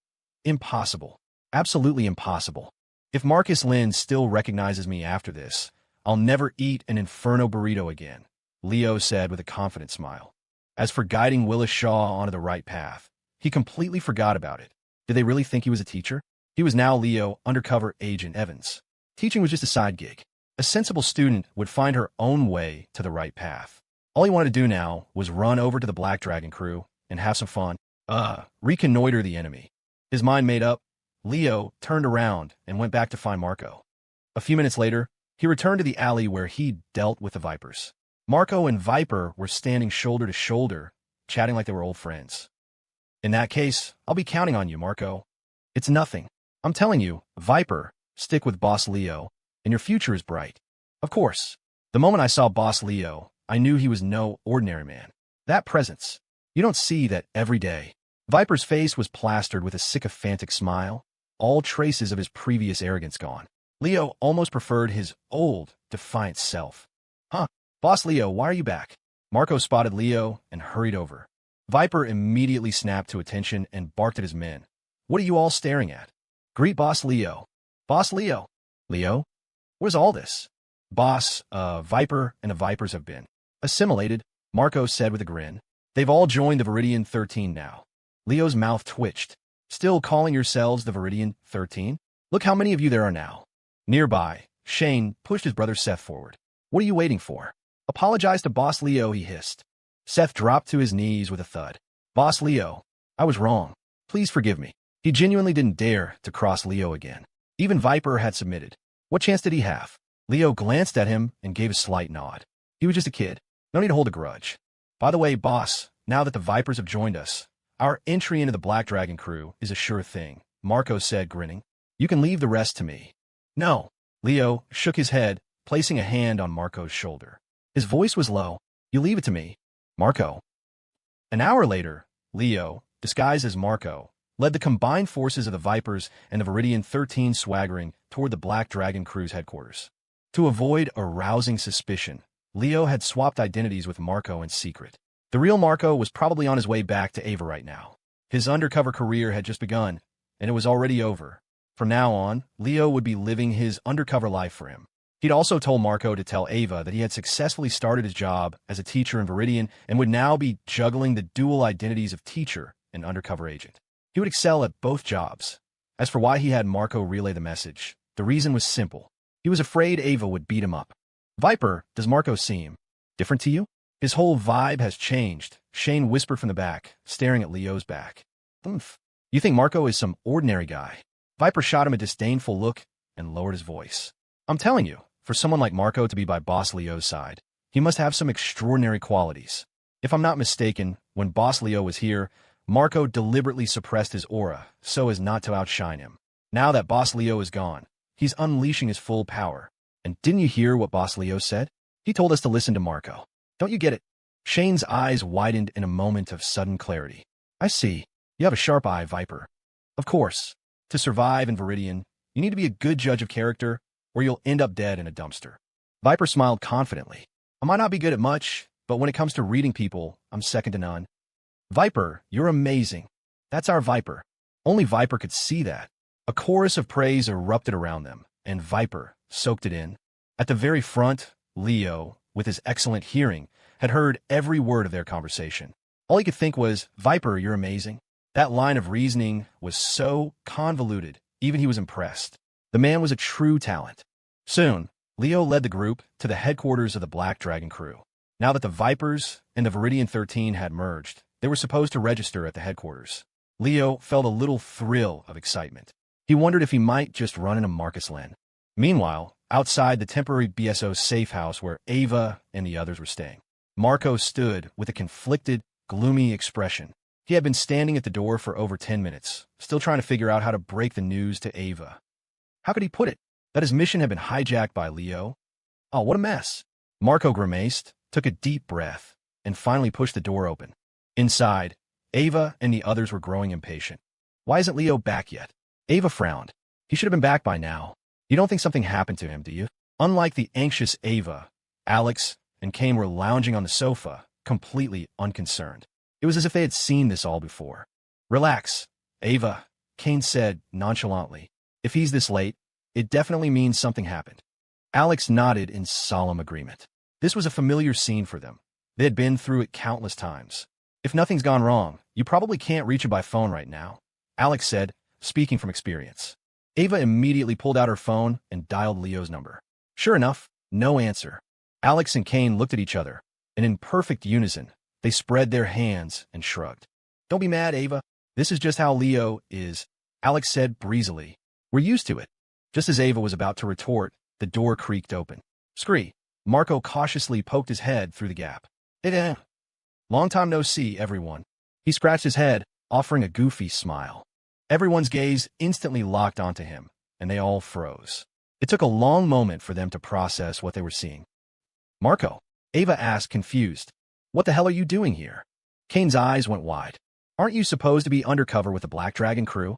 Speaker 1: Impossible. Absolutely impossible. If Marcus Lynn still recognizes me after this, I'll never eat an Inferno burrito again, Leo said with a confident smile. As for guiding Willis Shaw onto the right path, he completely forgot about it. Did they really think he was a teacher? He was now Leo, undercover agent Evans. Teaching was just a side gig. A sensible student would find her own way to the right path. All he wanted to do now was run over to the Black Dragon crew and have some fun. Reconnoiter the enemy. His mind made up, Leo turned around and went back to find Marco. A few minutes later, he returned to the alley where he'd dealt with the Vipers. Marco and Viper were standing shoulder to shoulder, chatting like they were old friends. In that case, I'll be counting on you, Marco. It's nothing. I'm telling you, Viper, stick with Boss Leo, and your future is bright. Of course. The moment I saw Boss Leo, I knew he was no ordinary man. That presence. You don't see that every day. Viper's face was plastered with a sycophantic smile, all traces of his previous arrogance gone. Leo almost preferred his old, defiant self. Huh? Boss Leo, why are you back? Marco spotted Leo and hurried over. Viper immediately snapped to attention and barked at his men. What are you all staring at? Greet Boss Leo. Boss Leo. Leo? What is all this? Boss, Viper and the Vipers have been assimilated, Marco said with a grin. They've all joined the Viridian 13 now. Leo's mouth twitched. Still calling yourselves the Viridian 13? Look how many of you there are now. Nearby, Shane pushed his brother Seth forward. What are you waiting for? Apologize to Boss Leo, he hissed. Seth dropped to his knees with a thud. Boss Leo, I was wrong. Please forgive me. He genuinely didn't dare to cross Leo again. Even Viper had submitted. What chance did he have? Leo glanced at him and gave a slight nod. He was just a kid. No need to hold a grudge. By the way, boss, now that the Vipers have joined us, our entry into the Black Dragon crew is a sure thing, Marco said, grinning. You can leave the rest to me. No. Leo shook his head, placing a hand on Marco's shoulder. His voice was low. You leave it to me. Marco, An hour later, Leo, disguised as Marco, led the combined forces of the Vipers and the Viridian 13 swaggering toward the Black Dragon crew's headquarters. To avoid arousing suspicion, Leo had swapped identities with Marco in secret. The real Marco was probably on his way back to Ava right now. His undercover career had just begun, and it was already over. From now on, Leo would be living his undercover life for him. He'd also told Marco to tell Ava that he had successfully started his job as a teacher in Viridian and would now be juggling the dual identities of teacher and undercover agent. He would excel at both jobs. As for why he had Marco relay the message, the reason was simple. He was afraid Ava would beat him up. Viper, does Marco seem different to you? His whole vibe has changed, Shane whispered from the back, staring at Leo's back. Oomph. You think Marco is some ordinary guy? Viper shot him a disdainful look and lowered his voice. I'm telling you, for someone like Marco to be by Boss Leo's side, he must have some extraordinary qualities. If I'm not mistaken, when Boss Leo was here, Marco deliberately suppressed his aura so as not to outshine him. Now that Boss Leo is gone, he's unleashing his full power. And didn't you hear what Boss Leo said? He told us to listen to Marco. Don't you get it? Shane's eyes widened in a moment of sudden clarity. I see. You have a sharp eye, Viper. Of course. To survive in Viridian, you need to be a good judge of character, or you'll end up dead in a dumpster. Viper smiled confidently. I might not be good at much, but when it comes to reading people, I'm second to none. Viper, you're amazing. That's our Viper. Only Viper could see that. A chorus of praise erupted around them, and Viper soaked it in. At the very front, Leo, with his excellent hearing, had heard every word of their conversation. All he could think was, Viper, you're amazing. That line of reasoning was so convoluted, even he was impressed. The man was a true talent. Soon, Leo led the group to the headquarters of the Black Dragon crew. Now that the Vipers and the Viridian 13 had merged, they were supposed to register at the headquarters. Leo felt a little thrill of excitement. He wondered if he might just run into Marcus Len. Meanwhile, outside the temporary BSO safe house where Ava and the others were staying, Marco stood with a conflicted, gloomy expression. He had been standing at the door for over 10 minutes, still trying to figure out how to break the news to Ava. How could he put it? That his mission had been hijacked by Leo? Oh, what a mess. Marco grimaced, took a deep breath, and finally pushed the door open. Inside, Ava and the others were growing impatient. Why isn't Leo back yet? Ava frowned. He should have been back by now. You don't think something happened to him, do you? Unlike the anxious Ava, Alex and Kane were lounging on the sofa, completely unconcerned. It was as if they had seen this all before. Relax, Ava, Kane said nonchalantly. If he's this late, it definitely means something happened. Alex nodded in solemn agreement. This was a familiar scene for them. They had been through it countless times. If nothing's gone wrong, you probably can't reach him by phone right now, Alex said, speaking from experience. Ava immediately pulled out her phone and dialed Leo's number. Sure enough, no answer. Alex and Kane looked at each other, and in perfect unison, they spread their hands and shrugged. Don't be mad, Ava. This is just how Leo is, Alex said breezily. We're used to it. Just as Ava was about to retort, the door creaked open. Scree. Marco cautiously poked his head through the gap. Long time no see, everyone. He scratched his head, offering a goofy smile. Everyone's gaze instantly locked onto him, and they all froze. It took a long moment for them to process what they were seeing. Marco, Ava asked, confused. What the hell are you doing here? Kane's eyes went wide. Aren't you supposed to be undercover with the Black Dragon crew?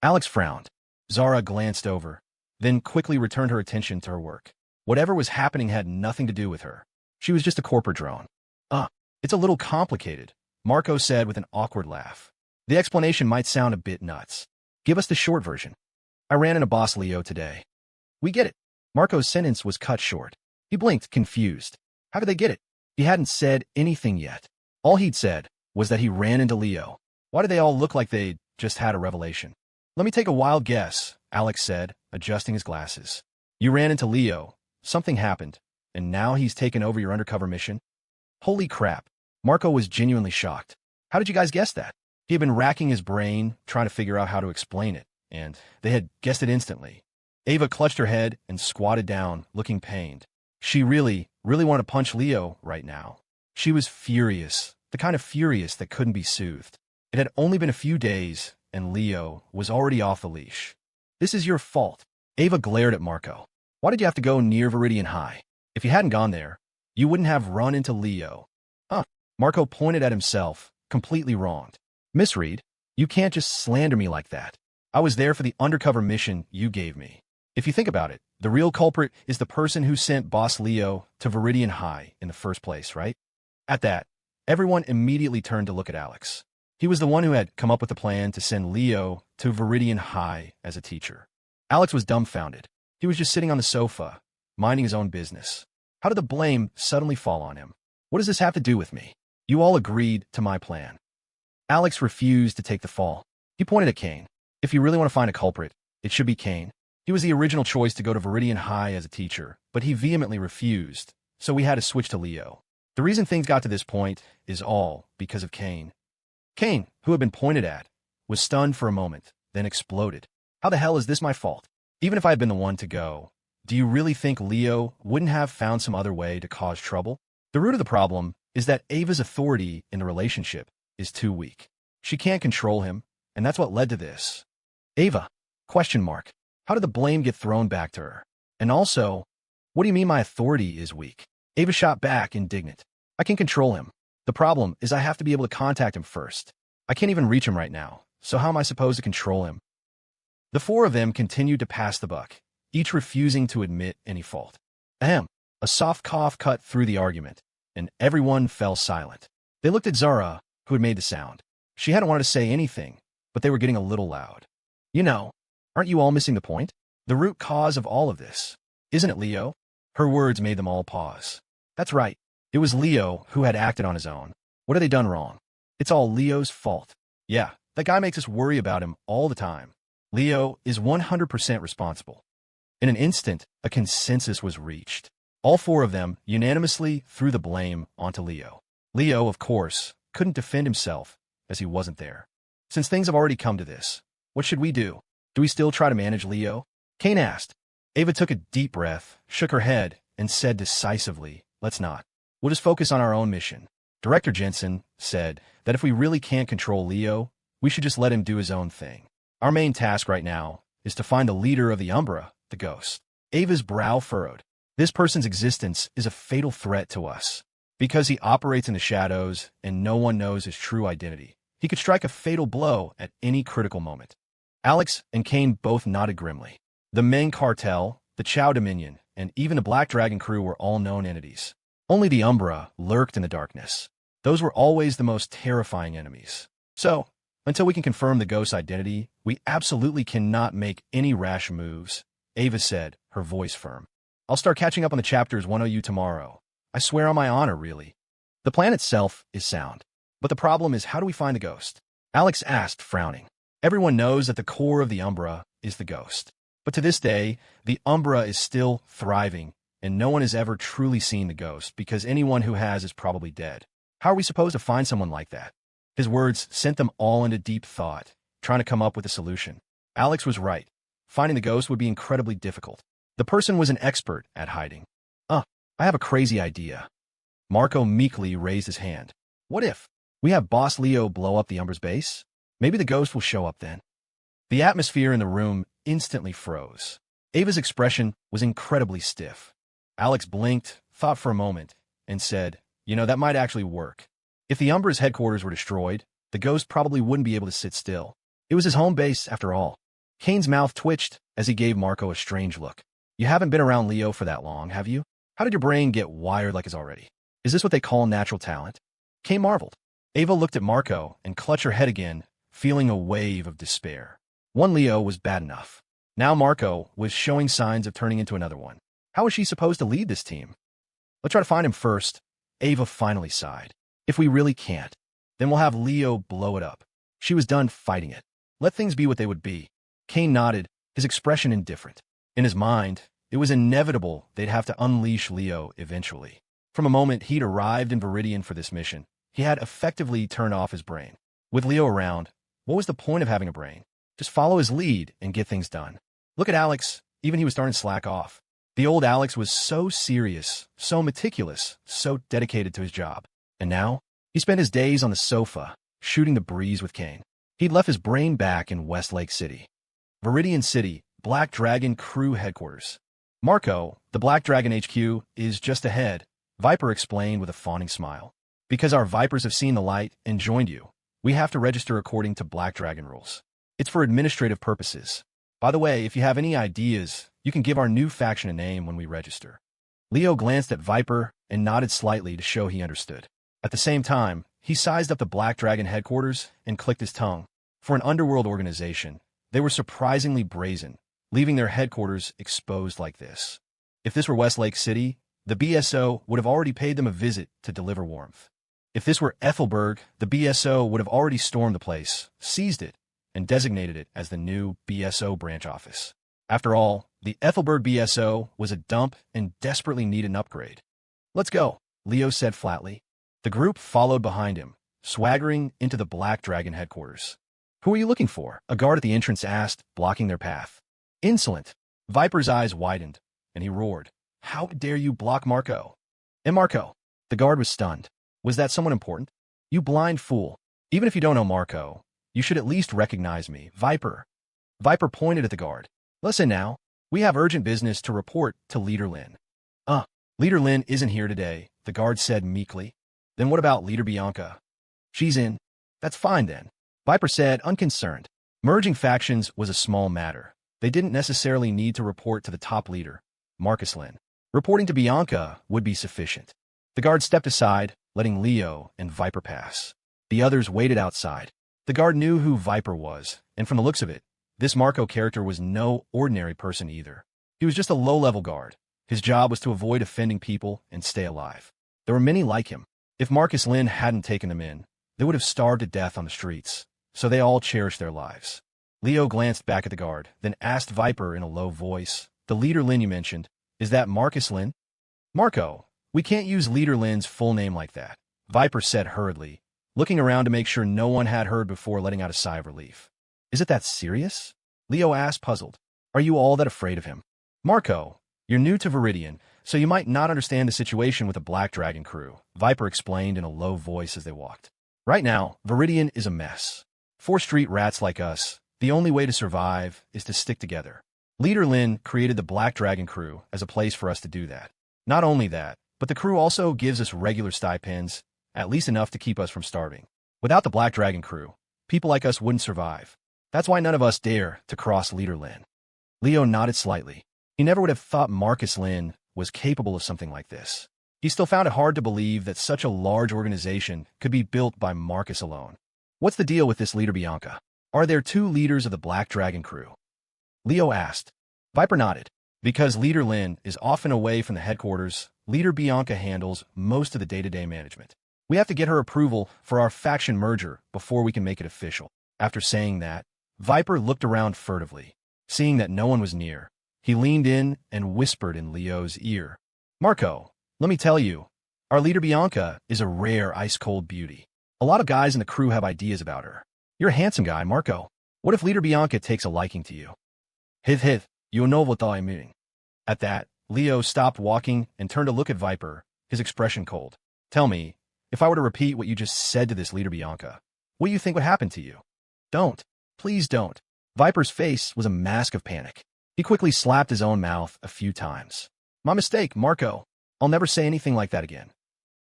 Speaker 1: Alex frowned. Zara glanced over, then quickly returned her attention to her work. Whatever was happening had nothing to do with her. She was just a corporate drone. It's a little complicated, Marco said with an awkward laugh. The explanation might sound a bit nuts. Give us the short version. I ran into Boss Leo today. We get it. Marco's sentence was cut short. He blinked, confused. How did they get it? He hadn't said anything yet. All he'd said was that he ran into Leo. Why did they all look like they'd just had a revelation? Let me take a wild guess, Alex said, adjusting his glasses. You ran into Leo, something happened, and now he's taken over your undercover mission? Holy crap. Marco was genuinely shocked. How did you guys guess that? He had been racking his brain, trying to figure out how to explain it, and they had guessed it instantly. Ava clutched her head and squatted down, looking pained. She really wanted to punch Leo right now. She was furious, the kind of furious that couldn't be soothed. It had only been a few days, and Leo was already off the leash. This is your fault. Ava glared at Marco. Why did you have to go near Viridian High? If you hadn't gone there, you wouldn't have run into Leo. Marco pointed at himself, completely wronged. Miss Reed, you can't just slander me like that. I was there for the undercover mission you gave me. If you think about it, the real culprit is the person who sent Boss Leo to Viridian High in the first place, right? At that, everyone immediately turned to look at Alex. He was the one who had come up with the plan to send Leo to Viridian High as a teacher. Alex was dumbfounded. He was just sitting on the sofa, minding his own business. How did the blame suddenly fall on him? What does this have to do with me? You all agreed to my plan. Alex refused to take the fall. He pointed at Kane. If you really want to find a culprit, it should be Kane. He was the original choice to go to Viridian High as a teacher, but he vehemently refused, so we had to switch to Leo. The reason things got to this point is all because of Kane. Kane, who had been pointed at, was stunned for a moment, then exploded. How the hell is this my fault? Even if I had been the one to go, do you really think Leo wouldn't have found some other way to cause trouble? The root of the problem is that Ava's authority in the relationship is too weak. She can't control him, and that's what led to this. Ava? Question mark. How did the blame get thrown back to her? And also, what do you mean my authority is weak? Ava shot back, indignant. I can control him. The problem is I have to be able to contact him first. I can't even reach him right now, so how am I supposed to control him? The four of them continued to pass the buck, each refusing to admit any fault. Ahem. A soft cough cut through the argument, and everyone fell silent. They looked at Zara, who had made the sound. She hadn't wanted to say anything, but they were getting a little loud. You know, aren't you all missing the point? The root cause of all of this. Isn't it Leo? Her words made them all pause. That's right. It was Leo who had acted on his own. What had they done wrong? It's all Leo's fault. Yeah, that guy makes us worry about him all the time. Leo is 100% responsible. In an instant, a consensus was reached. All four of them unanimously threw the blame onto Leo. Leo, of course, couldn't defend himself, as he wasn't there. Since things have already come to this, what should we do? Do we still try to manage Leo? Kane asked. Ava took a deep breath, shook her head, and said decisively, let's not. We'll just focus on our own mission. Director Jensen said that if we really can't control Leo, we should just let him do his own thing. Our main task right now is to find the leader of the Umbra, the Ghost. Ava's brow furrowed. This person's existence is a fatal threat to us. Because he operates in the shadows and no one knows his true identity, he could strike a fatal blow at any critical moment. Alex and Kane both nodded grimly. The Meng Cartel, the Chow Dominion, and even the Black Dragon crew were all known entities. Only the Umbra lurked in the darkness. Those were always the most terrifying enemies. So, until we can confirm the Ghost's identity, we absolutely cannot make any rash moves, Ava said, her voice firm. I'll start catching up on the chapters 100 tomorrow. I swear on my honor, really. The plan itself is sound. But the problem is, how do we find the Ghost? Alex asked, frowning. Everyone knows that the core of the Umbra is the Ghost. But to this day, the Umbra is still thriving, and no one has ever truly seen the Ghost because anyone who has is probably dead. How are we supposed to find someone like that? His words sent them all into deep thought, trying to come up with a solution. Alex was right. Finding the Ghost would be incredibly difficult. The person was an expert at hiding. I have a crazy idea. Marco meekly raised his hand. What if we have Boss Leo blow up the Umbra's base? Maybe the Ghost will show up then. The atmosphere in the room instantly froze. Ava's expression was incredibly stiff. Alex blinked, thought for a moment, and said, that might actually work. If the Umbra's headquarters were destroyed, the Ghost probably wouldn't be able to sit still. It was his home base, after all. Kane's mouth twitched as he gave Marco a strange look. You haven't been around Leo for that long, have you? How did your brain get wired like it's already? Is this what they call natural talent? Kane marveled. Ava looked at Marco and clutched her head again, feeling a wave of despair. One Leo was bad enough. Now Marco was showing signs of turning into another one. How was she supposed to lead this team? Let's try to find him first. Ava finally sighed. If we really can't, then we'll have Leo blow it up. She was done fighting it. Let things be what they would be. Kane nodded, his expression indifferent. In his mind, it was inevitable they'd have to unleash Leo eventually. From a moment he'd arrived in Viridian for this mission, he had effectively turned off his brain. With Leo around, what was the point of having a brain? Just follow his lead and get things done. Look at Alex, even he was starting to slack off. The old Alex was so serious, so meticulous, so dedicated to his job. And now, he spent his days on the sofa, shooting the breeze with Kane. He'd left his brain back in Westlake City. Viridian City, Black Dragon Crew Headquarters. Marco, the Black Dragon HQ, is just ahead, Viper explained with a fawning smile. Because our Vipers have seen the light and joined you, we have to register according to Black Dragon rules. It's for administrative purposes. By the way, if you have any ideas, you can give our new faction a name when we register. Leo glanced at Viper and nodded slightly to show he understood. At the same time, he sized up the Black Dragon headquarters and clicked his tongue. For an underworld organization, they were surprisingly brazen, leaving their headquarters exposed like this. If this were Westlake City, the BSO would have already paid them a visit to deliver warmth. If this were Ethelberg, the BSO would have already stormed the place, seized it, and designated it as the new BSO branch office. After all, the Ethelberg BSO was a dump and desperately needed an upgrade. "Let's go," Leo said flatly. The group followed behind him, swaggering into the Black Dragon headquarters. "Who are you looking for?" a guard at the entrance asked, blocking their path. Insolent. Viper's eyes widened, and he roared, "How dare you block Marco?" "And Marco?" The guard was stunned. "Was that someone important?" "You blind fool. Even if you don't know Marco, you should at least recognize me, Viper." Viper pointed at the guard. "Listen now. We have urgent business to report to Leader Lin." Leader Lin isn't here today," the guard said meekly. "Then what about Leader Bianca?" "She's in." "That's fine then," Viper said, unconcerned. Merging factions was a small matter. They didn't necessarily need to report to the top leader, Marcus Lin. Reporting to Bianca would be sufficient. The guard stepped aside, letting Leo and Viper pass. The others waited outside. The guard knew who Viper was, and from the looks of it, this Marco character was no ordinary person either. He was just a low-level guard. His job was to avoid offending people and stay alive. There were many like him. If Marcus Lin hadn't taken them in, they would have starved to death on the streets, so they all cherished their lives. Leo glanced back at the guard, then asked Viper in a low voice, "The Leader Lin you mentioned, is that Marcus Lin?" "Marco, we can't use Leader Lin's full name like that," Viper said hurriedly, looking around to make sure no one had heard before letting out a sigh of relief. "Is it that serious?" Leo asked, puzzled. "Are you all that afraid of him?" "Marco, you're new to Viridian, so you might not understand the situation with the Black Dragon crew," Viper explained in a low voice as they walked. "Right now, Viridian is a mess. 4 street rats like us, the only way to survive is to stick together. Leader Lin created the Black Dragon crew as a place for us to do that. Not only that, but the crew also gives us regular stipends, at least enough to keep us from starving. Without the Black Dragon crew, people like us wouldn't survive. That's why none of us dare to cross Leader Lin." Leo nodded slightly. He never would have thought Marcus Lin was capable of something like this. He still found it hard to believe that such a large organization could be built by Marcus alone. "What's the deal with this Leader Bianca? Are there 2 leaders of the Black Dragon crew?" Leo asked. Viper nodded. "Because Leader Lin is often away from the headquarters, Leader Bianca handles most of the day-to-day management. We have to get her approval for our faction merger before we can make it official." After saying that, Viper looked around furtively. Seeing that no one was near, he leaned in and whispered in Leo's ear, "Marco, let me tell you, our Leader Bianca is a rare ice-cold beauty. A lot of guys in the crew have ideas about her. You're a handsome guy, Marco. What if Leader Bianca takes a liking to you?" "Hiv, you know what I mean." At that, Leo stopped walking and turned to look at Viper, his expression cold. "Tell me, if I were to repeat what you just said to this Leader Bianca, what do you think would happen to you?" "Don't. Please don't." Viper's face was a mask of panic. He quickly slapped his own mouth a few times. "My mistake, Marco. I'll never say anything like that again."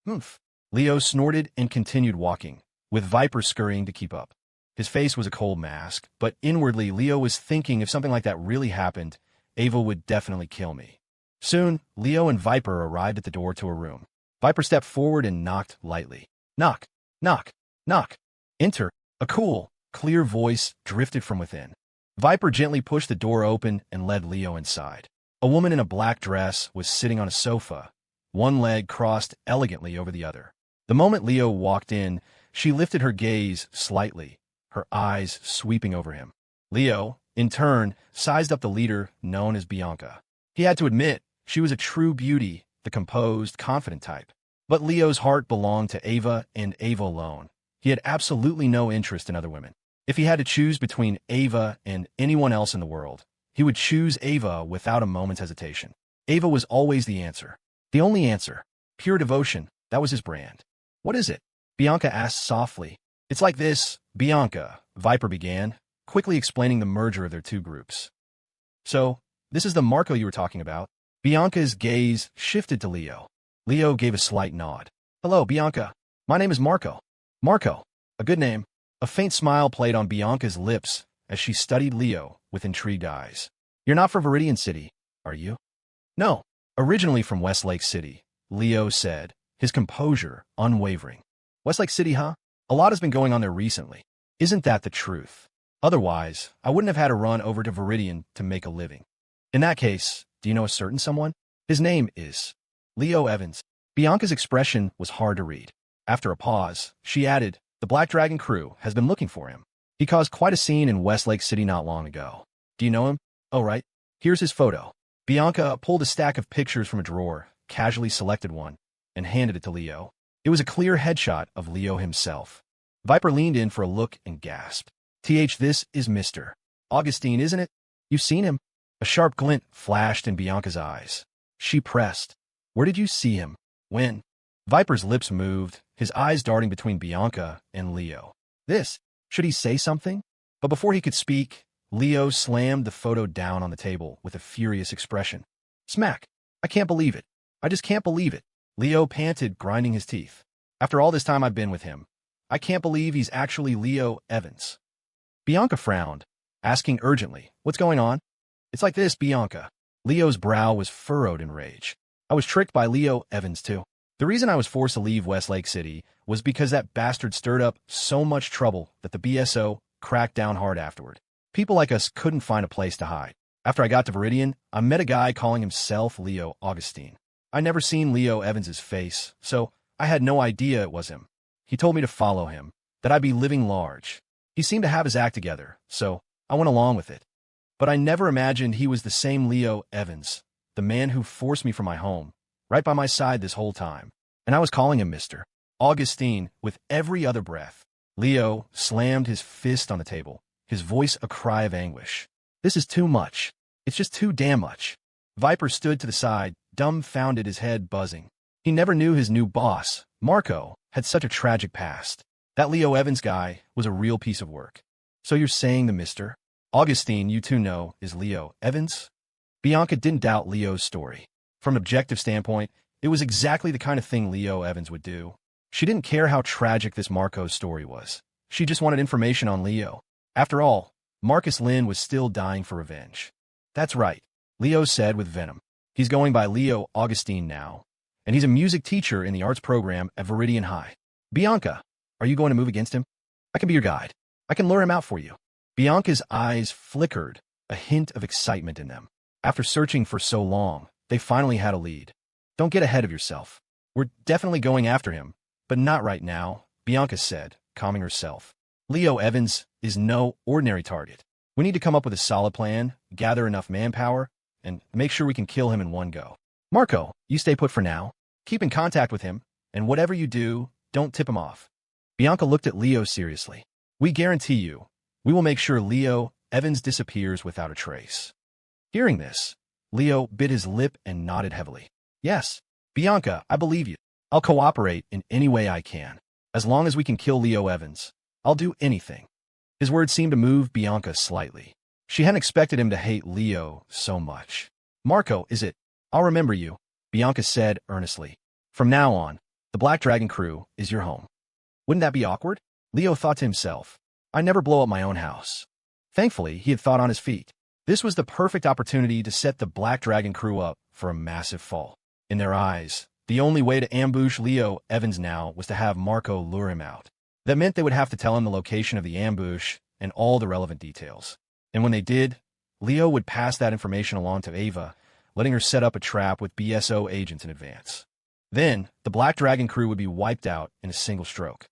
Speaker 1: "Oomph." Leo snorted and continued walking, with Viper scurrying to keep up. His face was a cold mask, but inwardly Leo was thinking if something like that really happened, Ava would definitely kill me. Soon, Leo and Viper arrived at the door to a room. Viper stepped forward and knocked lightly. "Knock, knock, knock. Enter." A cool, clear voice drifted from within. Viper gently pushed the door open and led Leo inside. A woman in a black dress was sitting on a sofa, one leg crossed elegantly over the other. The moment Leo walked in, she lifted her gaze slightly, her eyes sweeping over him. Leo, in turn, sized up the leader known as Bianca. He had to admit, she was a true beauty, the composed, confident type. But Leo's heart belonged to Ava and Ava alone. He had absolutely no interest in other women. If he had to choose between Ava and anyone else in the world, he would choose Ava without a moment's hesitation. Ava was always the answer. The only answer. Pure devotion. That was his brand. "What is it?" Bianca asked softly. "It's like this, Bianca," Viper began, quickly explaining the merger of their 2 groups. "So, this is the Marco you were talking about?" Bianca's gaze shifted to Leo. Leo gave a slight nod. "Hello, Bianca. My name is Marco. Marco, a good name. A faint smile played on Bianca's lips as she studied Leo with intrigued eyes. You're not from Viridian City, are you? No, originally from Westlake City, Leo said, his composure unwavering. Westlake City, huh? A lot has been going on there recently. Isn't that the truth? Otherwise, I wouldn't have had to run over to Viridian to make a living. In that case, do you know a certain someone? His name is Leo Evans. Bianca's expression was hard to read. After a pause, she added, the Black Dragon crew has been looking for him. He caused quite a scene in Westlake City not long ago. Do you know him? Oh, right. Here's his photo. Bianca pulled a stack of pictures from a drawer, casually selected one, and handed it to Leo. It was a clear headshot of Leo himself. Viper leaned in for a look and gasped. This is Mr. Augustine, isn't it? You've seen him? A sharp glint flashed in Bianca's eyes. She pressed. Where did you see him? When? Viper's lips moved, his eyes darting between Bianca and Leo. Should he say something? But before he could speak, Leo slammed the photo down on the table with a furious expression. Smack! I can't believe it. I just can't believe it. Leo panted, grinding his teeth. After all this time I've been with him, I can't believe he's actually Leo Evans. Bianca frowned, asking urgently, what's going on? It's like this, Bianca. Leo's brow was furrowed in rage. I was tricked by Leo Evans, too. The reason I was forced to leave Westlake City was because that bastard stirred up so much trouble that the BSO cracked down hard afterward. People like us couldn't find a place to hide. After I got to Viridian, I met a guy calling himself Leo Augustine. I never seen Leo Evans's face, so I had no idea it was him. He told me to follow him, that I'd be living large. He seemed to have his act together, so I went along with it. But I never imagined he was the same Leo Evans, the man who forced me from my home, right by my side this whole time. And I was calling him Mr. Augustine with every other breath. Leo slammed his fist on the table, his voice a cry of anguish. This is too much. It's just too damn much. Viper stood to the side, dumbfounded, his head buzzing. He never knew his new boss, Marco, had such a tragic past. That Leo Evans guy was a real piece of work. So you're saying the Mr. Augustine you two know is Leo Evans? Bianca didn't doubt Leo's story. From an objective standpoint, it was exactly the kind of thing Leo Evans would do. She didn't care how tragic this Marco's story was. She just wanted information on Leo. After all, Marcus Lynn was still dying for revenge. That's right, Leo said with venom. He's going by Leo Augustine now, and he's a music teacher in the arts program at Viridian High. Bianca, are you going to move against him? I can be your guide. I can lure him out for you. Bianca's eyes flickered, a hint of excitement in them. After searching for so long, they finally had a lead. Don't get ahead of yourself. We're definitely going after him, but not right now, Bianca said, calming herself. Leo Evans is no ordinary target. We need to come up with a solid plan, gather enough manpower, and make sure we can kill him in one go. Marco, you stay put for now. Keep in contact with him, and whatever you do, don't tip him off. Bianca looked at Leo seriously. We guarantee you, we will make sure Leo Evans disappears without a trace. Hearing this, Leo bit his lip and nodded heavily. Yes, Bianca, I believe you. I'll cooperate in any way I can. As long as we can kill Leo Evans, I'll do anything. His words seemed to move Bianca slightly. She hadn't expected him to hate Leo so much. Marco, is it? I'll remember you, Bianca said earnestly. From now on, the Black Dragon crew is your home. Wouldn't that be awkward? Leo thought to himself. I never blow up my own house. Thankfully, he had thought on his feet. This was the perfect opportunity to set the Black Dragon crew up for a massive fall. In their eyes, the only way to ambush Leo Evans now was to have Marco lure him out. That meant they would have to tell him the location of the ambush and all the relevant details. And when they did, Leo would pass that information along to Ava, letting her set up a trap with BSO agents in advance. Then, the Black Dragon crew would be wiped out in a single stroke.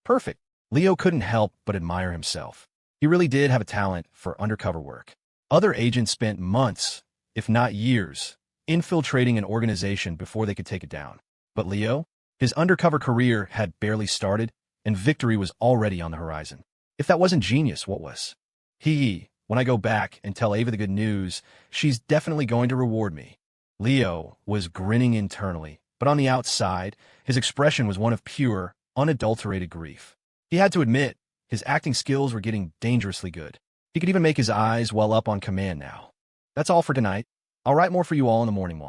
Speaker 1: Perfect. Leo couldn't help but admire himself. He really did have a talent for undercover work. Other agents spent months, if not years, infiltrating an organization before they could take it down. But Leo? His undercover career had barely started, and victory was already on the horizon. If that wasn't genius, what was? When I go back and tell Ava the good news, she's definitely going to reward me. Leo was grinning internally, but on the outside, his expression was one of pure, unadulterated grief. He had to admit, his acting skills were getting dangerously good. He could even make his eyes well up on command now. That's all for tonight. I'll write more for you all in the morning.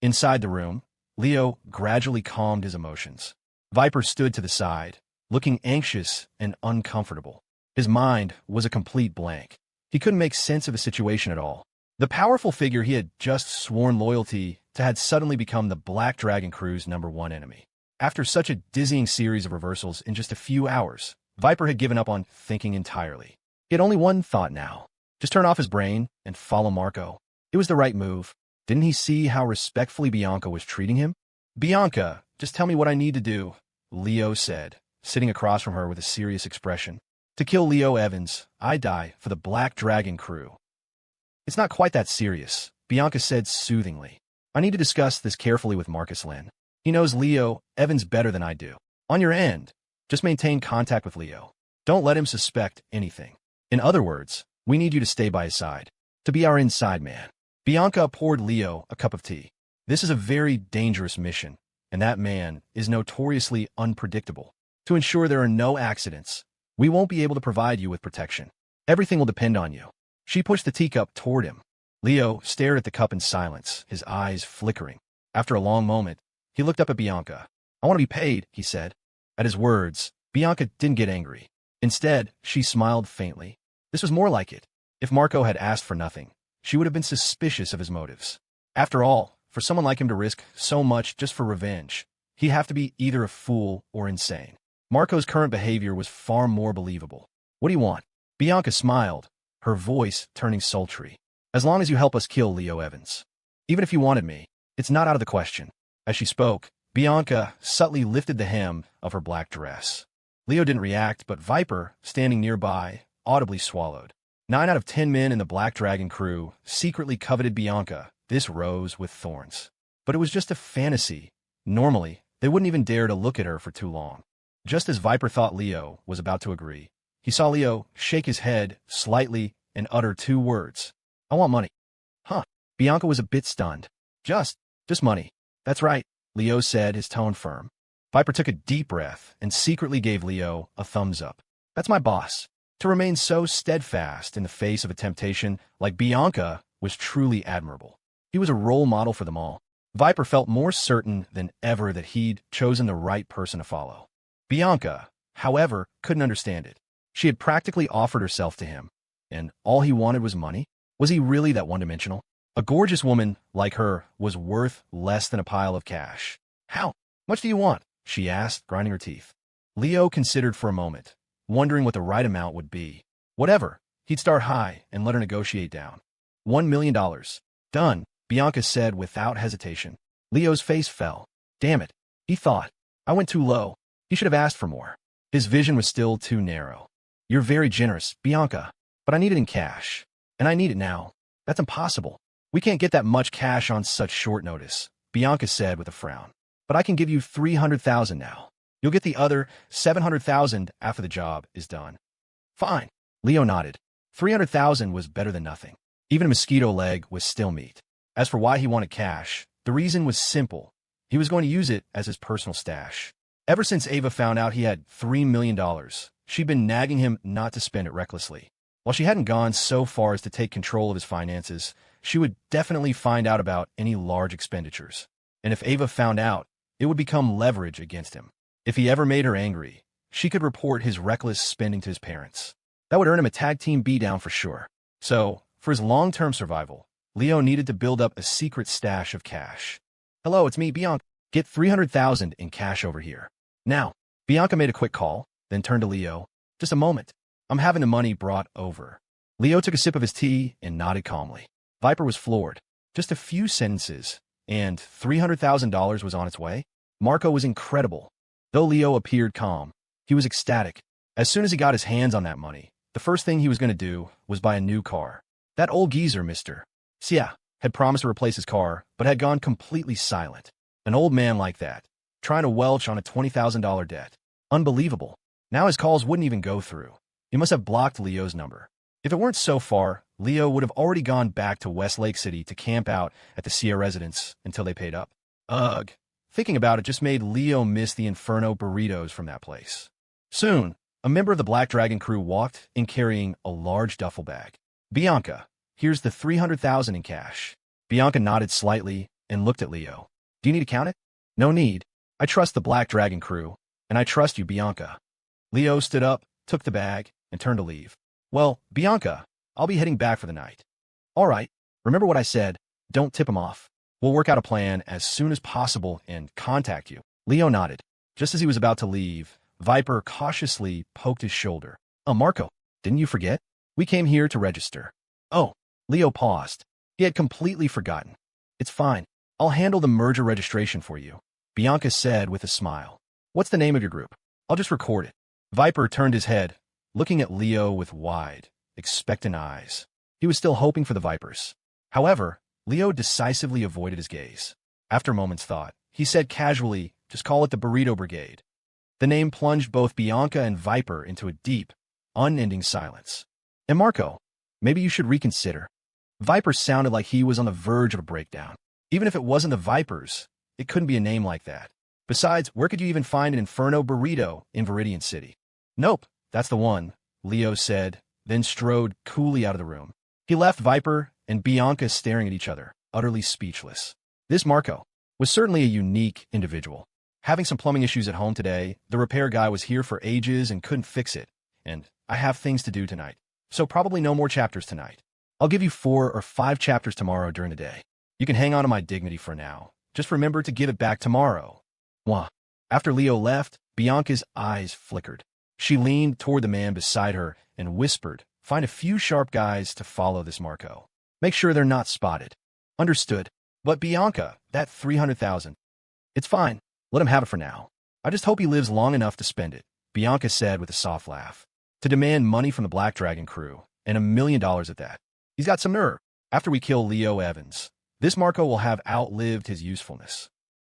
Speaker 1: Inside the room, Leo gradually calmed his emotions. Viper stood to the side, looking anxious and uncomfortable. His mind was a complete blank. He couldn't make sense of the situation at all. The powerful figure he had just sworn loyalty to had suddenly become the Black Dragon crew's #1 enemy. After such a dizzying series of reversals in just a few hours, Viper had given up on thinking entirely. He had only one thought now. Just turn off his brain and follow Marco. It was the right move. Didn't he see how respectfully Bianca was treating him? "Bianca, just tell me what I need to do," Leo said, sitting across from her with a serious expression. "To kill Leo Evans, I die for the Black Dragon crew." "It's not quite that serious," Bianca said soothingly. "I need to discuss this carefully with Marcus Lynn. He knows Leo Evans better than I do. On your end, just maintain contact with Leo. Don't let him suspect anything. In other words, we need you to stay by his side, to be our inside man." Bianca poured Leo a cup of tea. "This is a very dangerous mission, and that man is notoriously unpredictable. To ensure there are no accidents, we won't be able to provide you with protection. Everything will depend on you." She pushed the teacup toward him. Leo stared at the cup in silence, his eyes flickering. After a long moment, he looked up at Bianca. "I want to be paid," he said. At his words, Bianca didn't get angry. Instead, she smiled faintly. This was more like it. If Marco had asked for nothing, she would have been suspicious of his motives. After all, for someone like him to risk so much just for revenge, he'd have to be either a fool or insane. Marco's current behavior was far more believable. "What do you want?" Bianca smiled, her voice turning sultry. "As long as you help us kill Leo Evans. Even if you wanted me, it's not out of the question." As she spoke, Bianca subtly lifted the hem of her black dress. Leo didn't react, but Viper, standing nearby, audibly swallowed. 9 out of 10 men in the Black Dragon crew secretly coveted Bianca, this rose with thorns. But it was just a fantasy. Normally, they wouldn't even dare to look at her for too long. Just as Viper thought Leo was about to agree, he saw Leo shake his head slightly and utter 2 words. "I want money." "Huh." Bianca was a bit stunned. Just money." "That's right," Leo said, his tone firm. Viper took a deep breath and secretly gave Leo a thumbs up. "That's my boss." To remain so steadfast in the face of a temptation like Bianca was truly admirable. He was a role model for them all. Viper felt more certain than ever that he'd chosen the right person to follow. Bianca, however, couldn't understand it. She had practically offered herself to him, and all he wanted was money? Was he really that one-dimensional? A gorgeous woman like her was worth less than a pile of cash. "How much do you want?" she asked, grinding her teeth. Leo considered for a moment, wondering what the right amount would be. Whatever, he'd start high and let her negotiate down. $1 million. "Done," Bianca said without hesitation. Leo's face fell. Damn it, he thought. I went too low. He should have asked for more. His vision was still too narrow. "You're very generous, Bianca, but I need it in cash. And I need it now." "That's impossible. We can't get that much cash on such short notice," Bianca said with a frown. "But I can give you 300,000 now. You'll get the other 700,000 after the job is done." "Fine," Leo nodded. 300,000 was better than nothing. Even a mosquito leg was still meat. As for why he wanted cash, the reason was simple. He was going to use it as his personal stash. Ever since Ava found out he had $3 million, she'd been nagging him not to spend it recklessly. While she hadn't gone so far as to take control of his finances, she would definitely find out about any large expenditures. And if Ava found out, it would become leverage against him. If he ever made her angry, she could report his reckless spending to his parents. That would earn him a tag team beatdown for sure. So, for his long-term survival, Leo needed to build up a secret stash of cash. "Hello, it's me, Bianca. Get 300,000 in cash over here. Now." Bianca made a quick call, then turned to Leo. "Just a moment. I'm having the money brought over." Leo took a sip of his tea and nodded calmly. Viper was floored. Just a few sentences, and $300,000 was on its way? Marco was incredible. Though Leo appeared calm, he was ecstatic. As soon as he got his hands on that money, the first thing he was going to do was buy a new car. That old geezer, Mr. Sia, had promised to replace his car, but had gone completely silent. An old man like that, trying to welch on a $20,000 debt. Unbelievable. Now his calls wouldn't even go through. He must have blocked Leo's number. If it weren't so far, Leo would have already gone back to West Lake City to camp out at the Sia residence until they paid up. Ugh. Thinking about it just made Leo miss the Inferno burritos from that place. Soon, a member of the Black Dragon crew walked in carrying a large duffel bag. "Bianca, here's the 300,000 in cash." Bianca nodded slightly and looked at Leo. "Do you need to count it?" "No need. I trust the Black Dragon crew. and I trust you, Bianca. Leo stood up, took the bag, and turned to leave. Well, Bianca, I'll be heading back for the night. All right, remember what I said, don't tip him off. We'll work out a plan as soon as possible and contact you. Leo nodded. Just as he was about to leave, Viper cautiously poked his shoulder. Oh, Marco, didn't you forget? We came here to register. Oh, Leo paused. He had completely forgotten. It's fine. I'll handle the merger registration for you, Bianca said with a smile. What's the name of your group? I'll just record it. Viper turned his head, looking at Leo with wide, expectant eyes. He was still hoping for the Vipers. However, Leo decisively avoided his gaze. After a moment's thought, he said casually, just call it the Burrito Brigade. The name plunged both Bianca and Viper into a deep, unending silence. And Marco, maybe you should reconsider. Viper sounded like he was on the verge of a breakdown. Even if it wasn't the Vipers, it couldn't be a name like that. Besides, where could you even find an Inferno burrito in Viridian City? Nope, that's the one, Leo said, then strode coolly out of the room. He left Viper and Bianca staring at each other, utterly speechless. This Marco was certainly a unique individual. Having some plumbing issues at home today, the repair guy was here for ages and couldn't fix it, and I have things to do tonight, so probably no more chapters tonight. I'll give you 4 or 5 chapters tomorrow during the day. You can hang on to my dignity for now. Just remember to give it back tomorrow. Mwah. After Leo left, Bianca's eyes flickered. She leaned toward the man beside her and whispered, find a few sharp guys to follow this Marco. Make sure they're not spotted. Understood. But Bianca, that 300,000. It's fine. Let him have it for now. I just hope he lives long enough to spend it, Bianca said with a soft laugh. To demand money from the Black Dragon crew, and $1 million at that. He's got some nerve. After we kill Leo Evans, this Marco will have outlived his usefulness.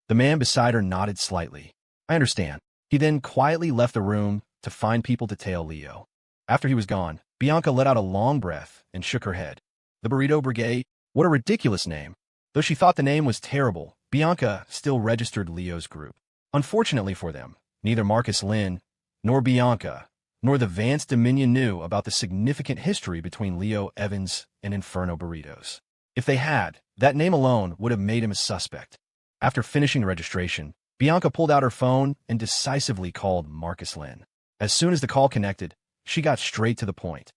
Speaker 1: The man beside her nodded slightly. I understand. He then quietly left the room to find people to tail Leo. After he was gone, Bianca let out a long breath and shook her head. The Burrito Brigade? What a ridiculous name. Though she thought the name was terrible, Bianca still registered Leo's group. Unfortunately for them, neither Marcus Lynn, nor Bianca, nor the Vance Dominion knew about the significant history between Leo Evans and Inferno Burritos. If they had, that name alone would have made him a suspect. After finishing the registration, Bianca pulled out her phone and decisively called Marcus Lynn. As soon as the call connected, she got straight to the point.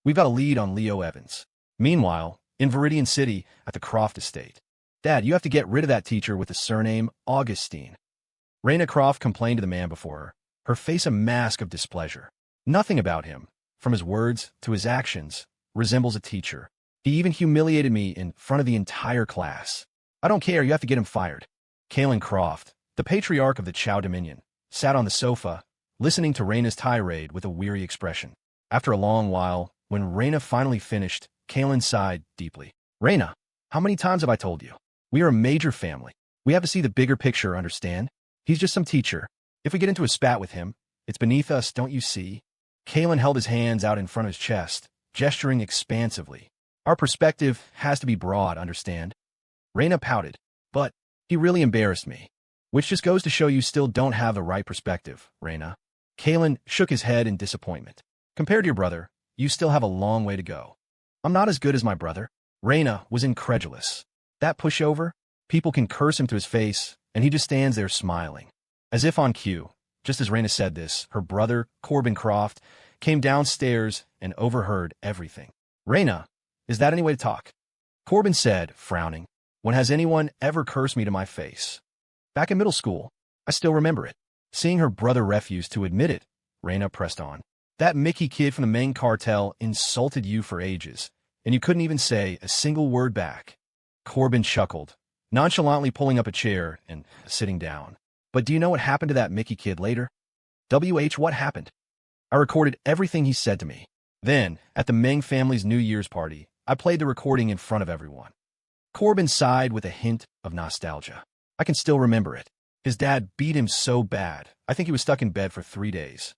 Speaker 1: We've got a lead on Leo Evans. Meanwhile, in Viridian City at the Croft estate. Dad, you have to get rid of that teacher with the surname Augustine. Raina Croft complained to the man before her face a mask of displeasure. Nothing about him, from his words to his actions, resembles a teacher. He even humiliated me in front of the entire class. I don't care, you have to get him fired. Kalen Croft, the patriarch of the Chow Dominion, sat on the sofa, listening to Raina's tirade with a weary expression. After a long while, when Raina finally finished, Kalen sighed deeply. Raina, how many times have I told you? We are a major family. We have to see the bigger picture, understand? He's just some teacher. If we get into a spat with him, it's beneath us, don't you see? Kalen held his hands out in front of his chest, gesturing expansively. Our perspective has to be broad, understand? Raina pouted. But he really embarrassed me. Which just goes to show you still don't have the right perspective, Raina. Kalen shook his head in disappointment. Compared to your brother, you still have a long way to go. I'm not as good as my brother. Raina was incredulous. That pushover? People can curse him to his face, and he just stands there smiling. As if on cue, just as Raina said this, her brother, Corbin Croft, came downstairs and overheard everything. Raina, is that any way to talk? Corbin said, frowning. When has anyone ever cursed me to my face? Back in middle school, I still remember it. Seeing her brother refuse to admit it, Raina pressed on. That Mickey kid from the main cartel insulted you for ages, and you couldn't even say a single word back. Corbin chuckled, nonchalantly pulling up a chair and sitting down. But do you know what happened to that Mickey kid later? What happened? I recorded everything he said to me. Then, at the Meng family's New Year's party, I played the recording in front of everyone. Corbin sighed with a hint of nostalgia. I can still remember it. His dad beat him so bad, I think he was stuck in bed for 3 days.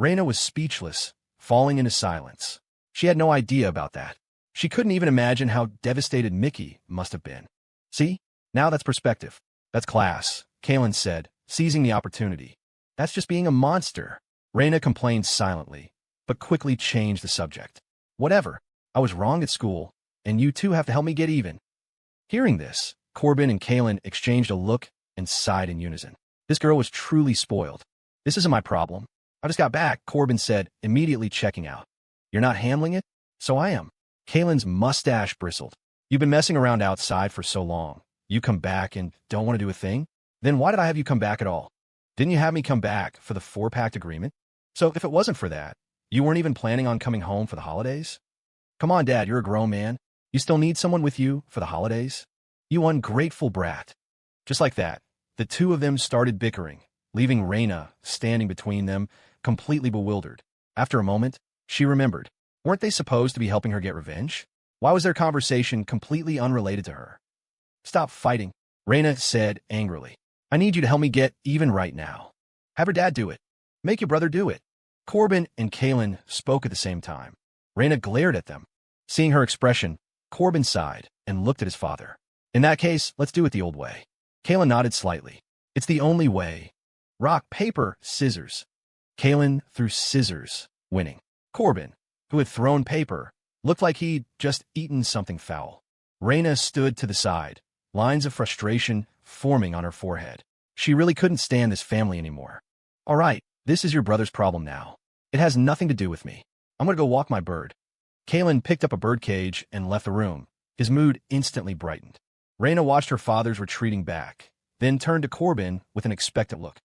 Speaker 1: Raina was speechless, falling into silence. She had no idea about that. She couldn't even imagine how devastated Mickey must have been. See? Now that's perspective. That's class, Kalen said, seizing the opportunity. That's just being a monster. Raina complained silently, but quickly changed the subject. Whatever. I was wrong at school, and you two have to help me get even. Hearing this, Corbin and Kalen exchanged a look and sighed in unison. This girl was truly spoiled. This isn't my problem. I just got back, Corbin said, immediately checking out. You're not handling it? So I am. Kaylin's mustache bristled. You've been messing around outside for so long. You come back and don't want to do a thing? Then why did I have you come back at all? Didn't you have me come back for the 4-pact agreement? So if it wasn't for that, you weren't even planning on coming home for the holidays? Come on, Dad, you're a grown man. You still need someone with you for the holidays? You ungrateful brat. Just like that, the two of them started bickering, leaving Raina standing between them, completely bewildered. After a moment, she remembered. Weren't they supposed to be helping her get revenge? Why was their conversation completely unrelated to her? Stop fighting, Raina said angrily. I need you to help me get even right now. Have her dad do it. Make your brother do it. Corbin and Kaylin spoke at the same time. Raina glared at them. Seeing her expression, Corbin sighed and looked at his father. In that case, let's do it the old way. Kaylin nodded slightly. It's the only way. Rock, paper, scissors. Kaylin threw scissors, winning. Corbin, who had thrown paper, looked like he'd just eaten something foul. Raina stood to the side, lines of frustration forming on her forehead. She really couldn't stand this family anymore. All right, this is your brother's problem now. It has nothing to do with me. I'm going to go walk my bird. Kaylin picked up a bird cage and left the room. His mood instantly brightened. Raina watched her father's retreating back, then turned to Corbin with an expectant look.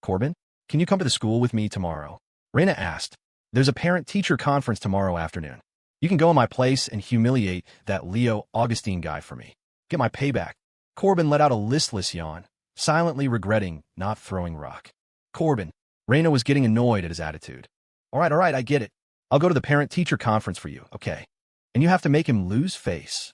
Speaker 1: Corbin, can you come to the school with me tomorrow? Raina asked. There's a parent-teacher conference tomorrow afternoon. You can go in my place and humiliate that Leo Augustine guy for me. Get my payback. Corbin let out a listless yawn, silently regretting not throwing rock. Corbin. Raina was getting annoyed at his attitude. All right, I get it. I'll go to the parent-teacher conference for you, okay? And you have to make him lose face.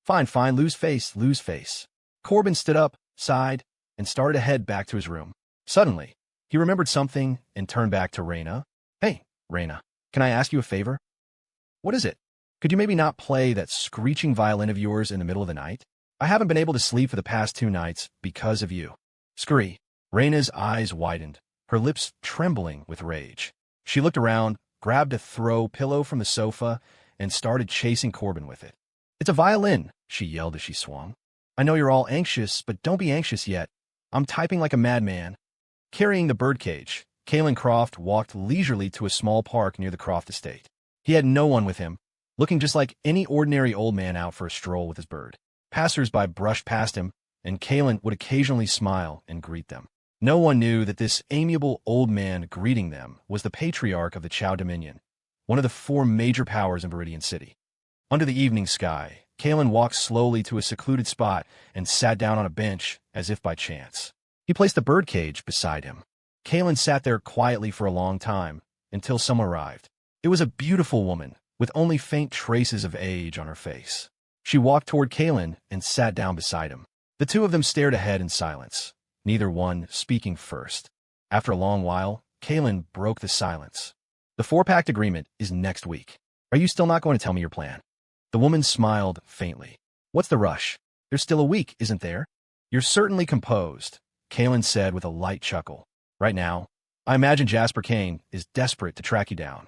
Speaker 1: Fine, lose face. Corbin stood up, sighed, and started to head back to his room. Suddenly, he remembered something and turned back to Raina. Hey, Raina, can I ask you a favor? What is it? Could you maybe not play that screeching violin of yours in the middle of the night? I haven't been able to sleep for the past 2 nights because of you. Scree. Raina's eyes widened, her lips trembling with rage. She looked around, grabbed a throw pillow from the sofa, and started chasing Corbin with it. It's a violin, she yelled as she swung. I know you're all anxious, but don't be anxious yet. I'm typing like a madman. Carrying the birdcage, Kaylin Croft walked leisurely to a small park near the Croft estate. He had no one with him, looking just like any ordinary old man out for a stroll with his bird. Passers-by brushed past him, and Kaylin would occasionally smile and greet them. No one knew that this amiable old man greeting them was the patriarch of the Chow Dominion, one of the 4 major powers in Viridian City. Under the evening sky, Kaylin walked slowly to a secluded spot and sat down on a bench as if by chance. He placed the birdcage beside him. Kaylin sat there quietly for a long time until someone arrived. It was a beautiful woman with only faint traces of age on her face. She walked toward Kaylin and sat down beside him. The two of them stared ahead in silence, neither one speaking first. After a long while, Kaylin broke the silence. The 4-pact agreement is next week. Are you still not going to tell me your plan? The woman smiled faintly. What's the rush? There's still a week, isn't there? You're certainly composed, Kaylin said with a light chuckle. Right now, I imagine Jasper Kane is desperate to track you down.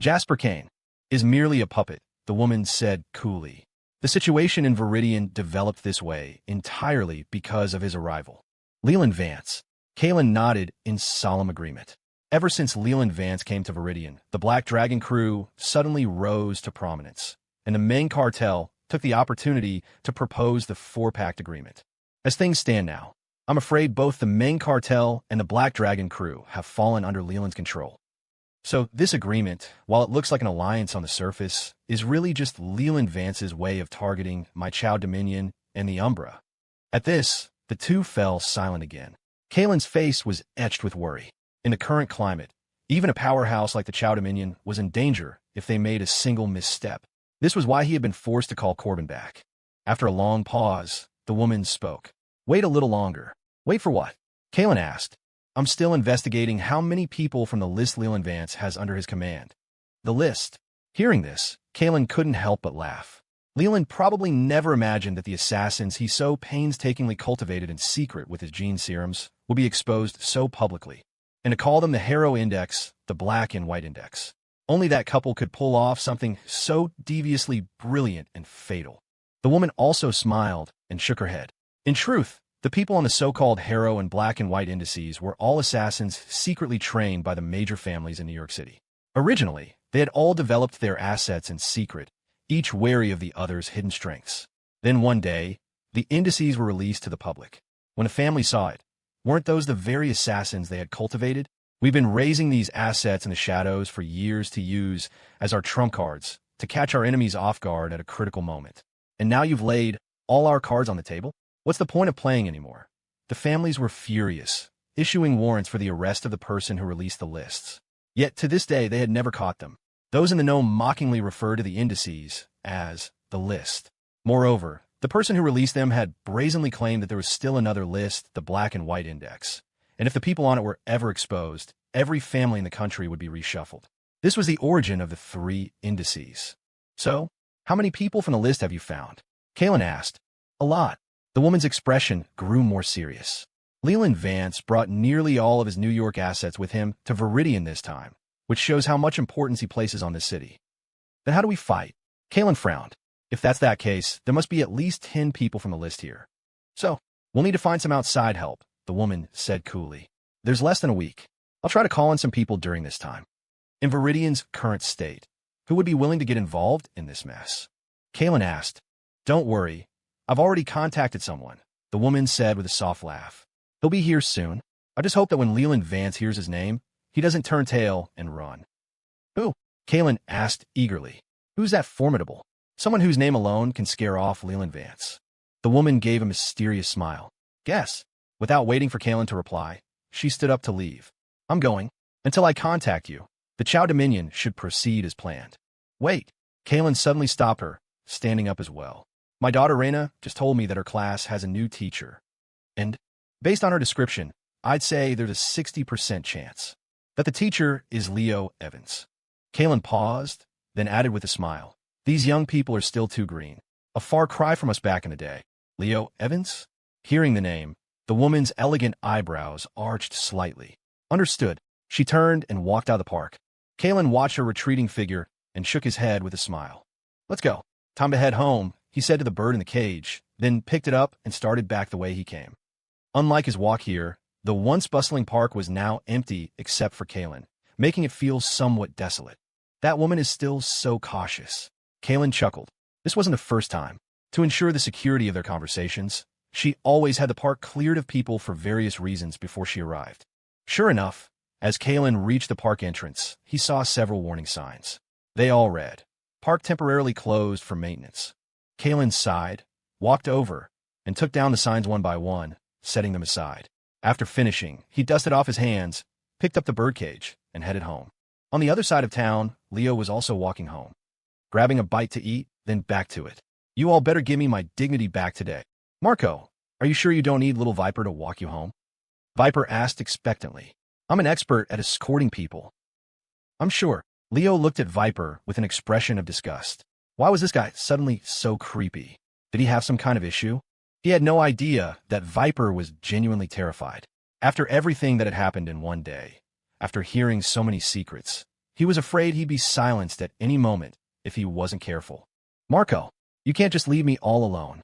Speaker 1: Jasper Kane is merely a puppet, the woman said coolly. The situation in Viridian developed this way entirely because of his arrival. Leland Vance. Kaylin nodded in solemn agreement. Ever since Leland Vance came to Viridian, the Black Dragon crew suddenly rose to prominence, and the main cartel took the opportunity to propose the 4-pact agreement. As things stand now, I'm afraid both the main cartel and the Black Dragon crew have fallen under Leland's control. So this agreement, while it looks like an alliance on the surface, is really just Leland Vance's way of targeting my Chow Dominion and the Umbra. At this, the two fell silent again. Kaylin's face was etched with worry. In the current climate, even a powerhouse like the Chow Dominion was in danger if they made a single misstep. This was why he had been forced to call Corbin back. After a long pause, the woman spoke. Wait a little longer. Wait for what? Kaylin asked. I'm still investigating how many people from the list Leland Vance has under his command. The list. Hearing this, Kaylin couldn't help but laugh. Leland probably never imagined that the assassins he so painstakingly cultivated in secret with his gene serums would be exposed so publicly. And to call them the Harrow Index, the Black and White Index. Only that couple could pull off something so deviously brilliant and fatal. The woman also smiled and shook her head. In truth, The people on the so-called Harrow and black and white indices were all assassins secretly trained by the major families in New York City. Originally, they had all developed their assets in secret, each wary of the other's hidden strengths. Then one day, the indices were released to the public. When a family saw it, weren't those the very assassins they had cultivated? We've been raising these assets in the shadows for years to use as our trump cards, to catch our enemies off guard at a critical moment. And now you've laid all our cards on the table? What's the point of playing anymore? The families were furious, issuing warrants for the arrest of the person who released the lists. Yet to this day, they had never caught them. Those in the know mockingly refer to the indices as the list. Moreover, the person who released them had brazenly claimed that there was still another list, the black and white index. And if the people on it were ever exposed, every family in the country would be reshuffled. This was the origin of the 3 indices. So, how many people from the list have you found? Kalen asked. A lot. The woman's expression grew more serious. Leland Vance brought nearly all of his New York assets with him to Viridian this time, which shows how much importance he places on this city. Then how do we fight? Kalen frowned. If that's that case, there must be at least 10 people from the list here. So, we'll need to find some outside help, the woman said coolly. There's less than a week. I'll try to call in some people during this time. In Viridian's current state, who would be willing to get involved in this mess? Kalen asked. Don't worry. I've already contacted someone, the woman said with a soft laugh. He'll be here soon. I just hope that when Leland Vance hears his name, he doesn't turn tail and run. Who? Kalen asked eagerly. Who's that formidable? Someone whose name alone can scare off Leland Vance. The woman gave a mysterious smile. Guess. Without waiting for Kalen to reply, she stood up to leave. I'm going. Until I contact you. The Chow Dominion should proceed as planned. Wait. Kalen suddenly stopped her, standing up as well. My daughter Raina just told me that her class has a new teacher. And, based on her description, I'd say there's a 60% chance that the teacher is Leo Evans. Kalen paused, then added with a smile. These young people are still too green. A far cry from us back in the day. Leo Evans? Hearing the name, the woman's elegant eyebrows arched slightly. Understood. She turned and walked out of the park. Kalen watched her retreating figure and shook his head with a smile. Let's go. Time to head home, he said to the bird in the cage, then picked it up and started back the way he came. Unlike his walk here, the once bustling park was now empty except for Kalen, making it feel somewhat desolate. That woman is still so cautious. Kalen chuckled. This wasn't the first time. To ensure the security of their conversations, she always had the park cleared of people for various reasons before she arrived. Sure enough, as Kalen reached the park entrance, he saw several warning signs. They all read, "Park temporarily closed for maintenance." Kalen sighed, walked over, and took down the signs one by one, setting them aside. After finishing, he dusted off his hands, picked up the birdcage, and headed home. On the other side of town, Leo was also walking home, grabbing a bite to eat, then back to it. You all better give me my dignity back today. Marco, are you sure you don't need little Viper to walk you home? Viper asked expectantly. I'm an expert at escorting people. I'm sure. Leo looked at Viper with an expression of disgust. Why was this guy suddenly so creepy? Did he have some kind of issue? He had no idea that Viper was genuinely terrified. After everything that had happened in one day, after hearing so many secrets, he was afraid he'd be silenced at any moment if he wasn't careful. Marco, you can't just leave me all alone.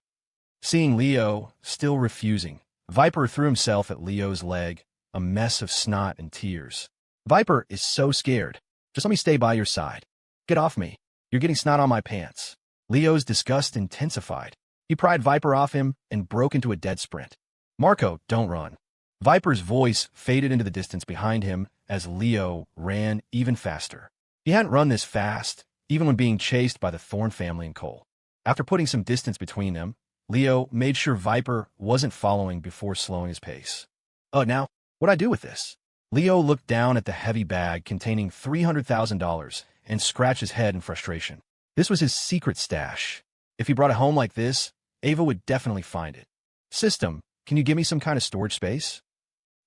Speaker 1: Seeing Leo still refusing, Viper threw himself at Leo's leg, a mess of snot and tears. Viper is so scared. Just let me stay by your side. Get off me. You're getting snot on my pants. Leo's disgust intensified. He pried Viper off him and broke into a dead sprint. Marco, don't run. Viper's voice faded into the distance behind him as Leo ran even faster. He hadn't run this fast, even when being chased by the Thorne family and Cole. After putting some distance between them, Leo made sure Viper wasn't following before slowing his pace. Now, what'd I do with this? Leo looked down at the heavy bag containing $300,000 and scratched his head in frustration. This was his secret stash. If he brought it home like this, Ava would definitely find it. System, can you give me some kind of storage space?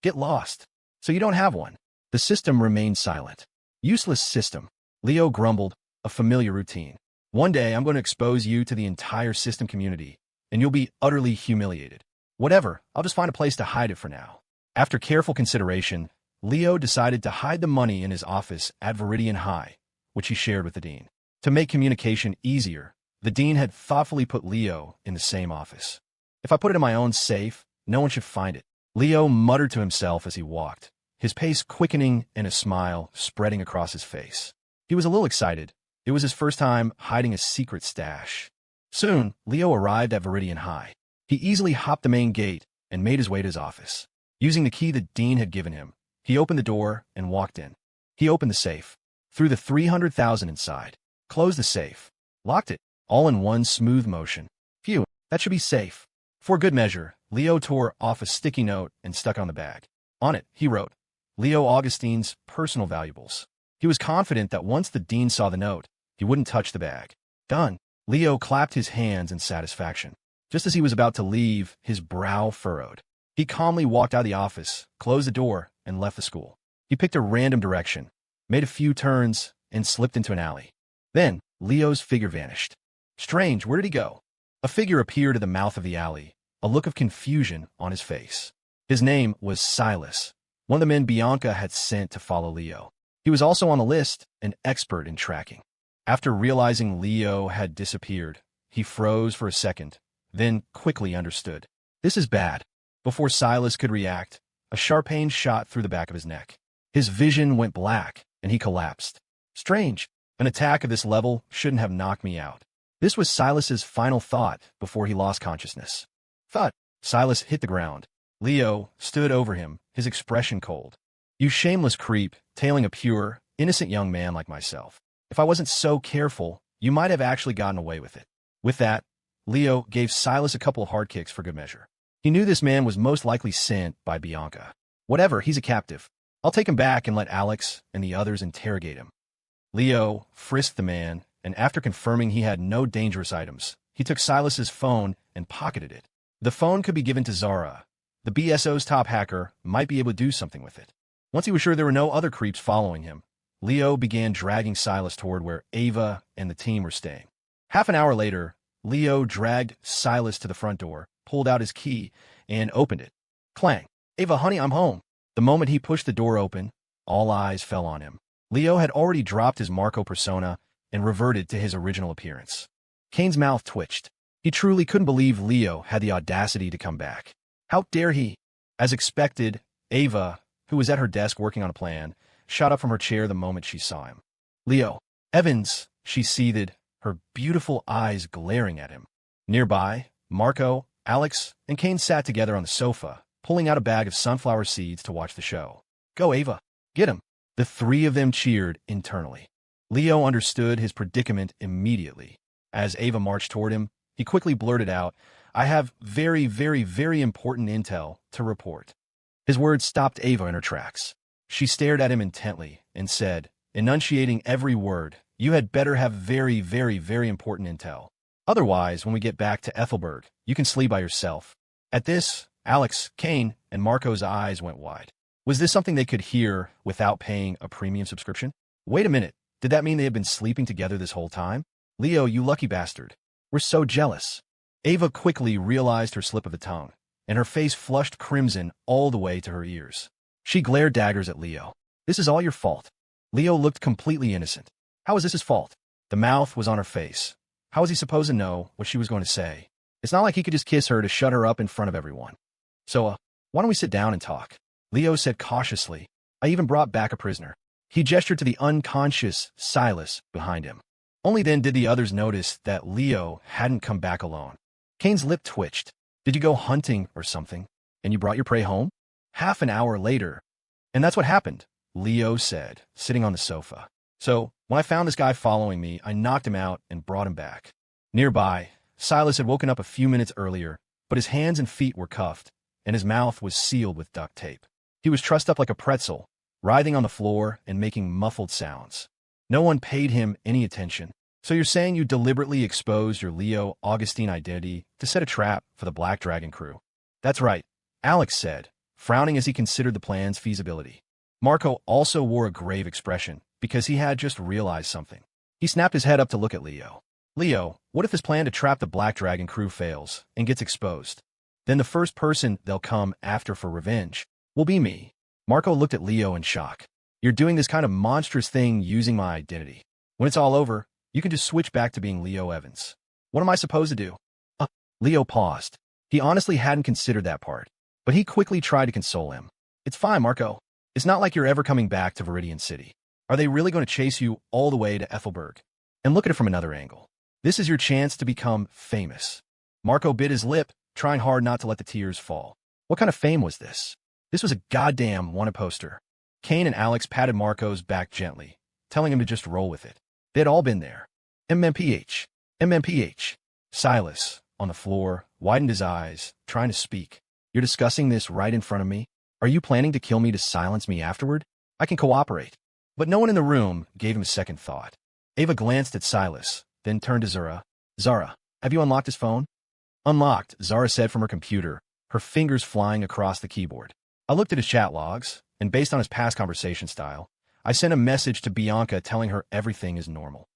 Speaker 1: Get lost. So you don't have one. The system remained silent. Useless system. Leo grumbled, a familiar routine. One day I'm going to expose you to the entire system community, and you'll be utterly humiliated. Whatever, I'll just find a place to hide it for now. After careful consideration, Leo decided to hide the money in his office at Viridian High, which he shared with the dean. To make communication easier, the dean had thoughtfully put Leo in the same office. If I put it in my own safe, No one should find it. Leo muttered to himself as he walked, his pace quickening and a smile spreading across his face. He was a little excited. It was his first time hiding a secret stash. Soon, Leo arrived at Viridian High. He easily hopped the main gate and made his way to his office. Using the key the dean had given him, he opened the door and walked in. He opened the safe, threw the 300,000 inside, closed the safe, locked it, all in one smooth motion. Phew, that should be safe. For good measure, Leo tore off a sticky note and stuck it on the bag. On it, he wrote, Leo Augustine's personal valuables. He was confident that once the dean saw the note, he wouldn't touch the bag. Done. Leo clapped his hands in satisfaction. Just as he was about to leave, his brow furrowed. He calmly walked out of the office, closed the door, and left the school. He picked a random direction, made a few turns, and slipped into an alley. Then, Leo's figure vanished. Strange, where did he go? A figure appeared at the mouth of the alley, a look of confusion on his face. His name was Silas, one of the men Bianca had sent to follow Leo. He was also on the list, an expert in tracking. After realizing Leo had disappeared, he froze for a second, then quickly understood. This is bad. Before Silas could react, a sharp pain shot through the back of his neck. His vision went black, and he collapsed. Strange. An attack of this level shouldn't have knocked me out. This was Silas's final thought before he lost consciousness. Thud. Silas hit the ground. Leo stood over him, his expression cold. You shameless creep, tailing a pure, innocent young man like myself. If I wasn't so careful, you might have actually gotten away with it. With that, Leo gave Silas a couple of hard kicks for good measure. He knew this man was most likely sent by Bianca. Whatever, he's a captive. I'll take him back and let Alex and the others interrogate him. Leo frisked the man, and after confirming he had no dangerous items, he took Silas's phone and pocketed it. The phone could be given to Zara. The BSO's top hacker might be able to do something with it. Once he was sure there were no other creeps following him, Leo began dragging Silas toward where Ava and the team were staying. Half an hour later, Leo dragged Silas to the front door, pulled out his key, and opened it. Clang. Ava, honey, I'm home. The moment he pushed the door open, all eyes fell on him. Leo had already dropped his Marco persona and reverted to his original appearance. Kane's mouth twitched. He truly couldn't believe Leo had the audacity to come back. How dare he? As expected, Ava, who was at her desk working on a plan, shot up from her chair the moment she saw him. Leo. Evans, she seethed, her beautiful eyes glaring at him. Nearby, Marco, Alex, and Kane sat together on the sofa, pulling out a bag of sunflower seeds to watch the show. Go, Ava. Get him. The three of them cheered internally. Leo understood his predicament immediately. As Ava marched toward him, he quickly blurted out, I have very, very, very important intel to report. His words stopped Ava in her tracks. She stared at him intently and said, enunciating every word, you had better have very, very, very important intel. Otherwise, when we get back to Ethelberg, you can sleep by yourself. At this, Alex, Kane, and Marco's eyes went wide. Was this something they could hear without paying a premium subscription? Wait a minute. Did that mean they had been sleeping together this whole time? Leo, you lucky bastard. We're so jealous. Ava quickly realized her slip of the tongue, and her face flushed crimson all the way to her ears. She glared daggers at Leo. This is all your fault. Leo looked completely innocent. How is this his fault? The mouth was on her face. How was he supposed to know what she was going to say? It's not like he could just kiss her to shut her up in front of everyone. So, why don't we sit down and talk? Leo said cautiously. I even brought back a prisoner. He gestured to the unconscious Silas behind him. Only then did the others notice that Leo hadn't come back alone. Kane's lip twitched. Did you go hunting or something, and you brought your prey home? Half an hour later. And that's what happened, Leo said, sitting on the sofa. So, when I found this guy following me, I knocked him out and brought him back. Nearby, Silas had woken up a few minutes earlier, but his hands and feet were cuffed, and his mouth was sealed with duct tape. He was trussed up like a pretzel, writhing on the floor and making muffled sounds. No one paid him any attention. So you're saying you deliberately exposed your Leo Augustine identity to set a trap for the Black Dragon crew? That's right, Alex said, frowning as he considered the plan's feasibility. Marco also wore a grave expression because he had just realized something. He snapped his head up to look at Leo. Leo, what if this plan to trap the Black Dragon crew fails and gets exposed? Then the first person they'll come after for revenge will be me. Marco looked at Leo in shock. You're doing this kind of monstrous thing using my identity. When it's all over, you can just switch back to being Leo Evans. What am I supposed to do? Leo paused. He honestly hadn't considered that part, but he quickly tried to console him. It's fine, Marco. It's not like you're ever coming back to Viridian City. Are they really going to chase you all the way to Ethelberg? And look at it from another angle. This is your chance to become famous. Marco bit his lip, trying hard not to let the tears fall. What kind of fame was this? This was a goddamn wanted poster. Kane and Alex patted Marco's back gently, telling him to just roll with it. They had all been there. MMPH. MMPH. Silas, on the floor, widened his eyes, trying to speak. You're discussing this right in front of me? Are you planning to kill me to silence me afterward? I can cooperate. But no one in the room gave him a second thought. Ava glanced at Silas, then turned to Zara. Zara, have you unlocked his phone? Unlocked, Zara said from her computer, her fingers flying across the keyboard. I looked at his chat logs, and based on his past conversation style, I sent a message to Bianca telling her everything is normal.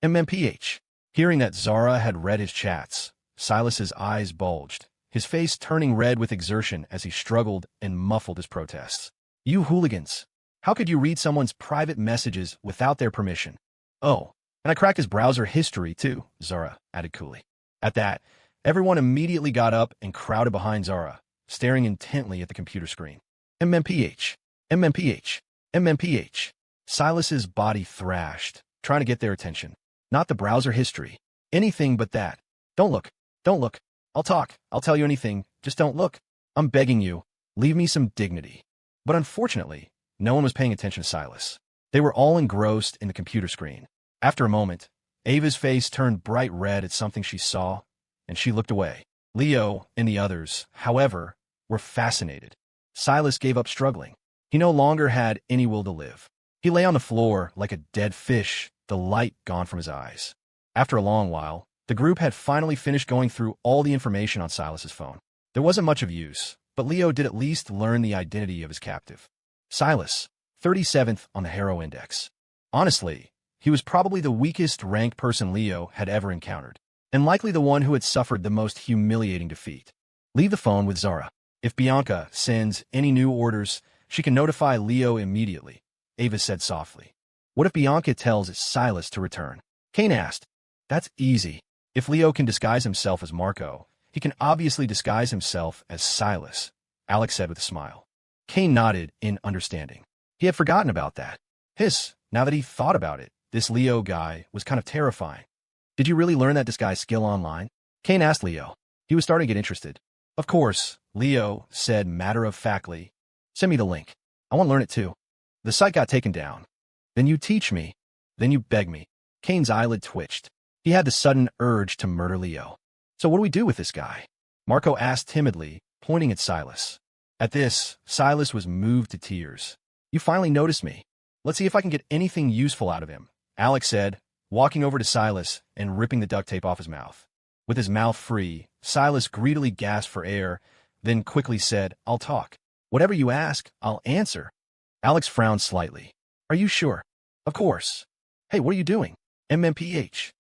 Speaker 1: MMPH. Hearing that Zara had read his chats, Silas's eyes bulged, his face turning red with exertion as he struggled and muffled his protests. You hooligans! How could you read someone's private messages without their permission? Oh, and I cracked his browser history too, Zara added coolly. At that, everyone immediately got up and crowded behind Zara, staring intently at the computer screen. MMPH. MMPH. MMPH. Silas's body thrashed, trying to get their attention. Not the browser history. Anything but that. Don't look. Don't look. I'll talk. I'll tell you anything. Just don't look. I'm begging you. Leave me some dignity. But unfortunately, no one was paying attention to Silas. They were all engrossed in the computer screen. After a moment, Ava's face turned bright red at something she saw, and she looked away. Leo and the others, however, were fascinated. Silas gave up struggling. He no longer had any will to live. He lay on the floor like a dead fish, the light gone from his eyes. After a long while, the group had finally finished going through all the information on Silas's phone. There wasn't much of use, but Leo did at least learn the identity of his captive. Silas, 37th on the Hero Index. Honestly, he was probably the weakest ranked person Leo had ever encountered, and likely the one who had suffered the most humiliating defeat. Leave the phone with Zara. If Bianca sends any new orders, she can notify Leo immediately, Ava said softly. What if Bianca tells Silas to return? Kane asked. That's easy. If Leo can disguise himself as Marco, he can obviously disguise himself as Silas, Alex said with a smile. Kane nodded in understanding. He had forgotten about that. Now that he thought about it, this Leo guy was kind of terrifying. Did you really learn that disguise skill online? Kane asked Leo. He was starting to get interested. Of course, Leo said matter-of-factly. Send me the link. I want to learn it too. The site got taken down. Then you teach me. Then you beg me. Kane's eyelid twitched. He had the sudden urge to murder Leo. So what do we do with this guy? Marco asked timidly, pointing at Silas. At this, Silas was moved to tears. You finally noticed me. Let's see if I can get anything useful out of him, Alex said, walking over to Silas and ripping the duct tape off his mouth. With his mouth free, Silas greedily gasped for air, then quickly said, I'll talk. Whatever you ask, I'll answer. Alex frowned slightly. Are you sure? Of course. Hey, what are you doing? MMPH.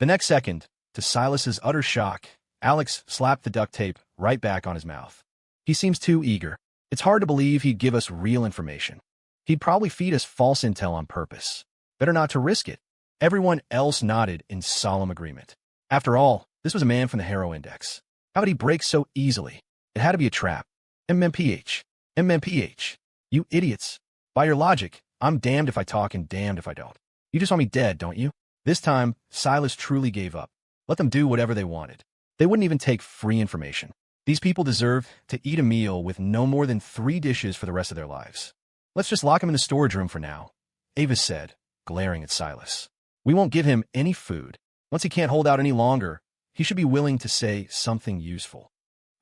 Speaker 1: The next second, to Silas's utter shock, Alex slapped the duct tape right back on his mouth. He seems too eager. It's hard to believe he'd give us real information. He'd probably feed us false intel on purpose. Better not to risk it. Everyone else nodded in solemn agreement. After all, this was a man from the Hero Index. How could he break so easily? It had to be a trap. MMPH. MMPH. You idiots. By your logic, I'm damned if I talk and damned if I don't. You just want me dead, don't you? This time, Silas truly gave up. Let them do whatever they wanted. They wouldn't even take free information. These people deserve to eat a meal with no more than 3 dishes for the rest of their lives. Let's just lock him in the storage room for now, Ava said, glaring at Silas. We won't give him any food. Once he can't hold out any longer, he should be willing to say something useful.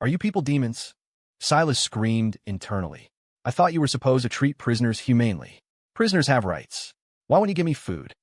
Speaker 1: Are you people demons? Silas screamed internally. I thought you were supposed to treat prisoners humanely. Prisoners have rights. Why won't you give me food?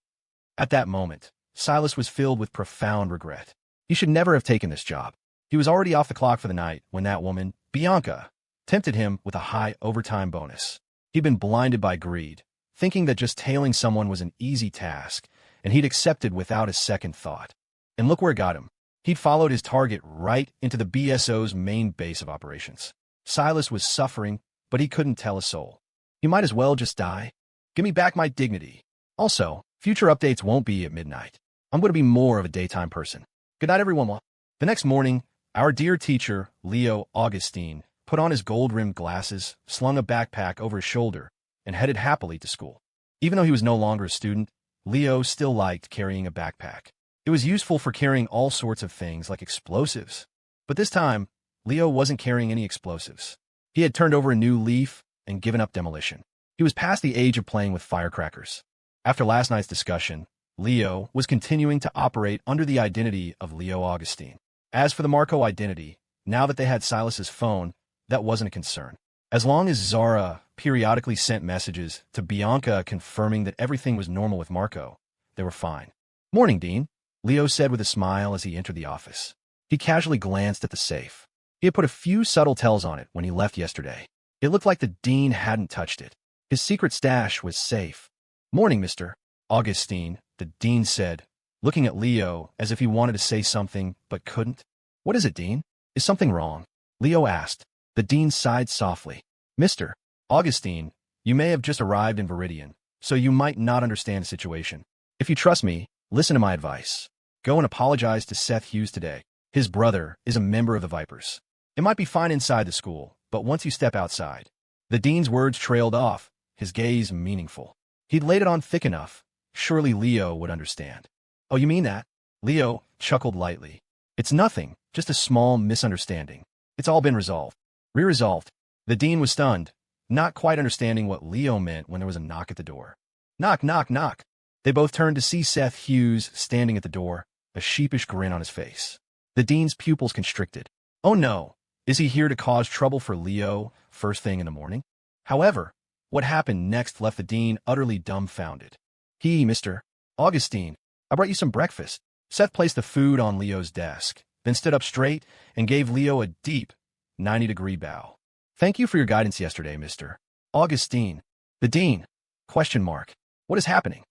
Speaker 1: At that moment, Silas was filled with profound regret. He should never have taken this job. He was already off the clock for the night when that woman, Bianca, tempted him with a high overtime bonus. He'd been blinded by greed, thinking that just tailing someone was an easy task, and he'd accepted without a second thought. And look where it got him. He'd followed his target right into the BSO's main base of operations. Silas was suffering, but he couldn't tell a soul. He might as well just die. Give me back my dignity. Also, future updates won't be at midnight. I'm going to be more of a daytime person. Good night, everyone. The next morning, Our dear teacher, Leo Augustine, put on his gold-rimmed glasses, slung a backpack over his shoulder, and headed happily to school. Even though he was no longer a student, Leo still liked carrying a backpack. It was useful for carrying all sorts of things like explosives. But this time, Leo wasn't carrying any explosives. He had turned over a new leaf and given up demolition. He was past the age of playing with firecrackers. After last night's discussion, Leo was continuing to operate under the identity of Leo Augustine. As for the Marco identity, now that they had Silas's phone, that wasn't a concern. As long as Zara periodically sent messages to Bianca confirming that everything was normal with Marco, they were fine. "Morning, Dean," Leo said with a smile as he entered the office. He casually glanced at the safe. He had put a few subtle tells on it when he left yesterday. It looked like the dean hadn't touched it. His secret stash was safe. "Morning, Mr. Augustine," the dean said, looking at Leo as if he wanted to say something but couldn't. "What is it, Dean? Is something wrong?" Leo asked. The dean sighed softly. "Mr. Augustine, you may have just arrived in Viridian, so you might not understand the situation. If you trust me, listen to my advice. Go and apologize to Seth Hughes today. His brother is a member of the Vipers. It might be fine inside the school, but once you step outside." The dean's words trailed off, his gaze meaningful. He'd laid it on thick enough. Surely Leo would understand. "Oh, you mean that?" Leo chuckled lightly. "It's nothing, just a small misunderstanding. It's all been resolved." Re-resolved. The dean was stunned, not quite understanding what Leo meant when there was a knock at the door. Knock, knock, knock. They both turned to see Seth Hughes standing at the door, a sheepish grin on his face. The dean's pupils constricted. Oh no, is he here to cause trouble for Leo first thing in the morning? However, what happened next left the dean utterly dumbfounded. Mr. Augustine, I brought you some breakfast." Seth placed the food on Leo's desk, then stood up straight and gave Leo a deep 90-degree bow. "Thank you for your guidance yesterday, Mr. Augustine." The dean? Question mark. "What is happening?"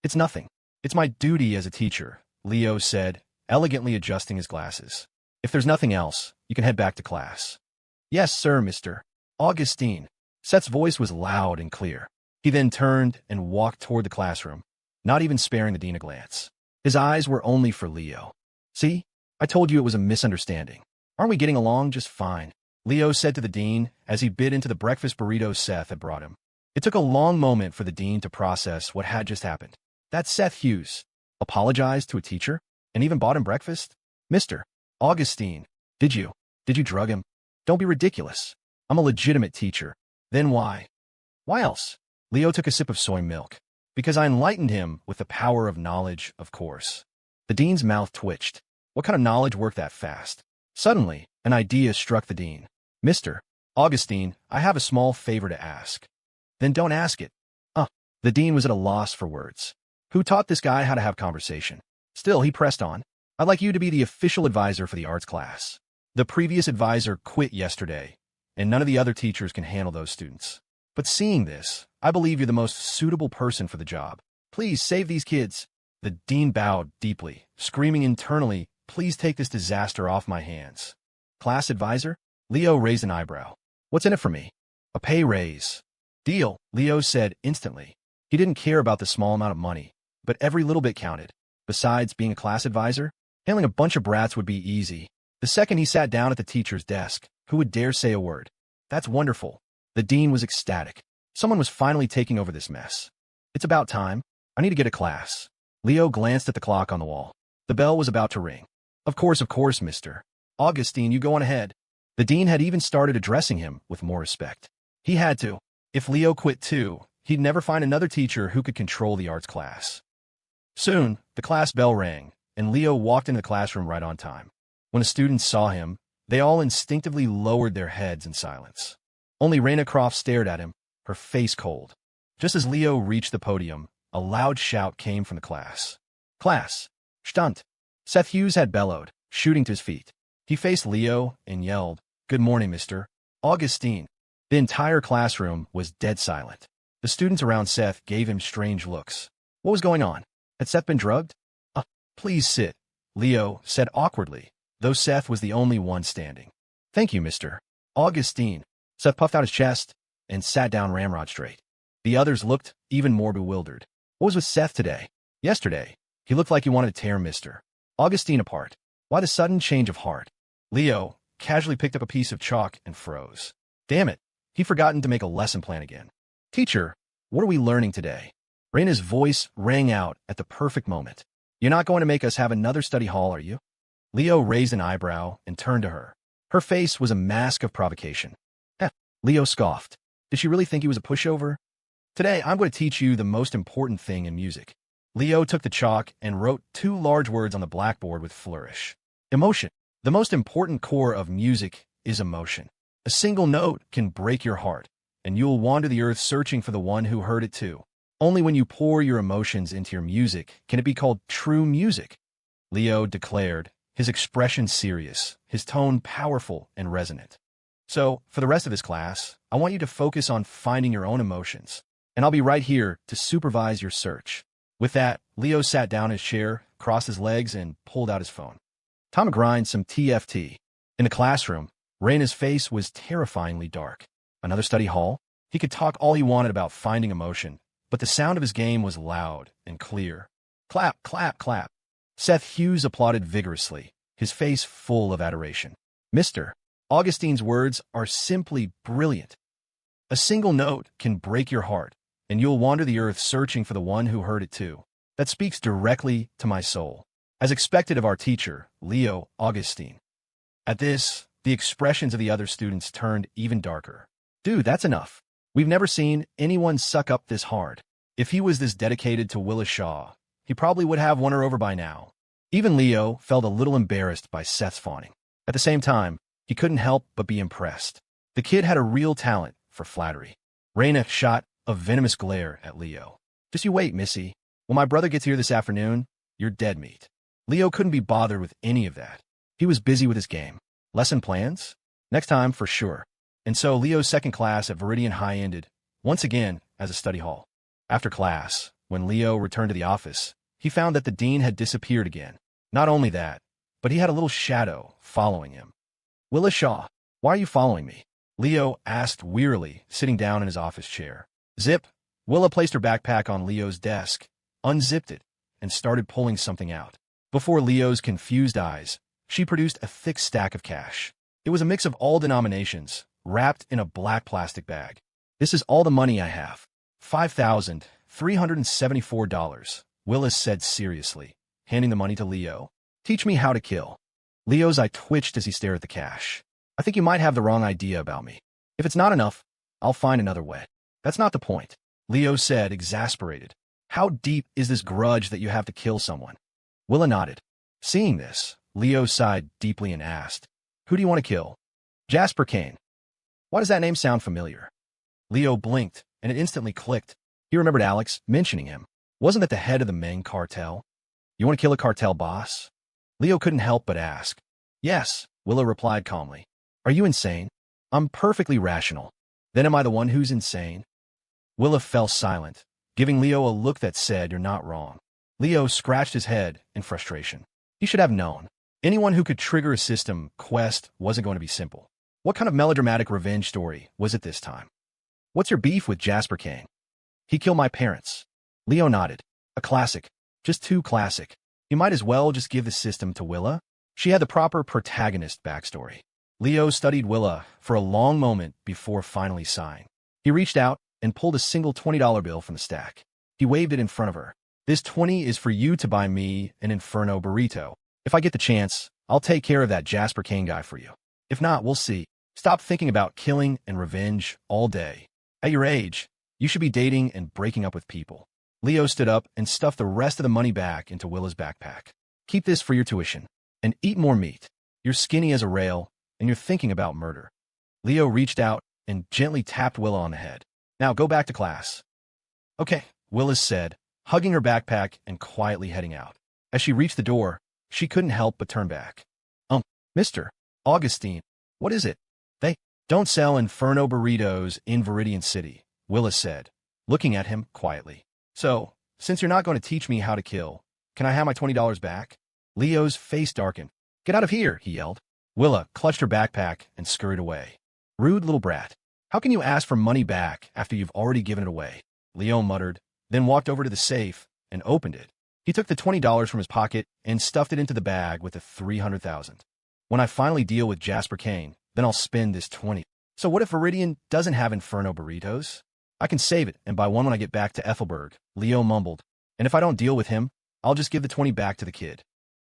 Speaker 1: It's nothing. It's my duty as a teacher," Leo said, elegantly adjusting his glasses. "If there's nothing else, you can head back to class." "Yes, sir, Mr. Augustine." Seth's voice was loud and clear. He then turned and walked toward the classroom, not even sparing the dean a glance. His eyes were only for Leo. "See? I told you it was a misunderstanding. Aren't we getting along just fine?" Leo said to the dean as he bit into the breakfast burrito Seth had brought him. It took a long moment for the dean to process what had just happened. That Seth Hughes apologized to a teacher and even bought him breakfast? "Mr. Augustine, did you drug him? Don't be ridiculous. I'm a legitimate teacher." "Then why?" "Why else?" Leo took a sip of soy milk. "Because I enlightened him with the power of knowledge, of course." The dean's mouth twitched. What kind of knowledge worked that fast? Suddenly, an idea struck the dean. "Mr. Augustine, I have a small favor to ask." "Then don't ask it." The dean was at a loss for words. Who taught this guy how to have conversation? Still, he pressed on. "I'd like you to be the official advisor for the arts class. The previous advisor quit yesterday, and none of the other teachers can handle those students. But seeing this, I believe you're the most suitable person for the job. Please save these kids." The dean bowed deeply, screaming internally, "Please take this disaster off my hands." "Class advisor?" Leo raised an eyebrow. "What's in it for me?" "A pay raise." "Deal," Leo said instantly. He didn't care about the small amount of money, but every little bit counted. Besides being a class advisor, handling a bunch of brats would be easy. The second he sat down at the teacher's desk, who would dare say a word? "That's wonderful." The dean was ecstatic. Someone was finally taking over this mess. "It's about time. I need to get to class." Leo glanced at the clock on the wall. The bell was about to ring. Of course, Mr. Augustine, you go on ahead." The dean had even started addressing him with more respect. He had to. If Leo quit too, he'd never find another teacher who could control the arts class. Soon, the class bell rang, and Leo walked into the classroom right on time. When the students saw him, they all instinctively lowered their heads in silence. Only Raina Croft stared at him, her face cold. Just as Leo reached the podium, a loud shout came from the class. "Class! Stunt!" Seth Hughes had bellowed, shooting to his feet. He faced Leo and yelled, "Good morning, Mr. Augustine." The entire classroom was dead silent. The students around Seth gave him strange looks. What was going on? Had Seth been drugged? Please sit," Leo said awkwardly, though Seth was the only one standing. "Thank you, Mr. Augustine." Seth puffed out his chest and sat down ramrod straight. The others looked even more bewildered. What was with Seth today? Yesterday, he looked like he wanted to tear Mr. Augustine apart. Why the sudden change of heart? Leo casually picked up a piece of chalk and froze. Damn it, he'd forgotten to make a lesson plan again. Teacher, what are we learning today? Raina's voice rang out at the perfect moment. You're not going to make us have another study hall, are you? Leo raised an eyebrow and turned to her. Her face was a mask of provocation. Leo scoffed. Did she really think he was a pushover? Today, I'm going to teach you the most important thing in music. Leo took the chalk and wrote 2 large words on the blackboard with flourish. Emotion. The most important core of music is emotion. A single note can break your heart, and you'll wander the earth searching for the one who heard it too. Only when you pour your emotions into your music can it be called true music, Leo declared, his expression serious, his tone powerful and resonant. So, for the rest of this class, I want you to focus on finding your own emotions, and I'll be right here to supervise your search. With that, Leo sat down in his chair, crossed his legs, and pulled out his phone. Time to grind some TFT. In the classroom, Raina's face was terrifyingly dark. Another study hall? He could talk all he wanted about finding emotion, but the sound of his game was loud and clear. Clap, clap, clap. Seth Hughes applauded vigorously, his face full of adoration. Mr. Augustine's words are simply brilliant. A single note can break your heart, and you'll wander the earth searching for the one who heard it too. That speaks directly to my soul, as expected of our teacher, Leo Augustine. At this, the expressions of the other students turned even darker. Dude, that's enough. We've never seen anyone suck up this hard. If he was this dedicated to Willa Shaw, he probably would have won her over by now. Even Leo felt a little embarrassed by Seth's fawning. At the same time, he couldn't help but be impressed. The kid had a real talent for flattery. Raina shot a venomous glare at Leo. Just you wait, Missy. When my brother gets here this afternoon, you're dead meat. Leo couldn't be bothered with any of that. He was busy with his game. Lesson plans? Next time, for sure. And so Leo's second class at Viridian High ended, once again, as a study hall. After class, when Leo returned to the office, he found that the dean had disappeared again. Not only that, but he had a little shadow following him. Willa Shaw, why are you following me? Leo asked wearily, sitting down in his office chair. Zip. Willa placed her backpack on Leo's desk, unzipped it, and started pulling something out. Before Leo's confused eyes, she produced a thick stack of cash. It was a mix of all denominations, wrapped in a black plastic bag. This is all the money I have. $5,374, Willis said seriously, handing the money to Leo. Teach me how to kill. Leo's eye twitched as he stared at the cash. I think you might have the wrong idea about me. If it's not enough, I'll find another way. That's not the point, Leo said, exasperated. How deep is this grudge that you have to kill someone? Willa nodded. Seeing this, Leo sighed deeply and asked, Who do you want to kill? Jasper Kane. Why does that name sound familiar? Leo blinked, and it instantly clicked. He remembered Alex mentioning him. Wasn't that the head of the Meng cartel? You want to kill a cartel boss? Leo couldn't help but ask. Yes, Willa replied calmly. Are you insane? I'm perfectly rational. Then am I the one who's insane? Willa fell silent, giving Leo a look that said, You're not wrong. Leo scratched his head in frustration. He should have known. Anyone who could trigger a system quest wasn't going to be simple. What kind of melodramatic revenge story was it this time? What's your beef with Jasper Kane? He killed my parents. Leo nodded. A classic. Just too classic. You might as well just give the system to Willa. She had the proper protagonist backstory. Leo studied Willa for a long moment before finally sighing. He reached out and pulled a single $20 bill from the stack. He waved it in front of her. This 20 is for you to buy me an Inferno burrito. If I get the chance, I'll take care of that Jasper Kane guy for you. If not, we'll see. Stop thinking about killing and revenge all day. At your age, you should be dating and breaking up with people. Leo stood up and stuffed the rest of the money back into Willa's backpack. Keep this for your tuition. And eat more meat. You're skinny as a rail, and you're thinking about murder. Leo reached out and gently tapped Willa on the head. Now go back to class. Okay, Willa said, hugging her backpack and quietly heading out. As she reached the door, she couldn't help but turn back. Mr. Augustine, what is it? They don't sell Inferno burritos in Viridian City, Willa said, looking at him quietly. So, since you're not going to teach me how to kill, can I have my $20 back? Leo's face darkened. Get out of here, he yelled. Willa clutched her backpack and scurried away. Rude little brat. How can you ask for money back after you've already given it away? Leo muttered, then walked over to the safe and opened it. He took the $20 from his pocket and stuffed it into the bag with the $300,000. When I finally deal with Jasper Kane, then I'll spend this 20. So what if Viridian doesn't have Inferno burritos? I can save it and buy one when I get back to Ethelberg, Leo mumbled. And if I don't deal with him, I'll just give the 20 back to the kid.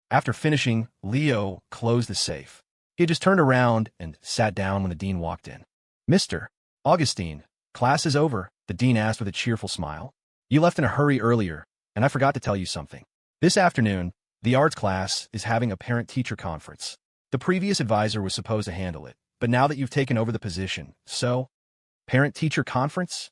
Speaker 1: After finishing, Leo closed the safe. He had just turned around and sat down when the dean walked in. Mr. Augustine, class is over, the dean asked with a cheerful smile. You left in a hurry earlier, and I forgot to tell you something. This afternoon, the arts class is having a parent-teacher conference. The previous advisor was supposed to handle it, but now that you've taken over the position, so? Parent-teacher conference?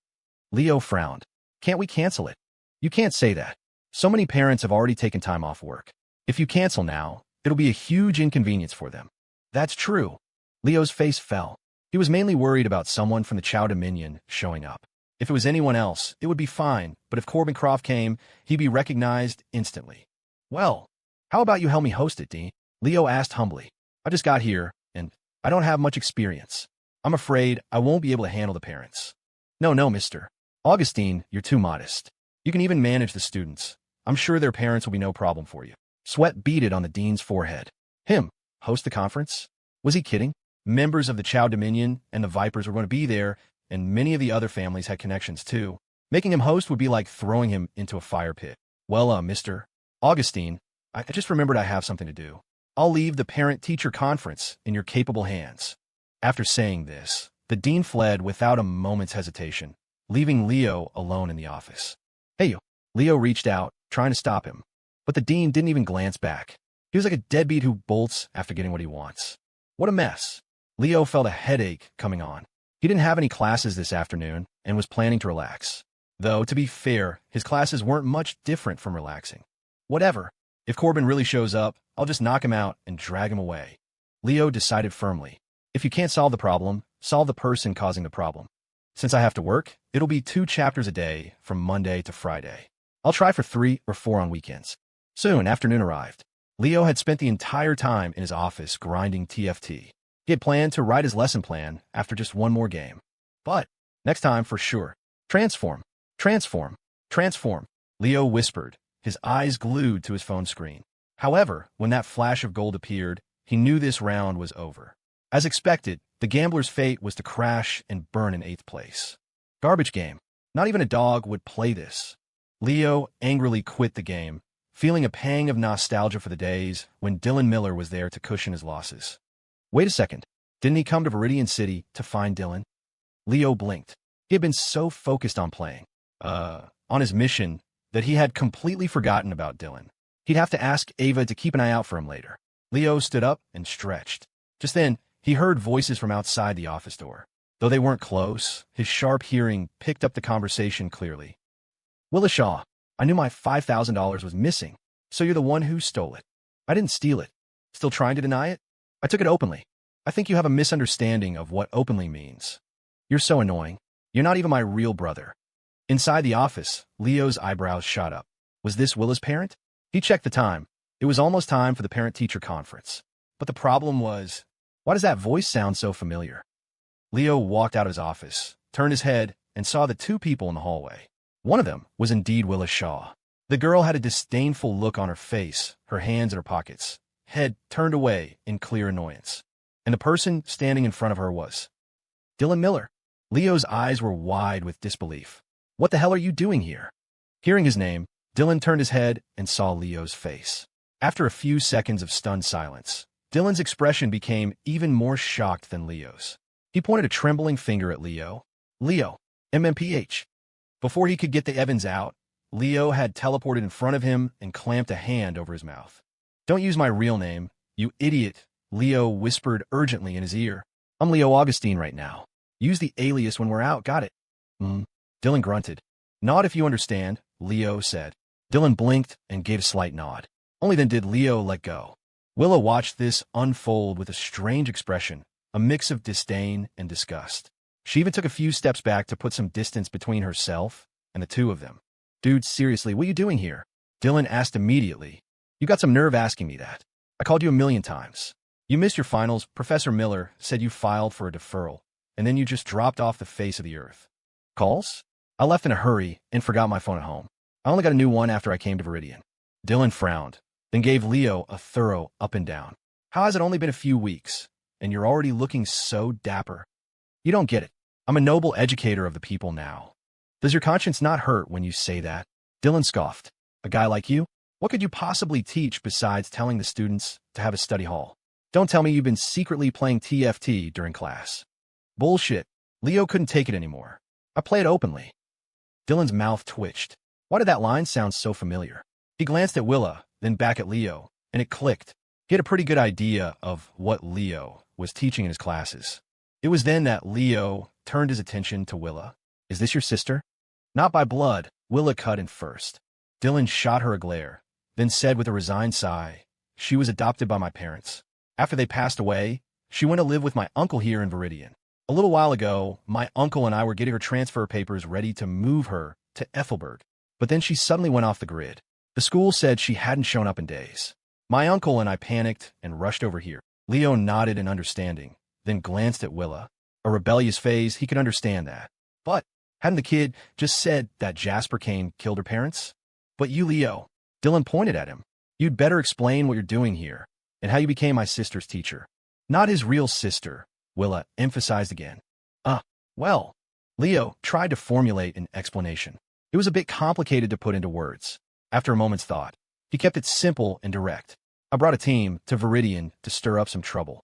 Speaker 1: Leo frowned. Can't we cancel it? You can't say that. So many parents have already taken time off work. If you cancel now, it'll be a huge inconvenience for them. That's true. Leo's face fell. He was mainly worried about someone from the Chow Dominion showing up. If it was anyone else, it would be fine, but if Corbin Croft came, he'd be recognized instantly. Well, how about you help me host it, Dean? Leo asked humbly. I just got here, and I don't have much experience. I'm afraid I won't be able to handle the parents. No, Mr. Augustine, you're too modest. You can even manage the students. I'm sure their parents will be no problem for you. Sweat beaded on the dean's forehead. Him, host the conference? Was he kidding? Members of the Chow Dominion and the Vipers were going to be there, and many of the other families had connections too. Making him host would be like throwing him into a fire pit. Well, Mr. Augustine, I just remembered I have something to do. I'll leave the parent-teacher conference in your capable hands. After saying this, the dean fled without a moment's hesitation, leaving Leo alone in the office. Hey, you. Leo reached out, trying to stop him, but the dean didn't even glance back. He was like a deadbeat who bolts after getting what he wants. What a mess. Leo felt a headache coming on. He didn't have any classes this afternoon and was planning to relax. Though, to be fair, his classes weren't much different from relaxing. Whatever. If Corbin really shows up, I'll just knock him out and drag him away. Leo decided firmly. If you can't solve the problem, solve the person causing the problem. Since I have to work, it'll be 2 chapters a day from Monday to Friday. I'll try for 3 or 4 on weekends. Soon, afternoon arrived. Leo had spent the entire time in his office grinding TFT. He had planned to write his lesson plan after just one more game. But, next time for sure. Transform, transform, transform, Leo whispered, his eyes glued to his phone screen. However, when that flash of gold appeared, he knew this round was over. As expected, the gambler's fate was to crash and burn in 8th place. Garbage game. Not even a dog would play this. Leo angrily quit the game, feeling a pang of nostalgia for the days when Dylan Miller was there to cushion his losses. Wait a second. Didn't he come to Viridian City to find Dylan? Leo blinked. He had been so focused on playing, on his mission, that he had completely forgotten about Dylan. He'd have to ask Ava to keep an eye out for him later. Leo stood up and stretched. Just then, he heard voices from outside the office door. Though they weren't close, his sharp hearing picked up the conversation clearly. Willishaw, I knew my $5,000 was missing, so you're the one who stole it. I didn't steal it. Still trying to deny it? I took it openly. I think you have a misunderstanding of what openly means. You're so annoying. You're not even my real brother. Inside the office, Leo's eyebrows shot up. Was this Willa's parent? He checked the time. It was almost time for the parent-teacher conference. But the problem was, why does that voice sound so familiar? Leo walked out of his office, turned his head, and saw the 2 people in the hallway. One of them was indeed Willa Shaw. The girl had a disdainful look on her face, her hands in her pockets, head turned away in clear annoyance. And the person standing in front of her was Dylan Miller. Leo's eyes were wide with disbelief. What the hell are you doing here? Hearing his name, Dylan turned his head and saw Leo's face. After a few seconds of stunned silence, Dylan's expression became even more shocked than Leo's. He pointed a trembling finger at Leo. Leo, MMPH. Before he could get the Evans out, Leo had teleported in front of him and clamped a hand over his mouth. Don't use my real name, you idiot, Leo whispered urgently in his ear. I'm Leo Augustine right now. Use the alias when we're out, got it? Dylan grunted. Nod if you understand, Leo said. Dylan blinked and gave a slight nod. Only then did Leo let go. Willa watched this unfold with a strange expression, a mix of disdain and disgust. She even took a few steps back to put some distance between herself and the 2 of them. Dude, seriously, what are you doing here? Dylan asked immediately. You got some nerve asking me that. I called you a million times. You missed your finals. Professor Miller said you filed for a deferral, and then you just dropped off the face of the earth. Calls? I left in a hurry and forgot my phone at home. I only got a new one after I came to Viridian. Dylan frowned, then gave Leo a thorough up and down. How has it only been a few weeks, and you're already looking so dapper? You don't get it. I'm a noble educator of the people now. Does your conscience not hurt when you say that? Dylan scoffed. A guy like you? What could you possibly teach besides telling the students to have a study hall? Don't tell me you've been secretly playing TFT during class. Bullshit. Leo couldn't take it anymore. I play it openly. Dylan's mouth twitched. Why did that line sound so familiar? He glanced at Willa, then back at Leo, and it clicked. He had a pretty good idea of what Leo was teaching in his classes. It was then that Leo turned his attention to Willa. Is this your sister? Not by blood, Willa cut in first. Dylan shot her a glare, then said with a resigned sigh, she was adopted by my parents. After they passed away, she went to live with my uncle here in Viridian. A little while ago, my uncle and I were getting her transfer papers ready to move her to Ethelberg, but then she suddenly went off the grid. The school said she hadn't shown up in days. My uncle and I panicked and rushed over here. Leo nodded in understanding, then glanced at Willa. A rebellious phase, he could understand that. But hadn't the kid just said that Jasper Kane killed her parents? But you, Leo, Dylan pointed at him. You'd better explain what you're doing here and how you became my sister's teacher. Not his real sister, Willa emphasized again. Well, Leo tried to formulate an explanation. It was a bit complicated to put into words. After a moment's thought, he kept it simple and direct. I brought a team to Viridian to stir up some trouble.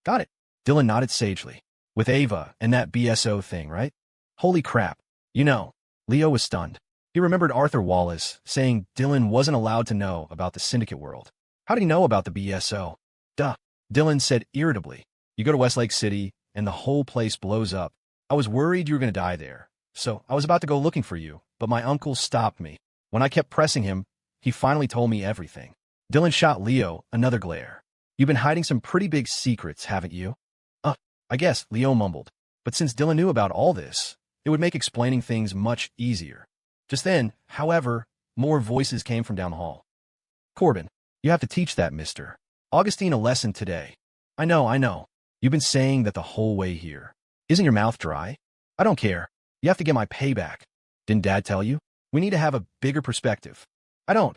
Speaker 1: Got it. Dylan nodded sagely. With Ava and that BSO thing, right? Holy crap. You know, Leo was stunned. He remembered Arthur Wallace saying Dylan wasn't allowed to know about the syndicate world. How did he know about the BSO? Duh. Dylan said irritably. You go to Westlake City, and the whole place blows up. I was worried you were going to die there, so I was about to go looking for you, but my uncle stopped me. When I kept pressing him, he finally told me everything. Dylan shot Leo another glare. You've been hiding some pretty big secrets, haven't you? I guess, Leo mumbled. But since Dylan knew about all this, it would make explaining things much easier. Just then, however, more voices came from down the hall. Corbin, you have to teach that mister Augustine a lesson today. I know. You've been saying that the whole way here. Isn't your mouth dry? I don't care. You have to get my payback. Didn't Dad tell you? We need to have a bigger perspective. I don't.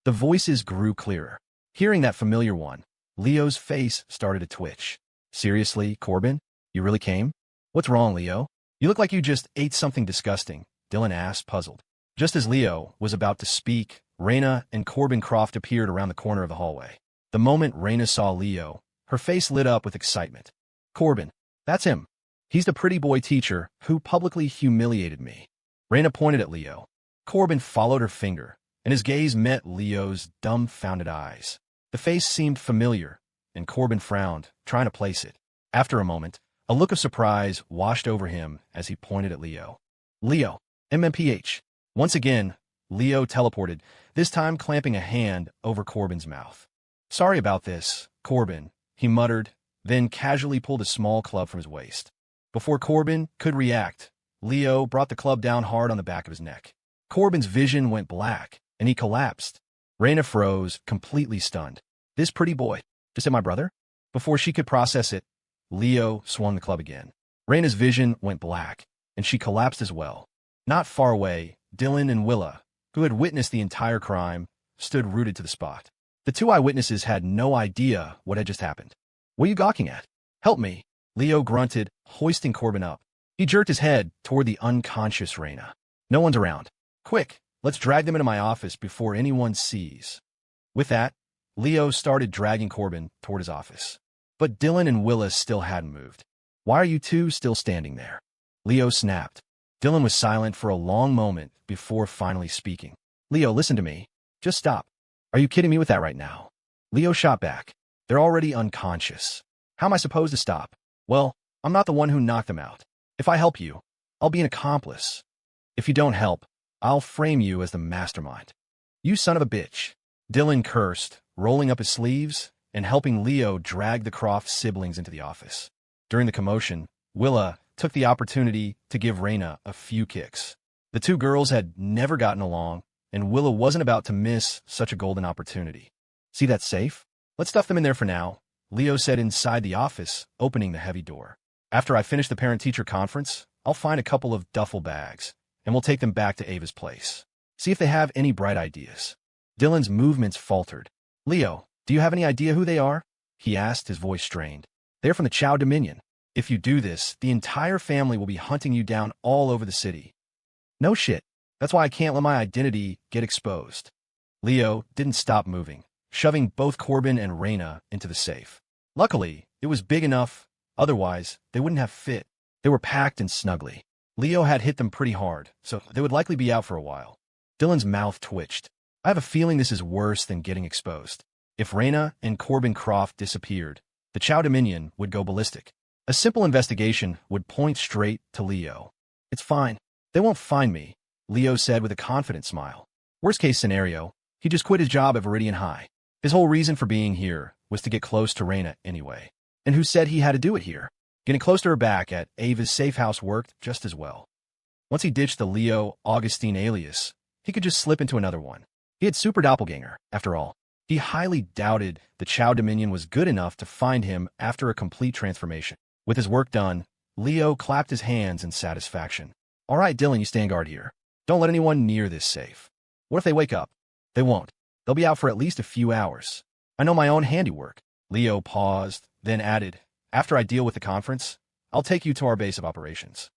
Speaker 1: The voices grew clearer. Hearing that familiar one, Leo's face started to twitch. Seriously, Corbin? You really came? What's wrong, Leo? You look like you just ate something disgusting, Dylan asked, puzzled. Just as Leo was about to speak, Raina and Corbin Croft appeared around the corner of the hallway. The moment Raina saw Leo, her face lit up with excitement. Corbin, that's him. He's the pretty boy teacher who publicly humiliated me. Raina pointed at Leo. Corbin followed her finger, and his gaze met Leo's dumbfounded eyes. The face seemed familiar, and Corbin frowned, trying to place it. After a moment, a look of surprise washed over him as he pointed at Leo. Leo, MMPH. Once again, Leo teleported, this time clamping a hand over Corbin's mouth. Sorry about this, Corbin, he muttered, then casually pulled a small club from his waist. Before Corbin could react, Leo brought the club down hard on the back of his neck. Corbin's vision went black, and he collapsed. Raina froze, completely stunned. This pretty boy, just hit my brother? Before she could process it, Leo swung the club again. Raina's vision went black, and she collapsed as well. Not far away, Dylan and Willa, who had witnessed the entire crime, stood rooted to the spot. The two eyewitnesses had no idea what had just happened. What are you gawking at? Help me, Leo grunted, hoisting Corbin up. He jerked his head toward the unconscious Raina. No one's around. Quick, let's drag them into my office before anyone sees. With that, Leo started dragging Corbin toward his office. But Dylan and Willa still hadn't moved. Why are you two still standing there? Leo snapped. Dylan was silent for a long moment before finally speaking. Leo, listen to me. Just stop. Are you kidding me with that right now? Leo shot back. They're already unconscious. How am I supposed to stop? Well, I'm not the one who knocked them out. If I help you, I'll be an accomplice. If you don't help, I'll frame you as the mastermind. You son of a bitch. Dylan cursed, rolling up his sleeves and helping Leo drag the Croft siblings into the office. During the commotion, Willa took the opportunity to give Raina a few kicks. The two girls had never gotten along, and Willa wasn't about to miss such a golden opportunity. See that safe? Let's stuff them in there for now, Leo said inside the office, opening the heavy door. After I finish the parent-teacher conference, I'll find a couple of duffel bags, and we'll take them back to Ava's place. See if they have any bright ideas. Dylan's movements faltered. Leo, do you have any idea who they are? he asked, his voice strained. They're from the Chow Dominion. If you do this, the entire family will be hunting you down all over the city. No shit. That's why I can't let my identity get exposed. Leo didn't stop moving, shoving both Corbin and Raina into the safe. Luckily, it was big enough, otherwise they wouldn't have fit. They were packed in snugly. Leo had hit them pretty hard, so they would likely be out for a while. Dylan's mouth twitched. I have a feeling this is worse than getting exposed. If Raina and Corbin Croft disappeared, the Chow Dominion would go ballistic. A simple investigation would point straight to Leo. It's fine. They won't find me, Leo said with a confident smile. Worst case scenario, he just quit his job at Viridian High. His whole reason for being here was to get close to Raina anyway. And who said he had to do it here? Getting close to her back at Ava's safe house worked just as well. Once he ditched the Leo Augustine alias, he could just slip into another one. He had super doppelganger, after all. He highly doubted the Chow Dominion was good enough to find him after a complete transformation. With his work done, Leo clapped his hands in satisfaction. All right, Dylan, you stand guard here. Don't let anyone near this safe. What if they wake up? They won't. They'll be out for at least a few hours. I know my own handiwork. Leo paused, then added, after I deal with the conference, I'll take you to our base of operations.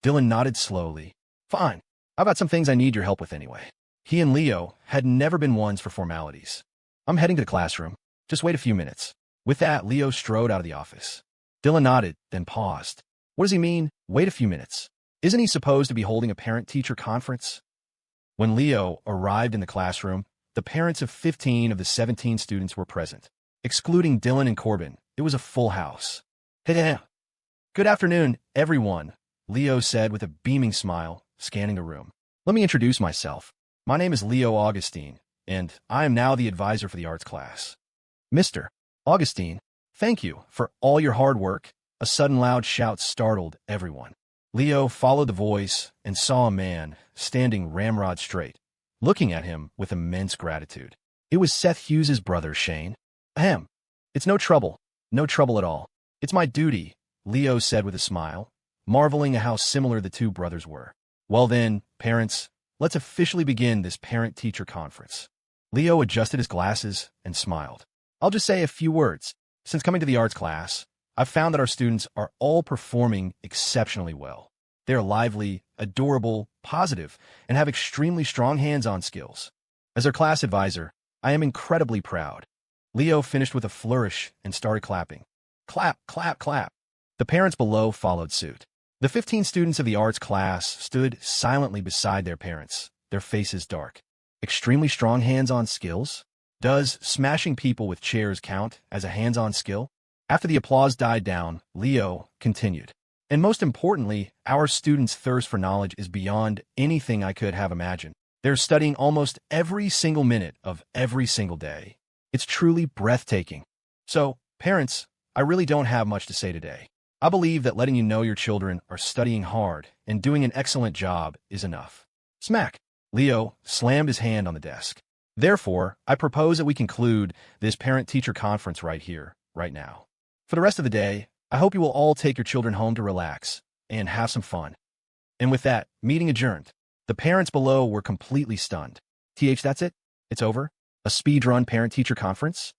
Speaker 1: Dylan nodded slowly. Fine. I've got some things I need your help with anyway. He and Leo had never been ones for formalities. I'm heading to the classroom. Just wait a few minutes. With that, Leo strode out of the office. Dylan nodded, then paused. What does he mean, wait a few minutes? Isn't he supposed to be holding a parent-teacher conference? When Leo arrived in the classroom, the parents of 15 of the 17 students were present. Excluding Dylan and Corbin, it was a full house. Hey, good afternoon, everyone, Leo said with a beaming smile, scanning the room. Let me introduce myself. My name is Leo Augustine, and I am now the advisor for the arts class. Mr. Augustine, thank you for all your hard work. A sudden loud shout startled everyone. Leo followed the voice and saw a man standing ramrod straight, looking at him with immense gratitude. It was Seth Hughes's brother, Shane. Ahem. It's no trouble at all. It's my duty, Leo said with a smile, marveling at how similar the two brothers were. Well then, parents, let's officially begin this parent-teacher conference. Leo adjusted his glasses and smiled. I'll just say a few words. Since coming to the arts class, I've found that our students are all performing exceptionally well. They are lively, adorable, positive, and have extremely strong hands-on skills. As their class advisor, I am incredibly proud. Leo finished with a flourish and started clapping. Clap, clap, clap. The parents below followed suit. The 15 students of the arts class stood silently beside their parents, their faces dark. Extremely strong hands-on skills? Does smashing people with chairs count as a hands-on skill? After the applause died down, Leo continued. And most importantly, our students' thirst for knowledge is beyond anything I could have imagined. They're studying almost every single minute of every single day. It's truly breathtaking. So, parents, I really don't have much to say today. I believe that letting you know your children are studying hard and doing an excellent job is enough. Smack! Leo slammed his hand on the desk. Therefore, I propose that we conclude this parent-teacher conference right here, right now. For the rest of the day, I hope you will all take your children home to relax and have some fun. And with that, meeting adjourned. The parents below were completely stunned. That's it? It's over? A speed-run parent-teacher conference?